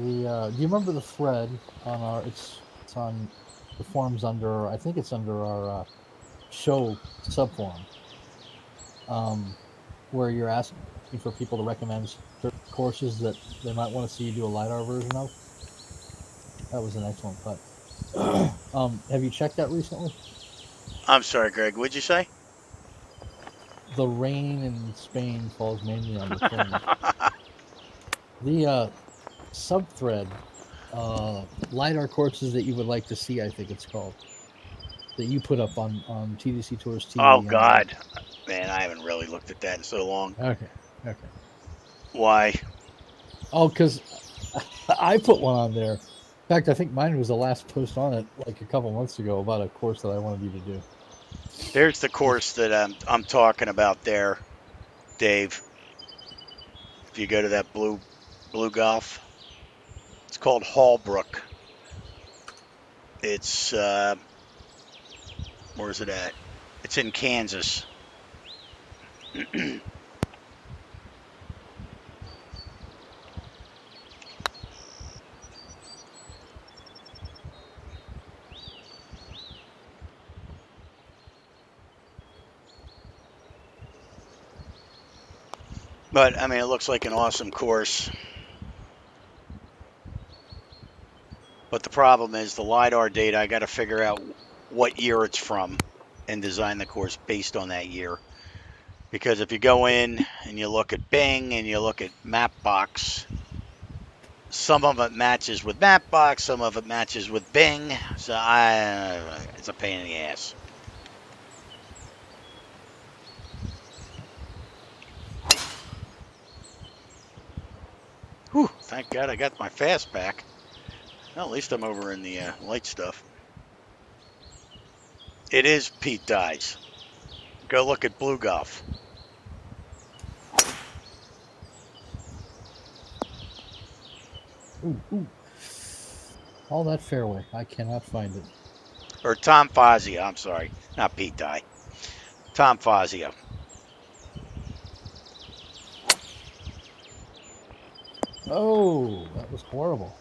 you remember the thread on our? It's on the forums under. I think it's under our show subforum, um, where you're asking for people to recommend certain courses that they might want to see you do a lidar version of. That was an excellent putt. Have you checked that recently? I'm sorry, Greg. What'd you say? The rain in Spain falls mainly on the phone. The sub thread, lidar courses that you would like to see, I think it's called, that you put up on TDC Tours Oh TV and God, man, I haven't really looked at that in so long. okay, okay. Why? Oh, because I put one on there. In fact, I think mine was the last post on it, like a couple months ago, about a course that I wanted you to do. There's the It's course that I'm talking about there, Dave. If you go to that blue golf, it's called Hallbrook. It's where's it at? It's in Kansas. But I mean, it looks like an awesome course. But the problem is the LiDAR data, I got to figure out what year it's from and design the course based on that year. Because if you go in and you look at Bing and you look at Mapbox, some of it matches with Mapbox, some of it matches with Bing. So it's a pain in the ass. Whew, thank God I got my fast back. Well, at least I'm over in the light stuff. It is Pete Dye's. Go look at Blue Golf. Ooh. All that fairway. I cannot find it. Or Tom Fazio, I'm sorry. Not Pete Dye. Tom Fazio. Oh, that was horrible.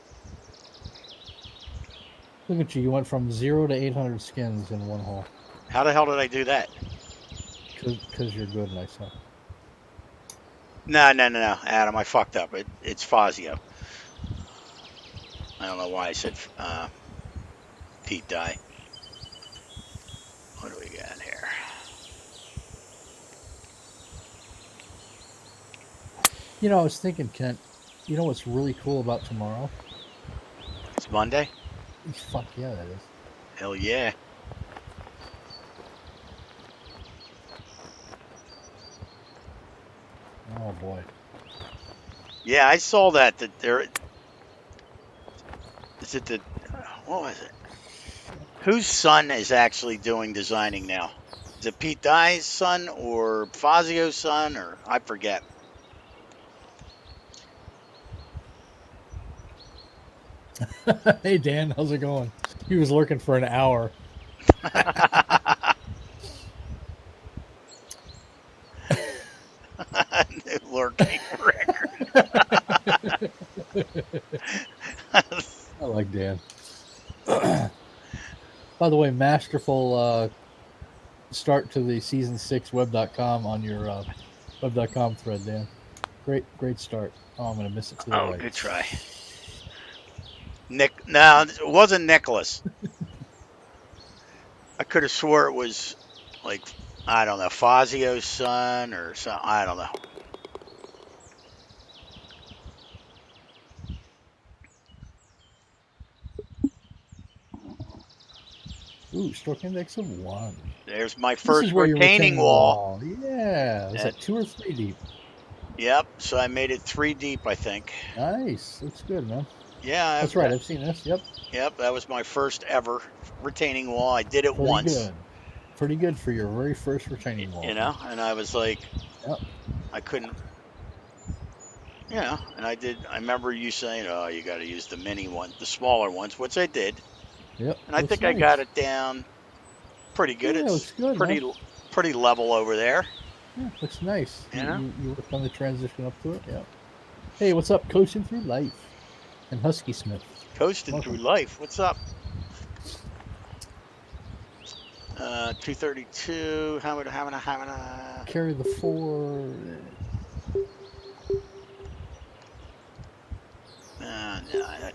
Look at you. You went from 0 to 800 skins in one hole. How the hell did I do that? Because you're good and I suck. No, Adam, I fucked up. It's Fazio. I don't know why I said Pete Dye. What do we got here? You know, I was thinking, Kent, you know what's really cool about tomorrow? It's Monday? Fuck yeah, that is. Hell yeah. Oh, boy. Yeah, I saw that there. Is it the. What was it? Whose son is actually doing designing now? Is it Pete Dye's son or Fazio's son, or I forget. Hey, Dan, how's it going? He was lurking for an hour. Lurking record. I like Dan. By the way, masterful start to the season 6 web.com on your web.com thread, Dan. Great start. Oh, I'm going to miss it to the Oh, right. good try. Nick, no, it wasn't Nicholas. I could have swore it was like, I don't know, Fazio's son or something. I don't know. Ooh, stroke index of 1. There's my This is first where your retaining retaining wall. wall. Yeah. Is that 2 or 3 deep? Yep. So I made it 3 deep, I think. Nice. Looks good, man. Yeah. That's right. I've seen this. Yep. Yep. That was my first ever retaining wall. I did it Pretty once. good. Pretty good for your very first retaining wall. And I was like, Yep. I couldn't, and I did. I remember you saying, oh, you got to use the mini one, the smaller ones, which I did. Yep. And I Looks think I nice. got it down pretty good. Yeah, It's looks good, pretty, man. pretty level over there. Yeah, looks nice. You know? You worked on the transition up to it. Yeah. Hey, what's up, coaching through life? And Husky Smith. Coasting Welcome. through life. What's up? 232. How many? Carry the 4. No, I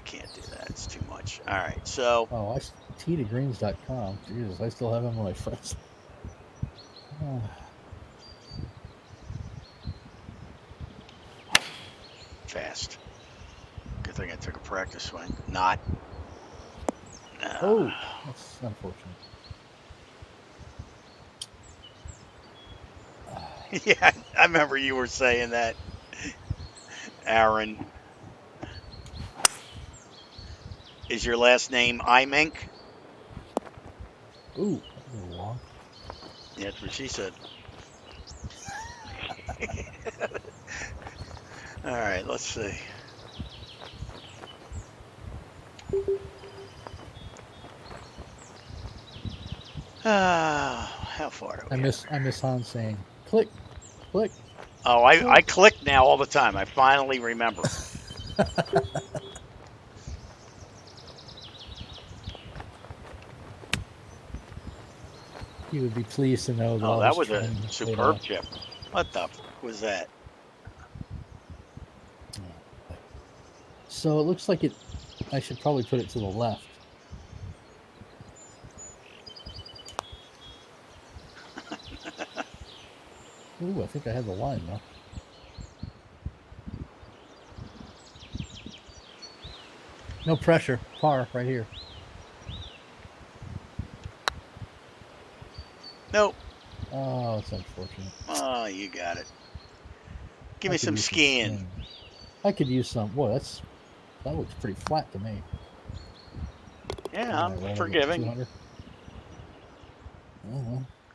can't do that. It's too much. All right, so. Oh, t2greens.com. Jesus, I still have him on my friends. Fast. Good thing I took a practice swing. Not. Oh, that's unfortunate. Yeah, I remember you were saying that, Aaron. Is your last name Imink? Ooh, that was long. Yeah, that's what she said. All right, let's see. How far do we I miss Han saying click, click. Oh, I click now all the time. I finally remember. You would be pleased to know that Oh, all that this was a training has paid superb off. chip. What the was that? So it looks like it I should probably put it to the left. Ooh, I think I had the line though. No pressure. Par right here. Nope. Oh, it's unfortunate. Oh, you got it. Give I me could some use some skiing. skin. I could use some. Boy, that looks pretty flat to me. What Yeah, am I I'm rolling at forgiving. 200?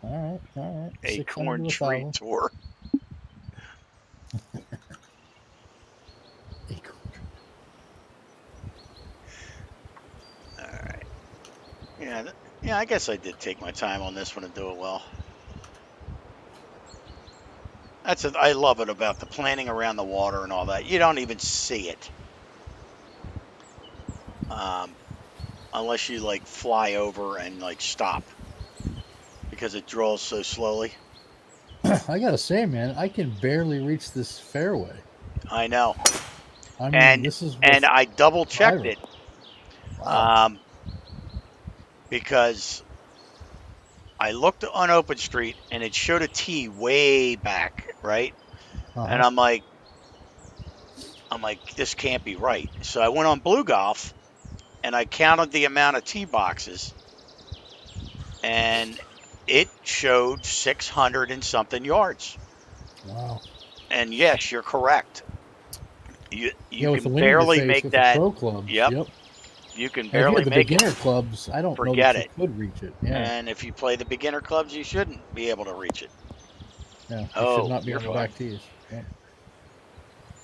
All right, all right. 600 Acorn to Tree 1,000. Tour. All right. Yeah, yeah. I guess I did take my time on this one and do it well. I love it about the planning around the water and all that. You don't even see it, um, unless you like fly over and like stop because it draws so slowly. I gotta say, man, I can barely reach this fairway. I know, I mean, and this is and with I double checked driver. it, Wow. um, because I looked on Open Street and it showed a tee way back, right? Uh And huh. I'm like, this can't be right. So I went on Blue Golf and I counted the amount of tee boxes, and it showed 600 and something yards. Wow. And yes, you're correct. You Yeah, with the can wind in your barely face make with the that. pro clubs. Yep, Yep. you can And if you barely had the make it. beginner clubs, I don't know Forget that you it. could reach it. Yeah. And if you play the beginner clubs, you shouldn't be able to reach it. Yeah. They should Oh, not be you're on the fine. back tees. Yep.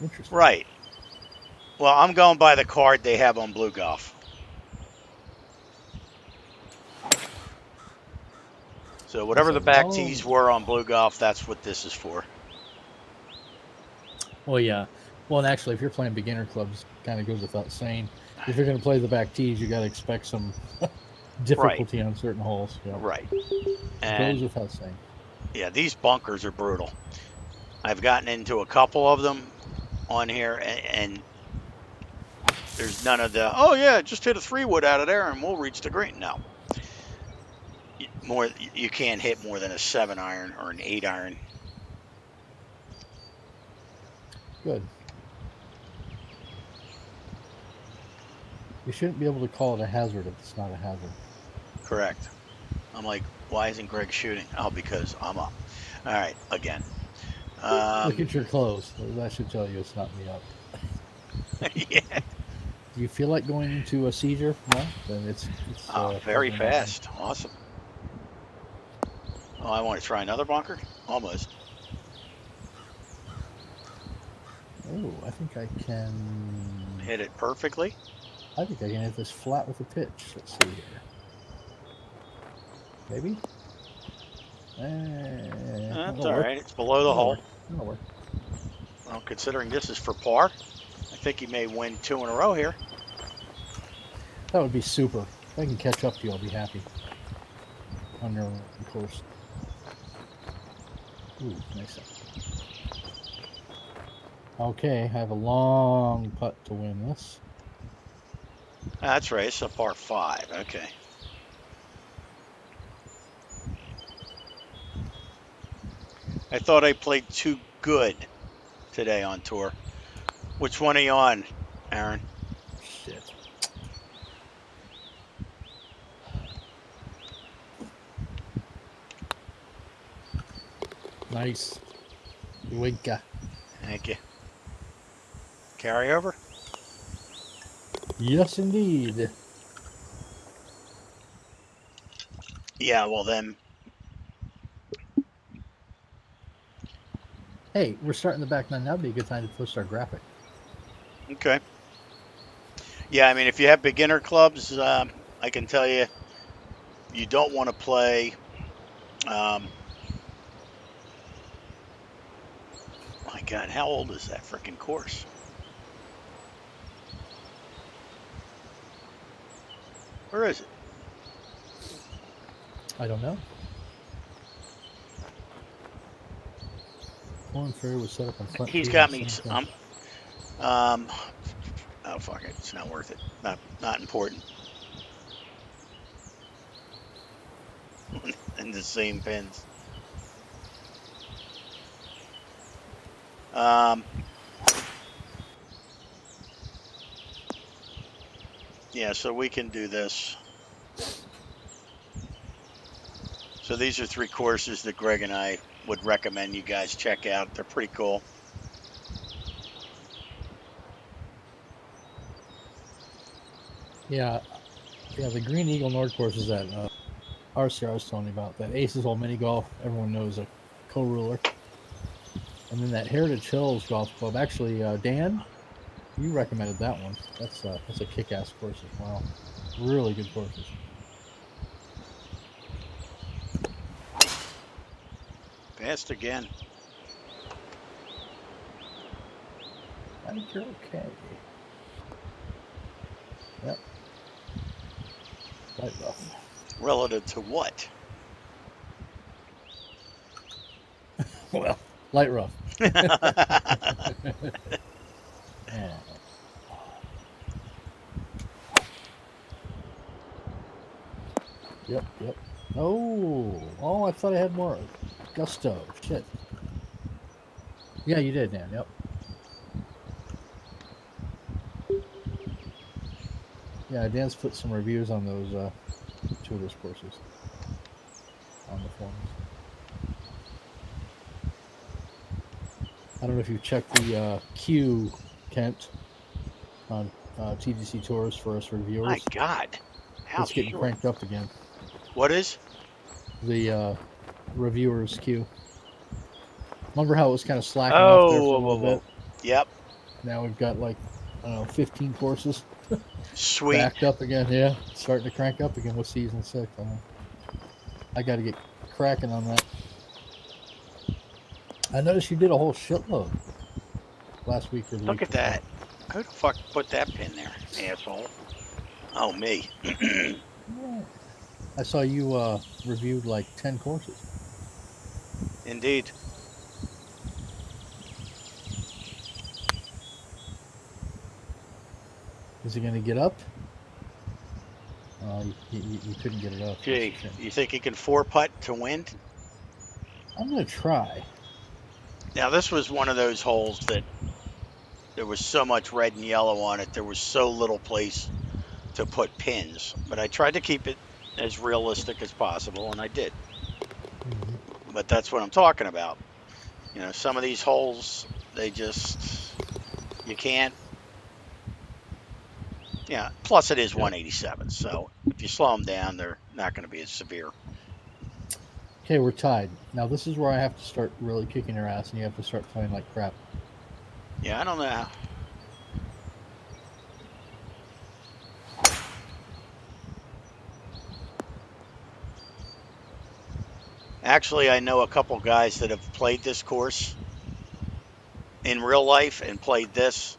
Interesting. Right. Well, I'm going by the card they have on Blue Golf. So That's whatever a the back low. tees were on Blue Golf, that's what this is for. Well, yeah. Well, and actually, if you're playing beginner clubs, kind of goes without saying. If you're going to play the back tees, you got to expect some Right. difficulty on certain holes. Yep. Right. Goes And without saying. yeah, these bunkers are brutal. I've gotten into a couple of them on here, and there's none of the, oh yeah, just hit a 3-wood out of there and we'll reach the green. No, more, you can't hit more than a 7-iron or an 8-iron. Good. You shouldn't be able to call it a hazard if it's not a hazard. Correct. I'm like, why isn't Greg shooting? Oh, because I'm up. All right, again. Look Um, at your clothes. That should tell you it's not me up. yeah. Do you feel like going into a seizure? No, then it's Oh, very probably not me. fast. Awesome. Oh, I want to try another bunker. Almost. Oh, I think I can. Hit it perfectly. I think I can hit this flat with a pitch. Let's see here. Maybe. That's That'll all work. right. It's below the That'll hole. work. That'll work. Well, considering this is for par, I think he may win 2 in a row here. That would be super. If I can catch up to you, I'll be happy. On your course. Ooh, nice. Okay, I have a long putt to win this. That's right. It's a par 5. Okay. I thought I played too good today on tour. Which one are you on, Aaron? Shit. Nice. Winka. Thank you. Carryover? Yes, indeed. Yeah, well then. Hey, we're starting the back nine. That'd be a good time to post our graphic. Okay. Yeah, I mean, if you have beginner clubs, I can tell you, you don't want to play. Um, my God, how old is that freaking course? Where is it? I don't know. Corn Ferry was set up on Flint He's Tee in got the me. same place. I'm. Um, Oh, fuck it. It's not worth it. Not important. And the same pins. Yeah, so we can do this. So these are 3 courses that Greg and I would recommend you guys check out. They're pretty cool. Yeah, the Green Eagle Nord course is that RC I was telling you about. That Aces Hole Mini Golf, everyone knows a co-ruler. And then that Heritage Hills Golf Club. Actually, Dan, you recommended that one. That's a kick-ass course as well. Really good courses. Passed again. I think you're okay. Yep. Light rough. Relative to what? Well, light rough. Yep. Oh, I thought I had more gusto. Shit. Yeah, you did, Dan. Yep. Yeah, Dan's put some reviews on those 2 of those courses on the forums. I don't know if you checked the queue, Kent, on TGC Tours for us reviewers. My God. How It's getting short? cranked up again. What is? The reviewers queue. Remember how it was kind of slacking off there for a little bit? Yep. Now we've got like, 15 courses. Sweet. Backed up again, yeah. Starting to crank up again with season 6. I got to get cracking on that. I noticed you did a whole shitload last week or the Look week at before. that. Who the fuck put that pin there, asshole? Oh, me. I saw you reviewed like 10 courses. Indeed. Is he going to get up? You couldn't get it up. Gee, you think he can 4-putt to win? I'm going to try. Now, this was one of those holes that there was so much red and yellow on it. There was so little place to put pins. But I tried to keep it as realistic as possible, and I did. Mm-hmm. But that's what I'm talking about. Some of these holes, you can't. Yeah, plus it is 187, so if you slow them down, they're not going to be as severe. Okay, we're tied. Now this is where I have to start really kicking your ass, and you have to start playing like crap. Yeah, I don't know how. Actually, I know a couple guys that have played this course in real life and played this,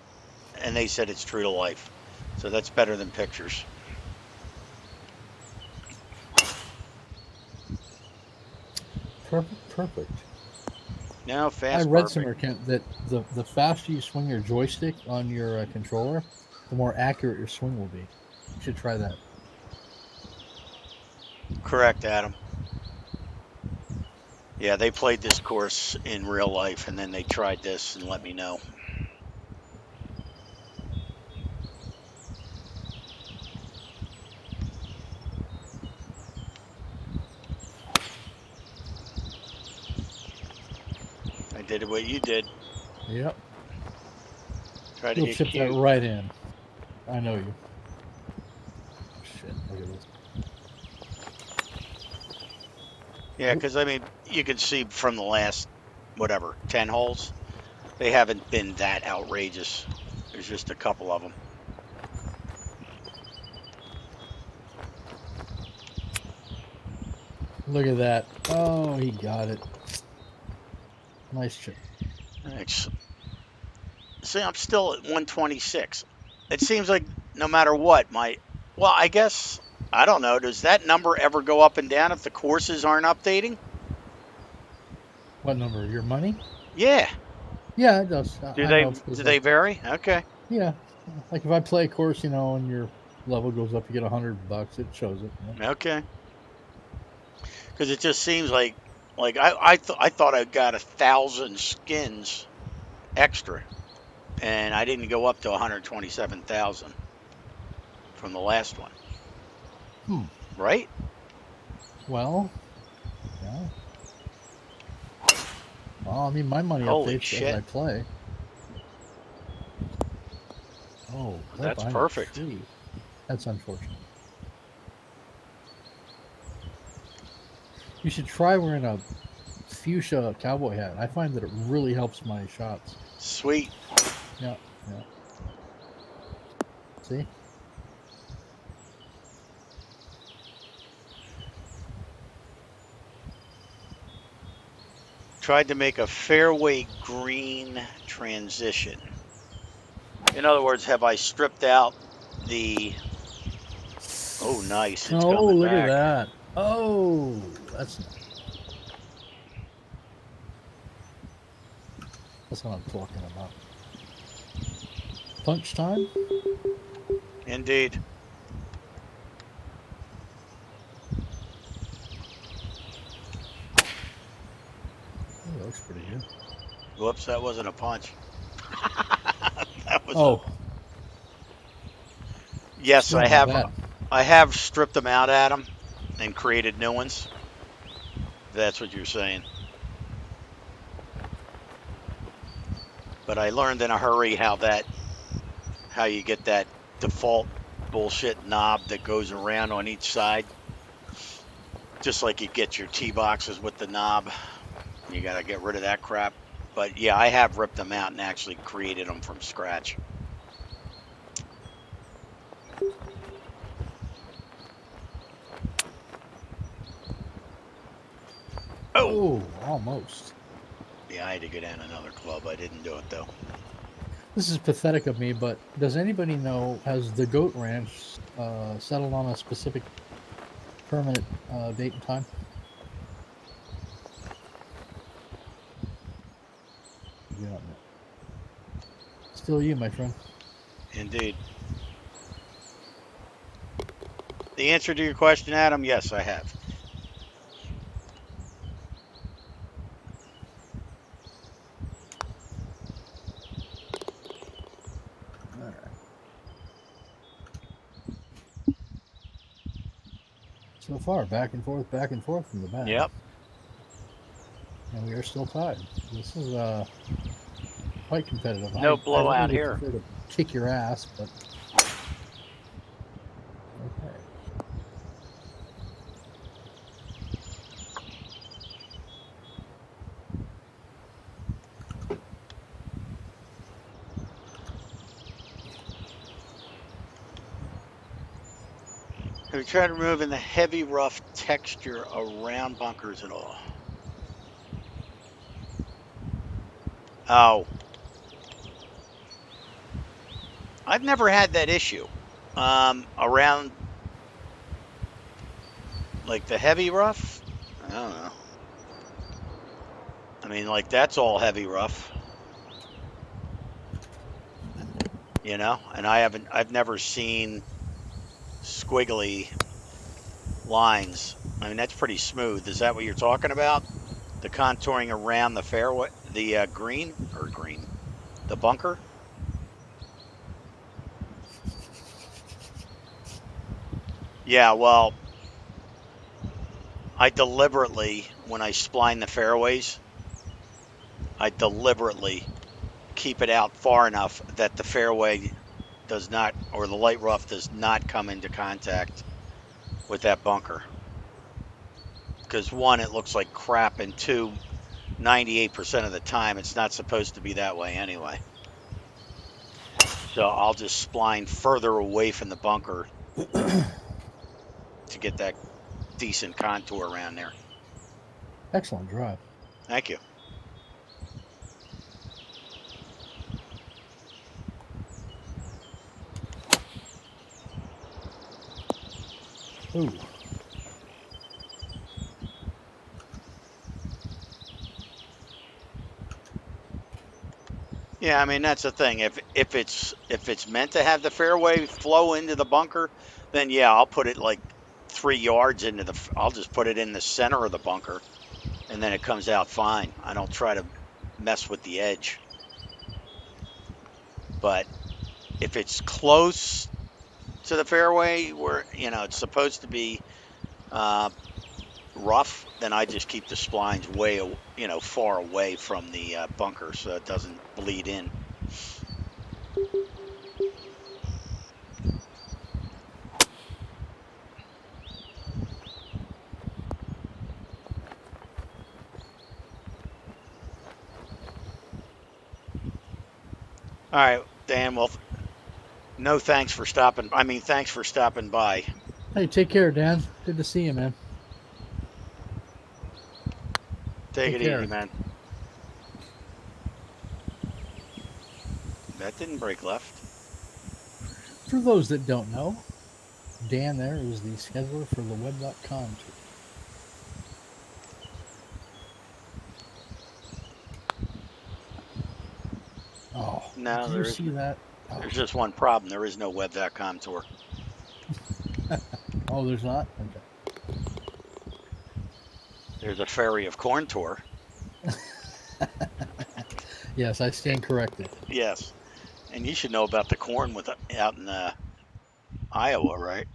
and they said it's true to life. So that's better than pictures. Perfect. No, fast. I read somewhere, Kent, that the faster you swing your joystick on your controller, the more accurate your swing will be. You should try that. Correct, Adam. Yeah, they played this course in real life, and then they tried this and let me know. I did what you did. Yep. Try to You'll get chip cute. that right in. I know you. Shit, look at this. Yeah, because you can see from the last, 10 holes, they haven't been that outrageous. There's just a couple of them. Look at that. Oh, he got it. Nice chip. Thanks. See, I'm still at 126. It seems like no matter what, I guess, I don't know, does that number ever go up and down if the courses aren't updating? What number? Your money? Yeah. Yeah, it does. Do I they know. do they vary? Okay. Yeah. Like if I play a course, and your level goes up, you get $100. It shows it. Okay. Because it just seems like I thought I got 1,000 skins extra, and I didn't go up to 127,000 from the last one. Hmm. Right? Well, yeah. Well, I mean, my money Holy updates as shit. I play. Oh, right That's behind a perfect. tree. That's unfortunate. You should try wearing a fuchsia cowboy hat. I find that it really helps my shots. Sweet. Yeah, yeah. See? Tried to make a fairway green transition. In other words, have I stripped out the. Oh, nice. It's Oh, coming look at back. that. Oh, that's what I'm talking about. Punch time? Indeed. Oh, that looks pretty good. Whoops, that wasn't a punch. That was a. Oh, Yes, still not bad. I have stripped them out, Adam, and created new ones. That's what you're saying. But I learned in a hurry how you get that default bullshit knob that goes around on each side. Just like you get your tee boxes with the knob. You got to get rid of that crap. But yeah, I have ripped them out and actually created them from scratch. Oh, Oh, almost. yeah, I had to go down another club. I didn't do it though. This is pathetic of me, but does anybody know, has the Goat Ranch settled on a specific permanent date and time? You don't know. Still you, my friend. Indeed. The answer to your question, Adam, yes, I have. All right. So far, back and forth from the bag. Yep. And we are still tied. This is quite competitive. No I blowout really here. prefer to kick your ass, but okay. Have you tried removing the heavy, rough texture around bunkers at all? Oh, I've never had that issue. Around like the heavy rough. I don't know. I mean, like that's all heavy rough, And I've never seen squiggly lines. I mean, that's pretty smooth. Is that what you're talking about? The contouring around the fairway, the green, the bunker. Yeah, well, I deliberately, when I spline the fairways, I deliberately keep it out far enough that the fairway does not, or the light rough does not come into contact with that bunker. Because one, it looks like crap, and two, 98% of the time, it's not supposed to be that way anyway. So I'll just spline further away from the bunker to get that decent contour around there. Excellent drive. Thank you. Ooh. Yeah, I mean that's the thing. If it's meant to have the fairway flow into the bunker, then yeah, I'll put it like 3 yards into the. I'll just put it in the center of the bunker, and then it comes out fine. I don't try to mess with the edge. But if it's close to the fairway, where it's supposed to be uh, rough, then I just keep the splines way far away from the bunker so it doesn't bleed in. All right, Dan. Well, no, thanks for stopping. I mean, thanks for stopping by. Hey, take care, Dan. Good to see you, man. Take Take it easy, care. man. That didn't break left. For those that don't know, Dan there is the scheduler for the web.com tour. Oh, No, did you see that? Oh, there's just one problem. There is no web.com tour. oh, there's not? Okay. There's a Ferry of Corn tour. Yes, I stand corrected. Yes, and you should know about the corn with out in Iowa, right?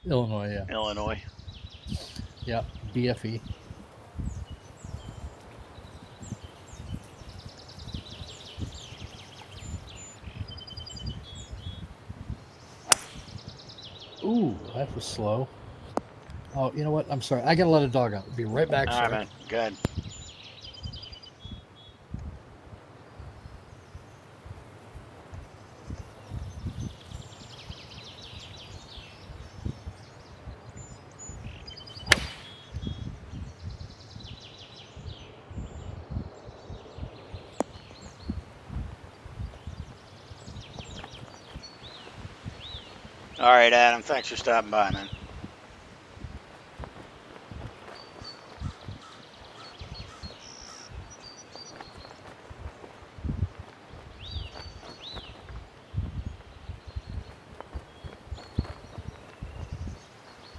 Illinois, yeah. Illinois. Yeah, BFE. Ooh, that was slow. Oh, you know what? I'm sorry. I gotta let a dog out. Be right back, All right, sir. man. Good. All right, Adam. Thanks for stopping by, man.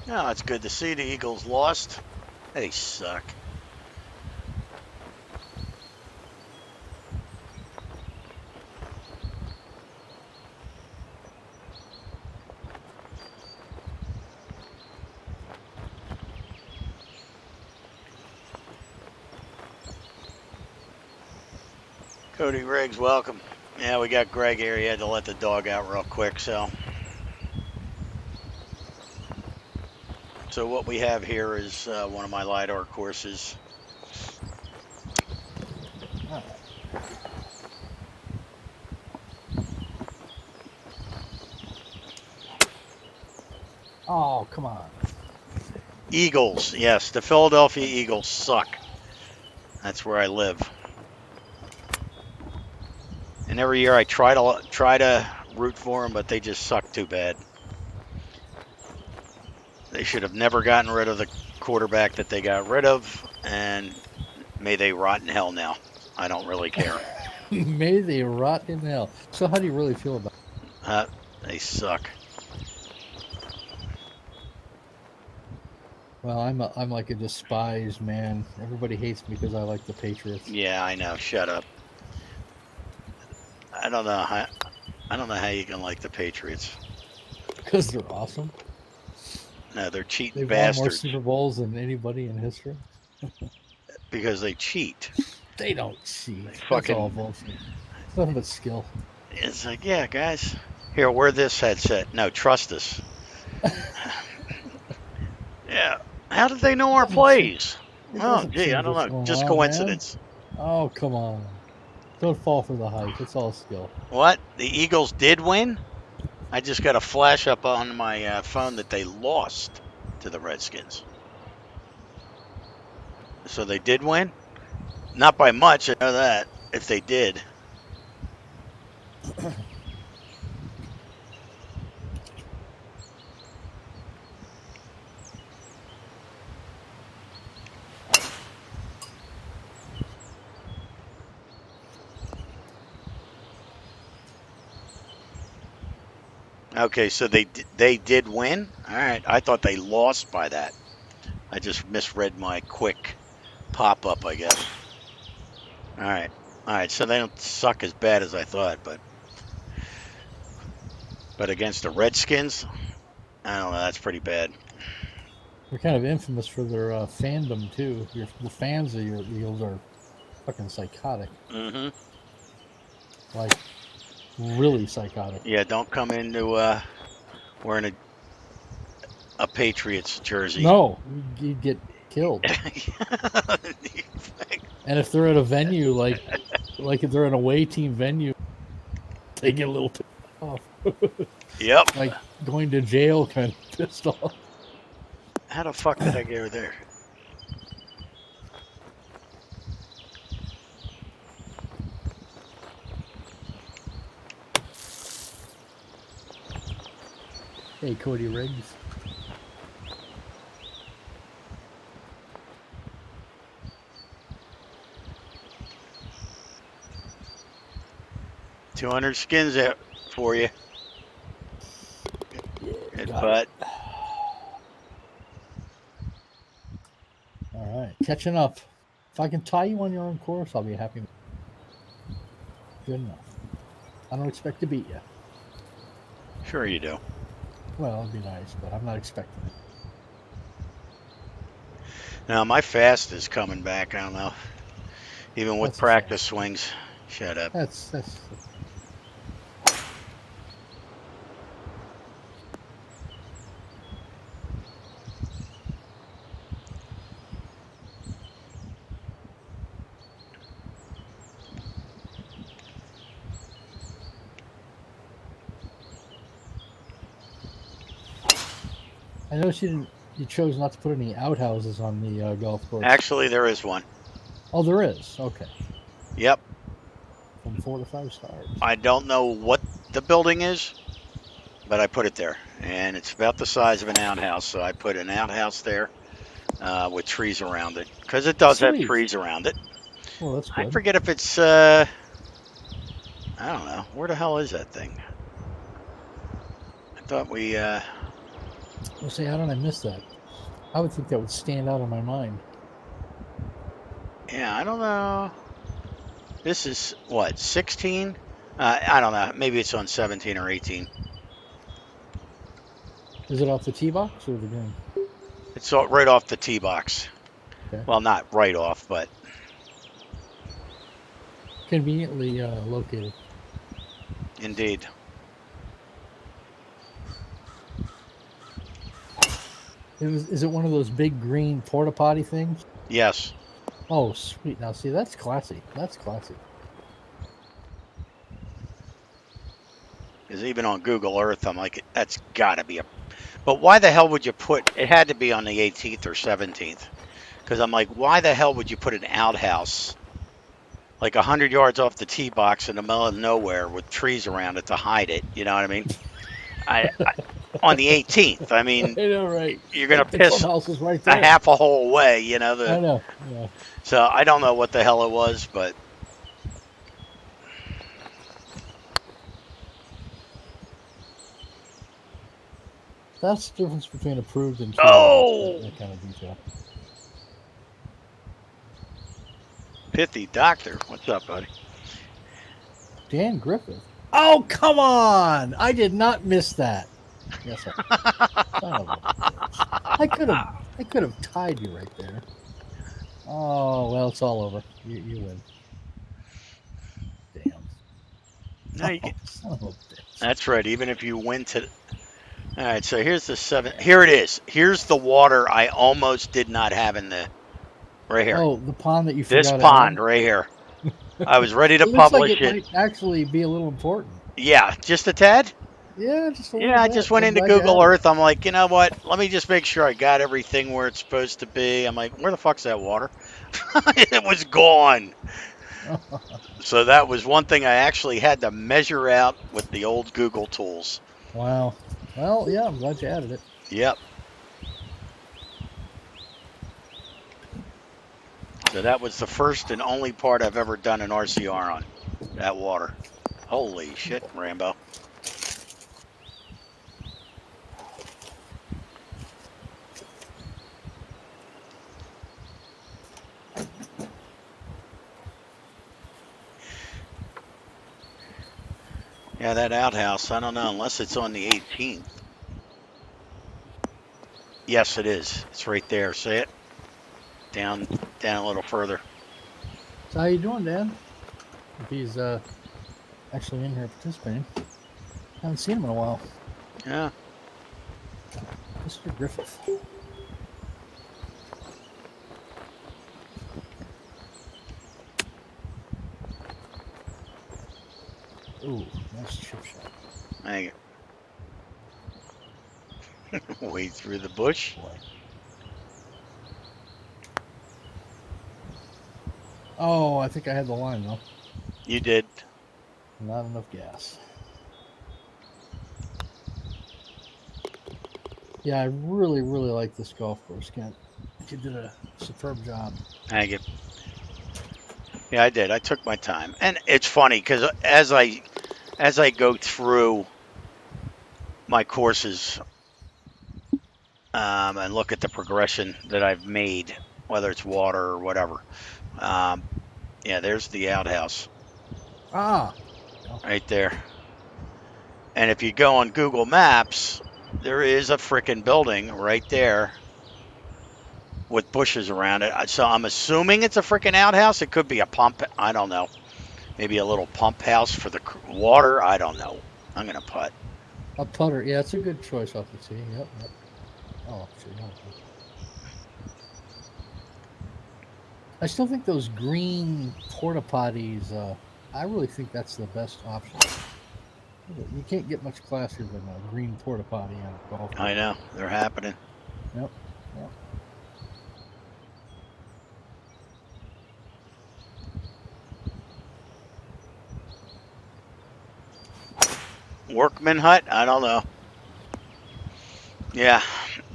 Oh, it's good to see the Eagles lost. They suck. Cody Riggs, welcome. Yeah, we got Greg here. He had to let the dog out real quick, so. So what we have here is one of my Lidar courses. All right. Oh, come on. Eagles, yes, the Philadelphia Eagles suck. That's where I live. And every year I try to root for them, but they just suck too bad. They should have never gotten rid of the quarterback that they got rid of, and may they rot in hell now. I don't really care. May they rot in hell. So, how do you really feel about They suck. Well, I'm like a despised man. Everybody hates me because I like the Patriots. Yeah, I know. Shut up. I don't know how. I don't know how you can like the Patriots. Because they're awesome. No, they're cheating They've won more bastards Super Bowls than anybody in history. because they cheat. They don't cheat. They That's all fucking. bullshit. It's nothing but skill. It's like, yeah, guys, here, wear this headset. No, trust us. Yeah. How did they know It our doesn't change. plays? It Oh, doesn't gee, I change don't what's know. going Just on, man. coincidence. Oh, come on. Don't fall for the hype. It's all skill. What? The Eagles did win? I just got a flash up on my phone that they lost to the Redskins. So they did win? Not by much, I know that, if they did. Okay, so they did win. All right, I thought they lost by that. I just misread my quick pop up, I guess. All right. So they don't suck as bad as I thought, but against the Redskins, I don't know. That's pretty bad. They're kind of infamous for their fandom too. The fans of your Eagles are fucking psychotic, Mm-hmm. like really psychotic. Yeah, don't come into wearing a Patriots jersey. No, you get killed. And if they're at a venue like if they're an away team venue, they get a little pissed off, Yep. like going to jail, kind of pissed off. How the fuck did I get her there? Hey, Cody Riggs. $200 skins out for you. Yeah, Good got putt. it. All right, catching up. If I can tie you on your own course, I'll be happy. Good enough. I don't expect to beat you. Sure you do. Well, it'd be nice, but I'm not expecting it. Now my fast is coming back. I don't know. Even with That's a shame. practice swings. Shut up. That's. I noticed you chose not to put any outhouses on the golf course. Actually, there is one. Oh, there is. Okay. Yep. From 4 to 5 stars. I don't know what the building is, but I put it there. And it's about the size of an outhouse. So I put an outhouse there with trees around it. Because it does have Sweet. trees around it. Well, that's I good. forget if it's, I don't know. Where the hell is that thing? I thought we, Well, see, how did I miss that? I would think that would stand out in my mind. yeah, I don't know. This is what, 16? I don't know. Maybe it's on 17 or 18. Is it off the tee box or the green? It's right off the tee box. Okay. Well, not right off, but Conveniently located. indeed. Is it one of those big green porta potty things? Yes. Oh, sweet. Now, see, that's classy. That's classy. Because even on Google Earth, I'm like, that's got to be a. But why the hell would you put? It had to be on the 18th or 17th. Because I'm like, why the hell would you put an outhouse like 100 yards off the tee box in the middle of nowhere with trees around it to hide it? You know what I mean? I on the 18th. I mean, I know, right? you're gonna The piss clubhouse is right a there. half a hole away. You know I know. Yeah. So I don't know what the hell it was, but That's the difference between approved and oh, that kind of detail. pithy doctor, what's up, buddy? Dan Griffith. Oh, come on! I did not miss that. Yes, sir. I could have tied you right there. Oh well, it's all over. You win. Damn. No, you Oh, get, son of a bitch. that's right. Even if you win to, all right. So here's the 7. Here it is. Here's the water I almost did not have in the right here. Oh, the pond that you This forgot to pond add? right here. I was ready to It looks like publish it it. might actually be a little important. Yeah, just a tad. Yeah, just a little Yeah, I bit. just went I'm into glad you Google added Earth. I'm like, you know what? Let me just make sure I got everything where it's supposed to be. I'm like, where the fuck's that water? It was gone. it. So that was one thing I actually had to measure out with the old Google tools. Wow. Well, yeah, I'm glad you added it. Yep. So that was the first and only part I've ever done an RCR on. That water. Holy shit, Rambo. Yeah, that outhouse. I don't know unless it's on the 18th. Yes, it is. It's right there. See it? Down, down a little further. So how you doing, Dan? If he's actually in here participating. Haven't seen him in a while. Yeah. Mr. Griffith. Ooh, nice chip shot. Hang it. Way through the bush. Boy. Oh, I think I had the line though. You did. Not enough gas. Yeah, I really, really like this golf course, Kent. You did a superb job. Hang it. Yeah, I did. I took my time, and it's funny because as I go through my courses and look at the progression that I've made, whether it's water or whatever. Um, yeah, there's the outhouse Ah, right there. And if you go on Google Maps, there is a freaking building right there with bushes around it. So I'm assuming it's a freaking outhouse. It could be a pump. I don't know. Maybe a little pump house for the water. I don't know. I'm gonna putt. a putter. Yeah, it's a good choice off the tee. Yep. Oh, sure. No. I still think those green porta potties. I really think that's the best option. You can't get much classier than a green porta potty on a golf course. I know they're happening. Yep. Yep. Workman hut? I don't know. Yeah,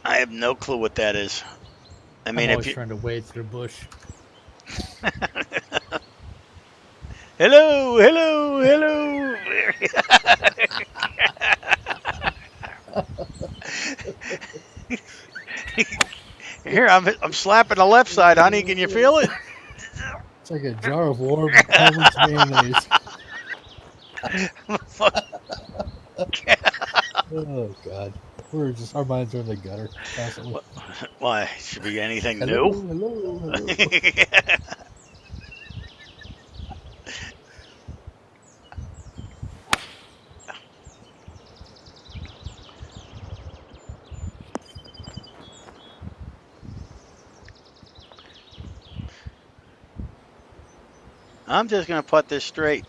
I have no clue what that is. I I'm mean, if always you trying to wade through bush. hello, hello, hello. Here, I'm slapping the left side, honey. Can you feel it? It's like a jar of warm Hellman's mayonnaise. Fuck. Oh God, our minds are in the gutter constantly. Why? Should be anything Hello, new? hello, hello. I'm just gonna put this straight.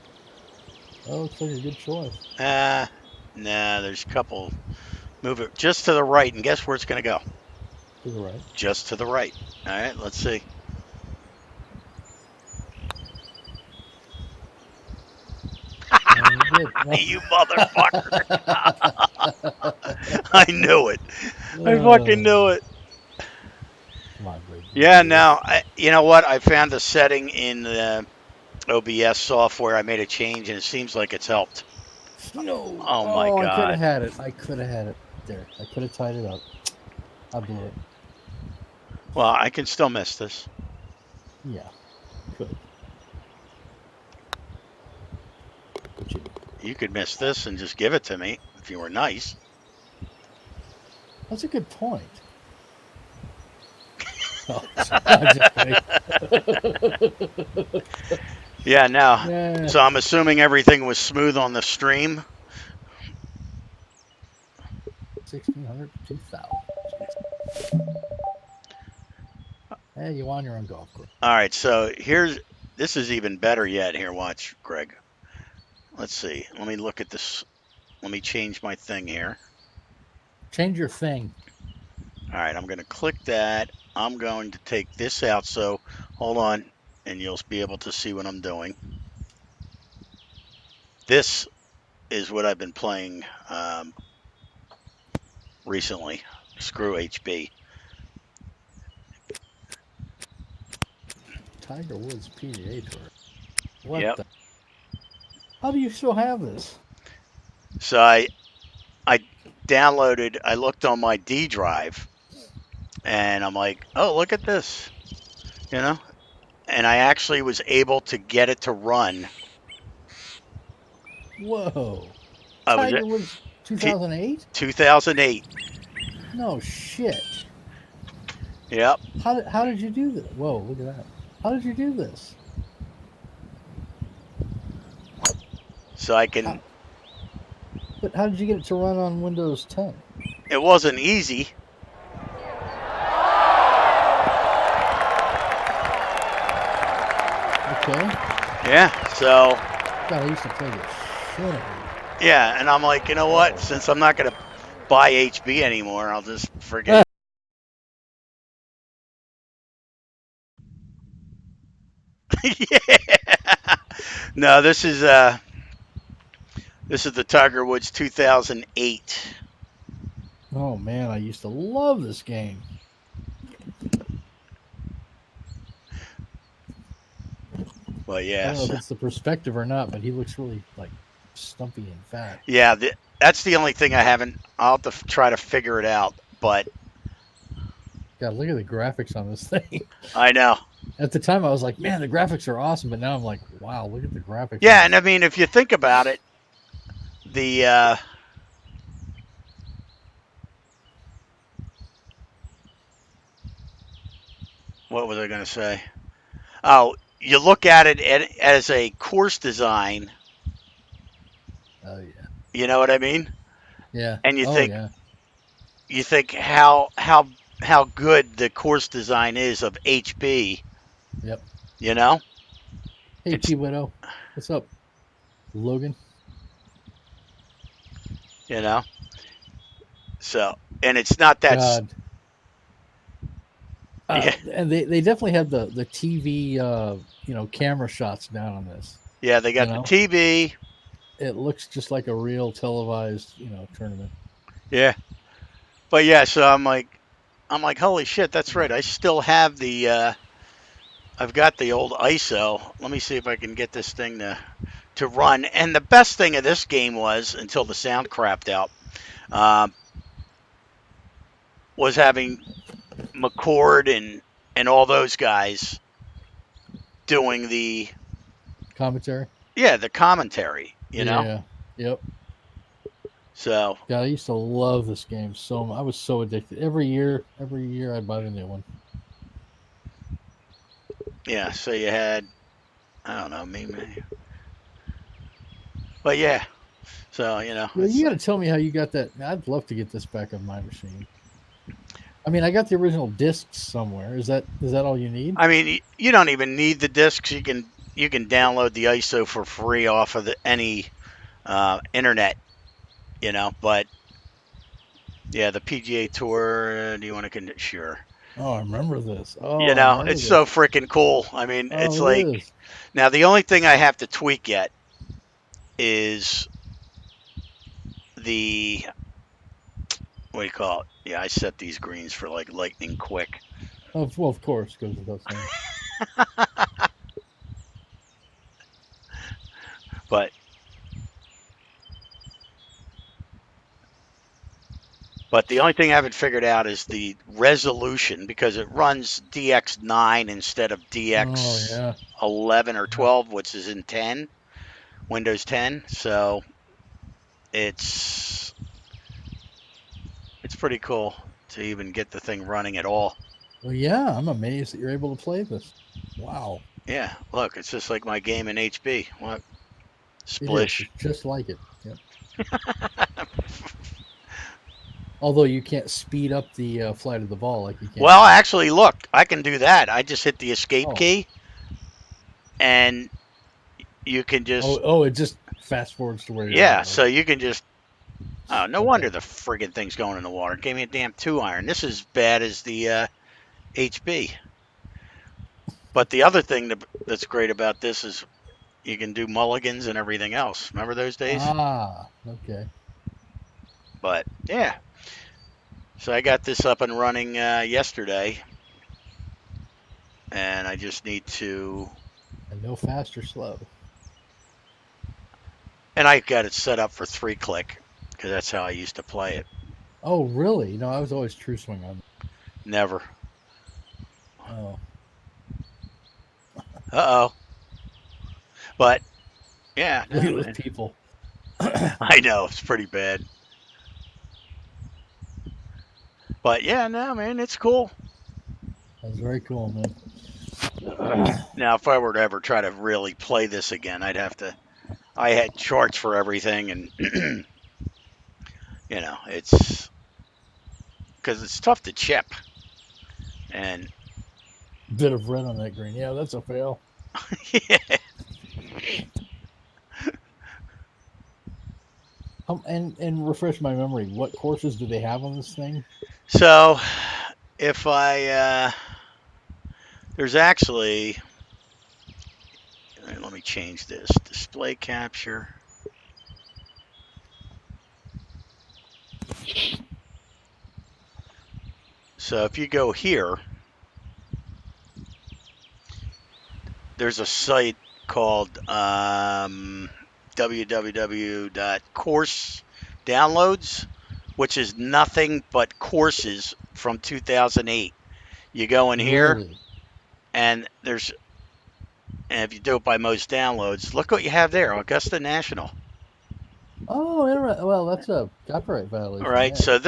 That looks like a good choice. Nah. There's a couple. Move it just to the right, and guess where it's gonna go? To the right. Just to the right. All right. Let's see. You motherfucker! I knew it. I fucking knew it. Come on, Greg. Yeah. Now, you know what? I found a setting in the OBS software. I made a change, and it seems like it's helped. No. Oh my Oh, I could god. have had it. I could have had it. There. I could have tied it up. I blew it. Well, I can still miss this. Yeah. Could. But you. You could miss this and just give it to me if you were nice. That's a good point. Oh, I'm just kidding. Yeah, now. Yeah. So I'm assuming everything was smooth on the stream. 1,600, 2,000. Hey, you on your own golf course. All right, so this is even better yet. Here, watch, Greg. Let's see. Let me look at this. Let me change my thing here. Change your thing. All right, I'm going to click that. I'm going to take this out. So hold on, and you'll be able to see what I'm doing. This is what I've been playing recently. Screw HB. Tiger Woods PGA Tour. What Yep. the? How do you still have this? So I downloaded. I looked on my D drive, and I'm like, oh, look at this. You know, and I actually was able to get it to run. Whoa. I was Tiger at Woods t- 2008? 2008. No shit. Yep. How did you do this? Whoa, look at that. How did you do this? So I How, can. but how did you get it to run on Windows 10? It wasn't easy. Okay. Yeah. So God, I used to play this shit out of yeah, and I'm like, you know what? it. Since I'm not gonna buy HB anymore, I'll just forget. Oh. Yeah. No, this is the Tiger Woods 2008. Oh man, I used to love this game. Well, I don't know yes. if it's the perspective or not, but he looks really like stumpy and fat. Yeah, that's the only thing I haven't. I'll have to try to figure it out. But God, look at the graphics on this thing. I know. At the time, I was like, man, the graphics are awesome. But now I'm like, wow, look at the graphics on Yeah, and I this. mean, if you think about it, the what was I going to say? Oh, you look at it as a course design. Oh yeah, You know what I mean? yeah. And you Oh think yeah. you think how good the course design is of HB. Yep. You know, Hey, it's T Widow, what's up, Logan? you know. So and it's not that. God. Yeah, And they definitely had the TV camera shots down on this. yeah. They You got the know, TV. it looks just like a real televised tournament. Yeah, but yeah. So I'm like, holy shit, that's right. I still have the. I've got the old ISO. Let me see if I can get this thing to run. And the best thing of this game was, until the sound crapped out, um, was having McCord and all those guys doing the Commentary. the commentary. You know, Yeah. Yep. so God, I used to love this game so much. I was so addicted. Every year I'd buy the new one. yeah. So you had I don't know maybe, but yeah. So Yeah, you got to tell me how you got that. I'd love to get this back on my machine. I mean, I got the original discs somewhere. Is that all you need? I mean, you don't even need the discs. You can download the ISO for free off of any internet. But yeah, the PGA Tour. Do you want to? Sure. Oh, I remember this. Oh, I remember It's so this. freaking cool. I mean, Oh, it's it like is. now the only thing I have to tweak yet is the what do you call it? Yeah, I set these greens for like lightning quick. Well, of course, goes without saying. But the only thing I haven't figured out is the resolution because it runs DX9 instead of Oh yeah, DX11 or yeah. 12, which is in 10, Windows 10. So it's it's pretty cool to even get the thing running at all. Well, yeah. I'm amazed that you're able to play this. Wow, Yeah, look, it's just like my game in HB. What? it is. Splish. It's just like it. Yep. Although you can't speed up the flight of the ball like you can Well, in this. actually, look, I can do that. I just hit the escape Oh, key, and you can just oh! It just fast forwards to where you're yeah. at. So Okay. you can just oh, no Okay. wonder the friggin' thing's going in the water. It gave me a damn 2 iron. This is bad as the HB. But the other thing that's great about this is you can do mulligans and everything else. Remember those days? Ah. Okay. But yeah, so I got this up and running yesterday, and I just need to. And no fast or slow. And I got it set up for 3 click because that's how I used to play it. Oh, really? No, I was always true swing on. Never. Oh, Uh oh. But yeah, look no at those man. people. I know it's pretty bad, but yeah, no, man, it's cool. That's very cool, man. Now, if I were to ever try to really play this again, I'd have to. I had charts for everything, and it's because it's tough to chip, and Bit of red on that green. Yeah, that's a fail. yeah. And refresh my memory. What courses do they have on this thing? So if I there's actually let me change this display capture. So if you go here, there's a site called www.coursedownloads, which is nothing but courses from 2008. You go in here, Really? and if you do it by most downloads, look what you have there, Augusta National. Oh, interesting. Well, that's a copyright All violation. right, Yeah. so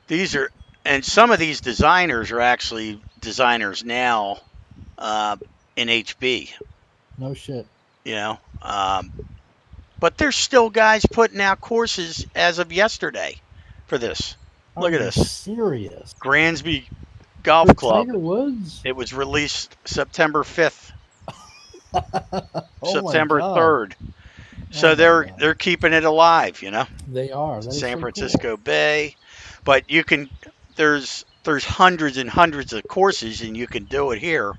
these are, and some of these designers are actually designers now uh, in HB. No shit. You know, but there's still guys putting out courses as of yesterday for this. Are Look at you this. serious? Gransby Golf For Club. Tiger Woods? It was released September 5th, Oh my September god. 3rd. Oh So my they're god. they're keeping it alive, They are. That is San so cool. Francisco Bay. But there's hundreds and hundreds of courses, and you can do it here.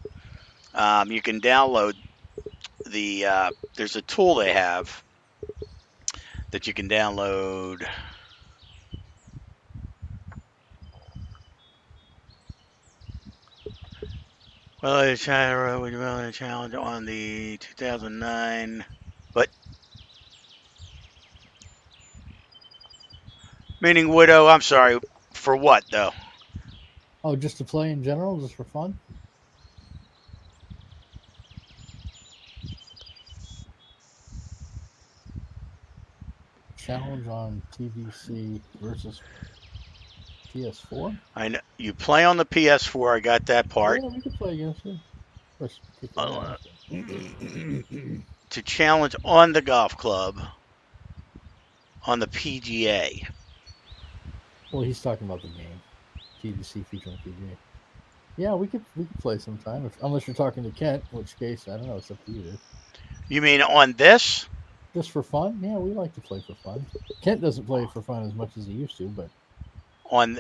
You can download there's a tool they have that you can download. Well, it's a challenge on the 2009, but meaning widow. I'm sorry, for what though? Oh, just to play in general, just for fun? Challenge on TVC versus PS4? I know you play on the PS4. I got that Oh part. yeah, we could play against it. Of course, kick their Uh, ass. to challenge on the golf club on the PGA. Well, he's talking about the game. TVC featuring PGA. Yeah, we could play sometime, unless you're talking to Kent, in which case I don't know. It's up to you, dude. You mean on this? Just for fun? Yeah, we like to play for fun. Kent doesn't play for fun as much as he used to, but On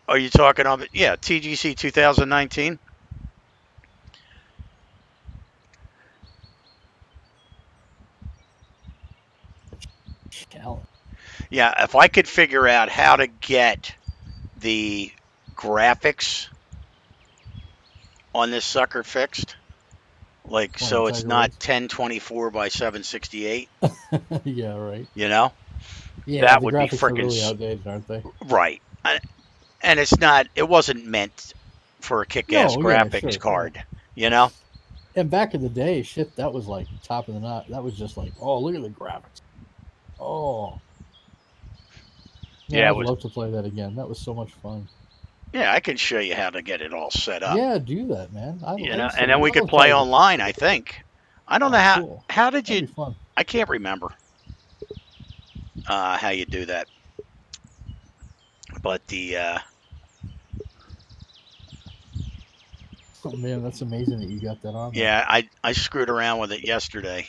are you talking on? Yeah, TGC 2019. challenge. Yeah, if I could figure out how to get the graphics on this sucker fixed, like On the so it's Tiger not Woods. 1024 by 768, Yeah, right. you know, Yeah, that the would be graphics are freaking really outdated, aren't they? right. And it's not, it wasn't meant for a kick-ass No, yeah, graphics sure, yeah. card, you know? And back in the day, shit, that was like top of the knot. That was just like, oh, look at the graphics. Oh, man, Yeah, it I'd was. love to play that again. That was so much fun. Yeah, I can show you how to get it all set up, Yeah, do that, man. I'd and so then we love could to play play with. online, I think. I don't know Oh, cool. how did That'd you, be fun. I can't remember how you do that, but Oh man, that's amazing that you got that on there. yeah, I screwed around with it yesterday,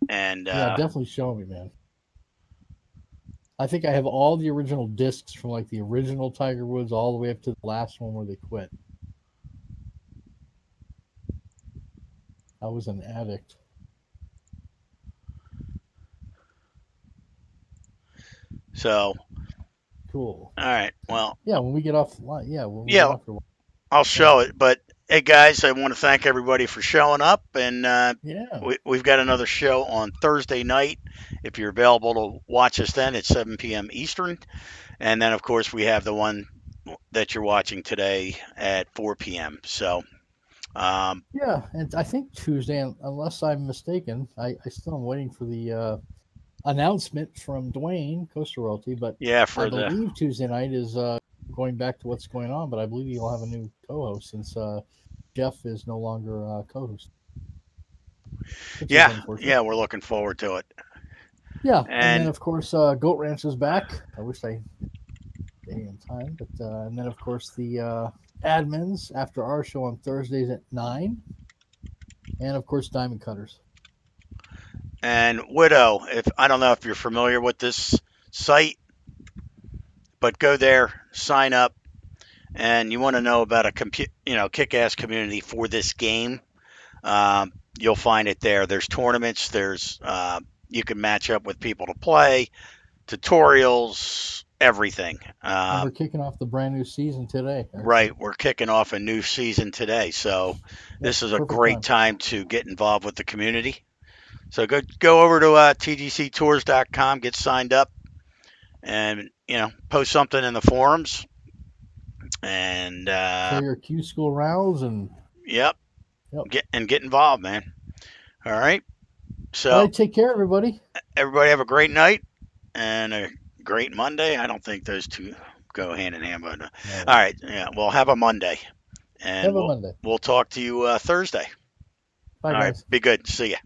and Yeah, definitely show me, man. I think I have all the original discs from like the original Tiger Woods all the way up to the last one where they quit. I was an addict. so Cool. all right, well, Yeah, when we get off, yeah, when we get yeah, off the I'll thing. show it. But hey, guys, I want to thank everybody for showing up, and Yeah. we've got another show on Thursday night. If you're available to watch us then, it's 7 p.m. Eastern, and then of course we have the one that you're watching today at 4 p.m. So Yeah, and I think Tuesday, unless I'm mistaken, I still am waiting for the announcement from Dwayne Coaster Royalty, but Yeah, I for the believe Tuesday night is going back to what's going on. But I believe he'll have a new co-host since Jeff is no longer co-host, which is yeah, unfortunate. yeah, we're looking forward to it. Yeah, and then And of course Goat Ranch is back. I wish I day and time, but and then of course the admins after our show on Thursdays at 9, and of course Diamond Cutters. and Widow, if I don't know if you're familiar with this site, but go there, sign up, and you want to know about a kick-ass community for this game. You'll find it there. There's tournaments. There's you can match up with people to play, tutorials, everything. And we're kicking off the brand new season today, actually. Right, we're kicking off a new season today, so Yep, this is a perfect great time. time to get involved with the community. So go over to tgctours.com, get signed up, and post something in the forums. And Share your Q School rounds and yep, yep. get involved, man. All right. All So right, take care, everybody. everybody have a great night and a great Monday. I don't think those two go hand in hand, but No, all right. Yeah, we'll have a Monday, and have a we'll Monday. we'll talk to you Thursday. Bye, All right. guys. Be good. See ya.